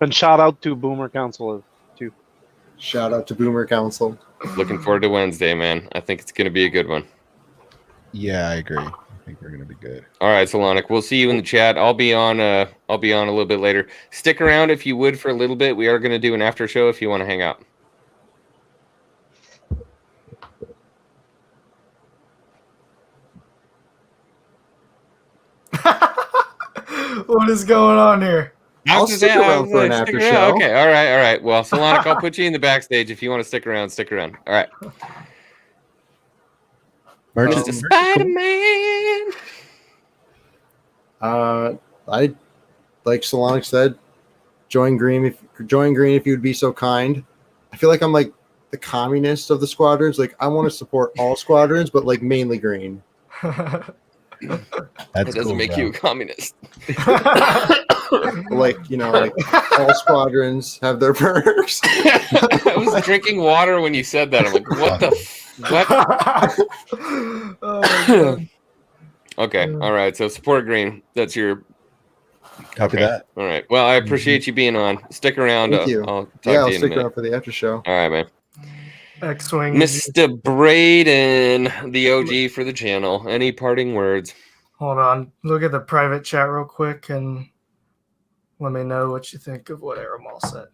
Speaker 7: And shout out to Boomer Council too.
Speaker 9: Shout out to Boomer Council.
Speaker 1: Looking forward to Wednesday, man. I think it's going to be a good one.
Speaker 3: Yeah, I agree. I think we're gonna be good.
Speaker 1: All right, Solonic. We'll see you in the chat. I'll be on a little bit later. Stick around if you would for a little bit. We are going to do an after show if you want to hang out.
Speaker 6: What is going on here?
Speaker 9: I'll stick around for an after show.
Speaker 1: Okay, all right. Well, Solonic, I'll put you in the backstage if you want to stick around. Stick around. All right. Mr. Spider-Man.
Speaker 9: I like Solonic said, join green if you'd be so kind. I feel like I'm like the communist of the squadrons. Like I want to support all squadrons, but like mainly green.
Speaker 1: That doesn't make you a communist.
Speaker 9: Like, you know, like all squadrons have their perks.
Speaker 1: I was drinking water when you said that. I'm like, what the what?
Speaker 6: Oh my God.
Speaker 1: Okay, all right. So support green. That's your
Speaker 3: copy that.
Speaker 1: All right. Well, I appreciate you being on. Stick around.
Speaker 9: Thank you.
Speaker 1: I'll talk
Speaker 9: I'll
Speaker 1: to you in a
Speaker 9: stick
Speaker 1: minute.
Speaker 9: around for the after show.
Speaker 1: All right, man.
Speaker 6: X-Wing.
Speaker 1: Mr. Braden, the OG for the channel. Any parting words?
Speaker 6: Hold on. Look at the private chat real quick and let me know what you think of what Aramal said.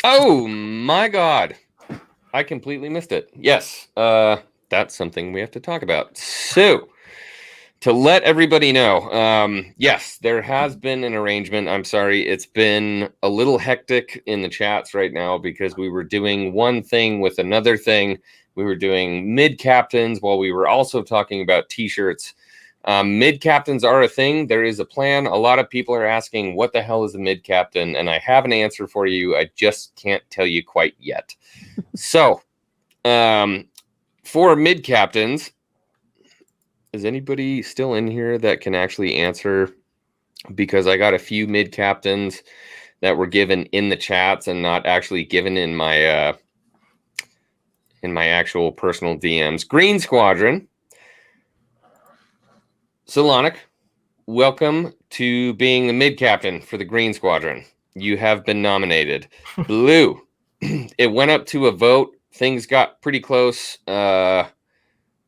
Speaker 1: Oh my God. I completely missed it. Yes. That's something we have to talk about. So, to let everybody know, yes, there has been an arrangement. I'm sorry. It's been a little hectic in the chats right now because we were doing one thing with another thing. We were doing mid-captains while we were also talking about T-shirts. Mid-captains are a thing. There is a plan. A lot of people are asking, what the hell is a mid-captain? And I have an answer for you. I just can't tell you quite yet. So, for mid-captains, is anybody still in here that can actually answer? Because I got a few mid-captains that were given in the chats and not actually given in my actual personal DMs. Green Squadron. Solonic, welcome to being the mid-captain for the Green Squadron. You have been nominated. Blue, it went up to a vote. Things got pretty close.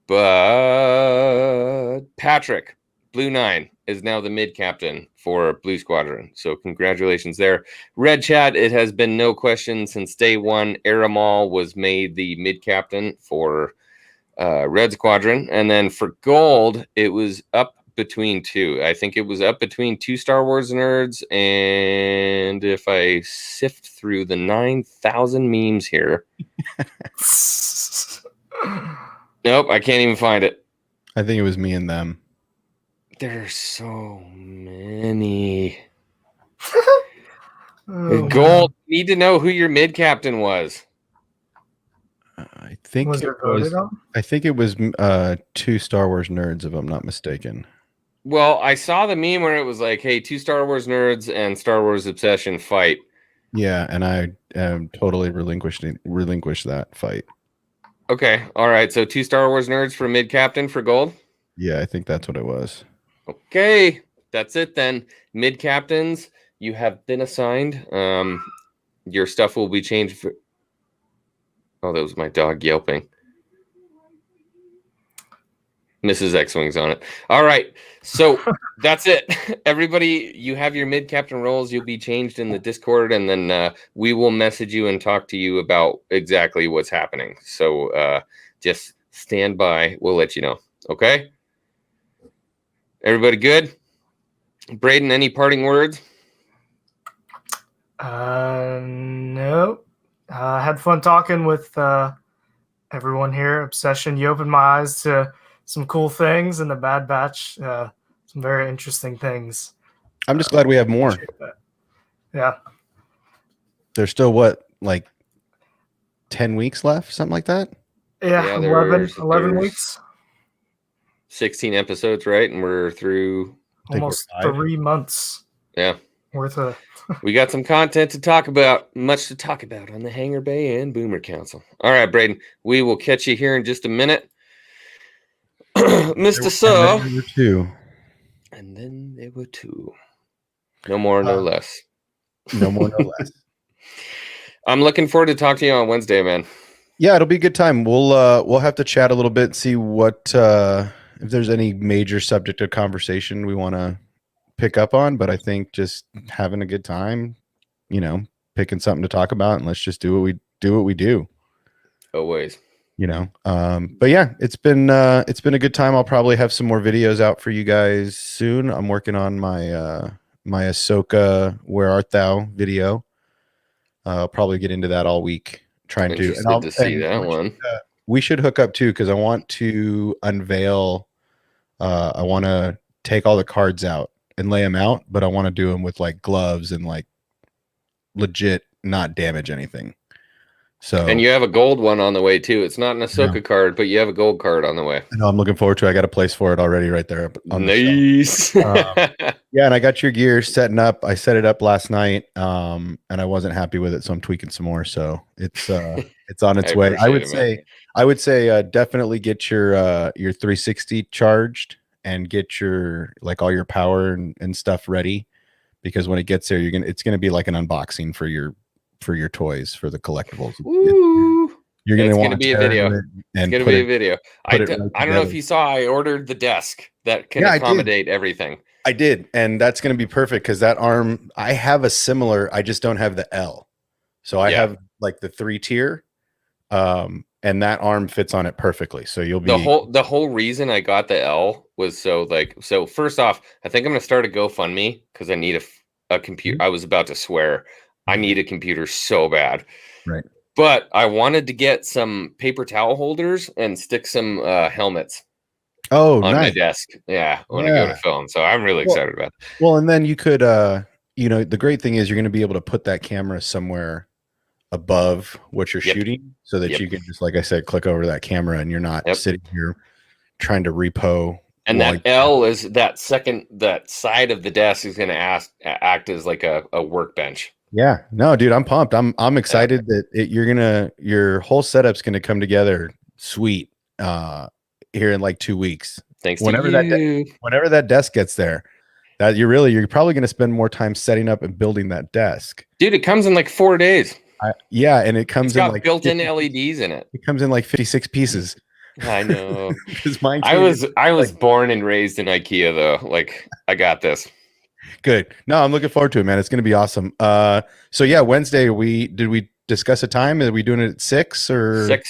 Speaker 1: But Patrick, Blue 9, is now the mid-captain for Blue Squadron. So congratulations there. Red Chat, it has been no question since day one. Aramal was made the mid-captain for Red Squadron. And then for Gold, it was up between two. I think it was up between two Star Wars nerds. And if I sift through the 9,000 memes here... Nope, I can't even find it.
Speaker 3: I think it was me and them.
Speaker 1: There's so many.
Speaker 6: Oh,
Speaker 1: Gold, need to know who your mid captain was.
Speaker 3: I think
Speaker 6: Was it
Speaker 3: it was.
Speaker 6: voted on?
Speaker 3: I think it was two Star Wars nerds, if I'm not mistaken.
Speaker 1: Well, I saw the meme where it was like, "Hey, two Star Wars nerds and Star Wars obsession fight."
Speaker 3: Yeah, and I totally relinquished that fight.
Speaker 1: Okay, all right. So two Star Wars nerds for mid captain for Gold.
Speaker 3: Yeah, I think that's what it was.
Speaker 1: Okay, that's it then. Mid captains, you have been assigned. Your stuff will be changed. Oh, that was my dog yelping. Mrs. X-Wing's on it. All right, so that's it. Everybody, you have your mid-captain roles. You'll be changed in the Discord, and then we will message you and talk to you about exactly what's happening. So just stand by. We'll let you know. Okay? Everybody good? Braden, any parting words?
Speaker 6: No. I had fun talking with everyone here. Obsession, you opened my eyes to some cool things in the Bad Batch. Some very interesting things.
Speaker 3: I'm just glad we have more.
Speaker 6: Yeah.
Speaker 3: There's still what, like 10 weeks left, something like that?
Speaker 6: Yeah, 11 weeks.
Speaker 1: 16 episodes, right? And we're through
Speaker 6: almost 3 months.
Speaker 1: Yeah.
Speaker 6: Worth of.
Speaker 1: We got some content to talk about, much to talk about on the Hangar Bay and Boomer Council. All right, Braden, we will catch you here in just a minute. Mr. Sir, And then there were 2. No more, no less.
Speaker 3: No more, no less.
Speaker 1: I'm looking forward to talking to you on Wednesday, man.
Speaker 3: Yeah, it'll be a good time. We'll have to chat a little bit, see what if there's any major subject of conversation we want to pick up on. But I think just having a good time, picking something to talk about, and let's just do what we do.
Speaker 1: Always.
Speaker 3: But yeah, it's been a good time. I'll probably have some more videos out for you guys soon. I'm working on my my Ahsoka "Where Art Thou" video. I'll probably get into that all week. Trying to, and
Speaker 1: to see that one.
Speaker 3: We should hook up too, because I want to unveil. I want to take all the cards out and lay them out, but I want to do them with like gloves and like legit not damage anything. So,
Speaker 1: and you have a gold one on the way too. It's not an Ahsoka card, but you have a gold card on the way.
Speaker 3: I know, I'm looking forward to it. I got a place for it already right there.
Speaker 1: Nice.
Speaker 3: Yeah, and I got your gear setting up. I set it up last night, and I wasn't happy with it, so I'm tweaking some more. So it's on its way. I would say definitely get your 360 charged and get your like all your power and stuff ready, because when it gets there, it's gonna be like an unboxing for your toys, for the collectibles.
Speaker 1: Ooh.
Speaker 3: You're gonna want
Speaker 1: to be a video. It's gonna be a video. I don't know if you saw. I ordered the desk that can accommodate everything.
Speaker 3: I did, and that's gonna be perfect because that arm. I have a similar. I just don't have the L, so I have like the 3-tier, and that arm fits on it perfectly. So you'll be
Speaker 1: the whole reason I got the L was so first off, I think I'm gonna start a GoFundMe because I need a computer. I was about to swear. I need a computer so bad.
Speaker 3: Right.
Speaker 1: But I wanted to get some paper towel holders and stick some helmets on my desk. Yeah, when I go to film. So I'm really excited about it.
Speaker 3: Well, and then you could, the great thing is you're going to be able to put that camera somewhere above what you're shooting so that you can just, like I said, click over that camera and you're not sitting here trying to repo.
Speaker 1: And that L is that side of the desk is going to act as like a workbench.
Speaker 3: Yeah, no, dude, I'm pumped. I'm excited that your whole setup's gonna come together sweet here in like 2 weeks.
Speaker 1: Thanks
Speaker 3: whenever
Speaker 1: to you.
Speaker 3: Whenever that desk gets there, that you're probably gonna spend more time setting up and building that desk.
Speaker 1: Dude, it comes in like 4 days.
Speaker 3: And it comes in like
Speaker 1: built-in LEDs in it.
Speaker 3: It comes in like 56 pieces.
Speaker 1: I know.
Speaker 3: Because mine.
Speaker 1: I was born and raised in IKEA though. Like I got this.
Speaker 3: Good. No, I'm looking forward to it, man. It's going to be awesome. So yeah, Wednesday, did we discuss a time? Are we doing it at 6 or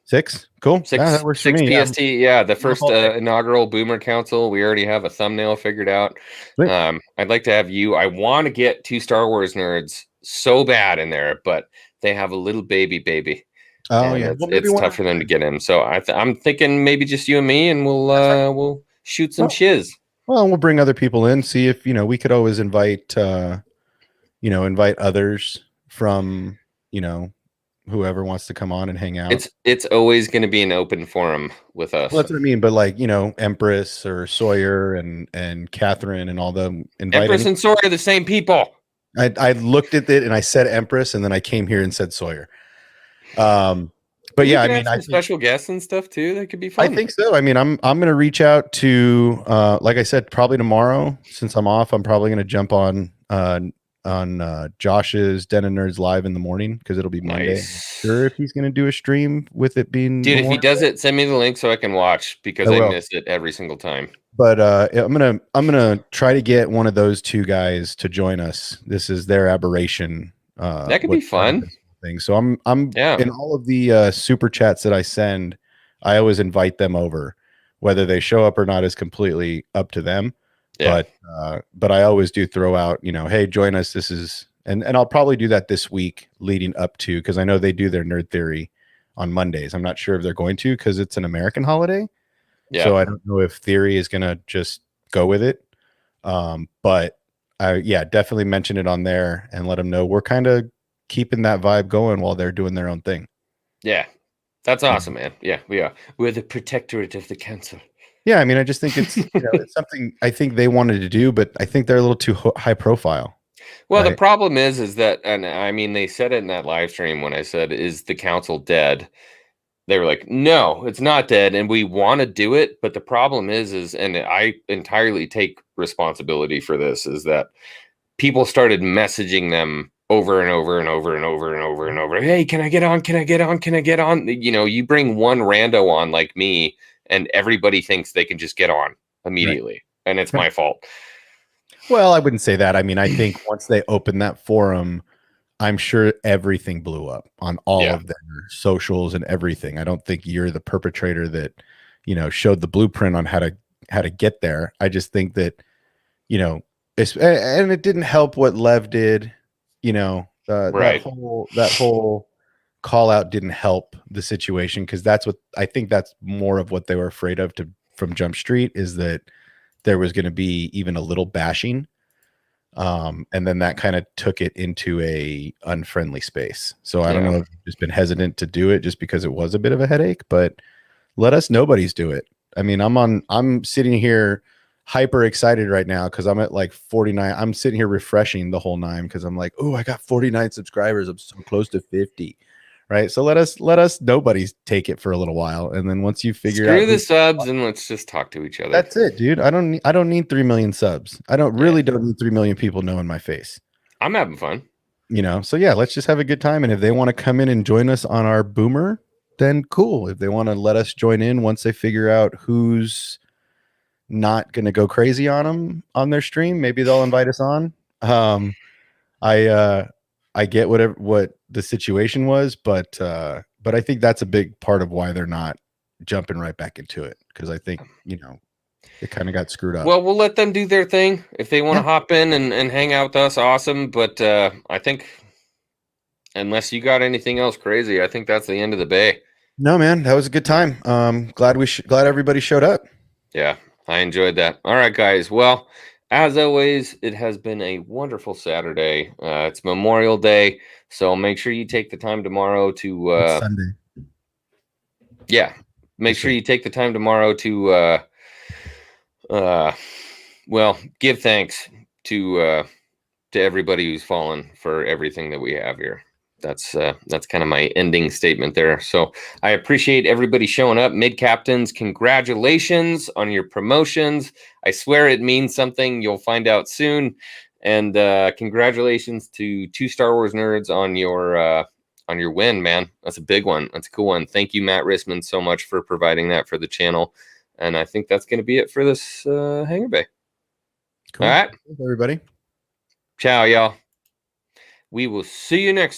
Speaker 3: 6? Cool.
Speaker 1: 6,
Speaker 3: that works
Speaker 1: 6
Speaker 3: for me.
Speaker 1: PST. Yeah, the first inaugural Boomer Council. We already have a thumbnail figured out. I'd like to have you. I want to get 2 Star Wars nerds so bad in there, but they have a little baby.
Speaker 3: Oh yeah,
Speaker 1: it's tough for them to get in. So I'm thinking maybe just you and me, and we'll shoot some shiz.
Speaker 3: Well, we'll bring other people in. See if we could always invite others from whoever wants to come on and hang out.
Speaker 1: It's always going to be an open forum with us.
Speaker 3: Well, that's what I mean. But like Empress or Sawyer and Catherine and all them.
Speaker 1: Empress and Sawyer are the same people.
Speaker 3: I looked at it and I said Empress, and then I came here and said Sawyer. But yeah, I mean, I
Speaker 1: special guests and stuff too. That could be fun.
Speaker 3: I think so. I mean, I'm gonna reach out to, like I said, probably tomorrow since I'm off. I'm probably gonna jump on Josh's Den of Nerds live in the morning because it'll be Monday.
Speaker 1: Nice.
Speaker 3: I'm sure if he's gonna do a stream with it being.
Speaker 1: Dude, if he does it, send me the link so I can watch because I miss it every single time.
Speaker 3: But I'm gonna try to get one of those 2 guys to join us. This is their aberration.
Speaker 1: That could be fun.
Speaker 3: Thing. So I'm in all of the super chats that I send, I always invite them over. Whether they show up or not is completely up to them. Yeah. But I always do throw out, hey, join us. This is and I'll probably do that this week leading up to, because I know they do their Nerd Theory on Mondays. I'm not sure if they're going to because it's an American holiday. Yeah. So I don't know if Theory is gonna just go with it. But I definitely mention it on there and let them know we're kind of keeping that vibe going while they're doing their own thing.
Speaker 1: Yeah, that's awesome, man. Yeah, we are. We're the protectorate of the council.
Speaker 3: Yeah, I mean, I just think it's it's something I think they wanted to do, but I think they're a little too high profile.
Speaker 1: Well, the problem is that, and I mean, they said it in that live stream when I said, "Is the council dead?" they were like, no, it's not dead, and we want to do it, but the problem is, and I entirely take responsibility for this, is that people started messaging them over and over and over and over and over and over. Hey, can I get on? Can I get on? Can I get on? You know, you bring one rando on like me, and everybody thinks they can just get on immediately, right. And it's my fault.
Speaker 3: Well, I wouldn't say that. I mean, I think once they opened that forum, I'm sure everything blew up on all of their socials and everything. I don't think you're the perpetrator that, you know, showed the blueprint on how to get there. I just think that, you know, and it didn't help what Lev did, you know,
Speaker 1: right.
Speaker 3: that whole call out didn't help the situation, because that's what I think that's more of what they were afraid of from Jump Street, is that there was going to be even a little bashing. And then that kind of took it into a unfriendly space. So I don't know if you've just been hesitant to do it just because it was a bit of a headache, but let us nobodies do it. I mean, I'm sitting here hyper excited right now because I'm at like 49. I'm sitting here refreshing the whole 9 because I'm like, oh, I got 49 subscribers. I'm so close to 50. Right. So let us nobodies take it for a little while. And then once you figure out
Speaker 1: the subs and let's just talk to each other.
Speaker 3: That's it, dude. I don't need 3 million subs. I don't need 3 million people knowing my face.
Speaker 1: I'm having fun.
Speaker 3: You know, so yeah, let's just have a good time. And if they want to come in and join us on our boomer, then cool. If they want to let us join in once they figure out who's not going to go crazy on them on their stream, maybe they'll invite us on. I get what the situation was, but I think that's a big part of why they're not jumping right back into it, because I think, you know, it kind of got screwed up.
Speaker 1: Well, we'll let them do their thing. If they want to hop in and hang out with us, awesome. But I think unless you got anything else crazy, I think that's the end of the bay.
Speaker 3: No, man, that was a good time. Glad everybody showed up.
Speaker 1: Yeah, I enjoyed that. All right, guys. Well, as always, it has been a wonderful Saturday. It's Memorial Day, so make sure you take the time tomorrow to
Speaker 3: it's Sunday.
Speaker 1: Yeah, make sure you take the time tomorrow to give thanks to everybody who's fallen for everything that we have here. That's kind of my ending statement there. So I appreciate everybody showing up. Mid captains, congratulations on your promotions. I swear it means something. You'll find out soon. And congratulations to 2 Star Wars nerds on your win, man. That's a big one. That's a cool one. Thank you, Matt Rissman, so much for providing that for the channel. And I think that's going to be it for this Hangar Bay.
Speaker 3: Cool.
Speaker 1: All right,
Speaker 3: thanks, everybody.
Speaker 1: Ciao, y'all. We will see you next time.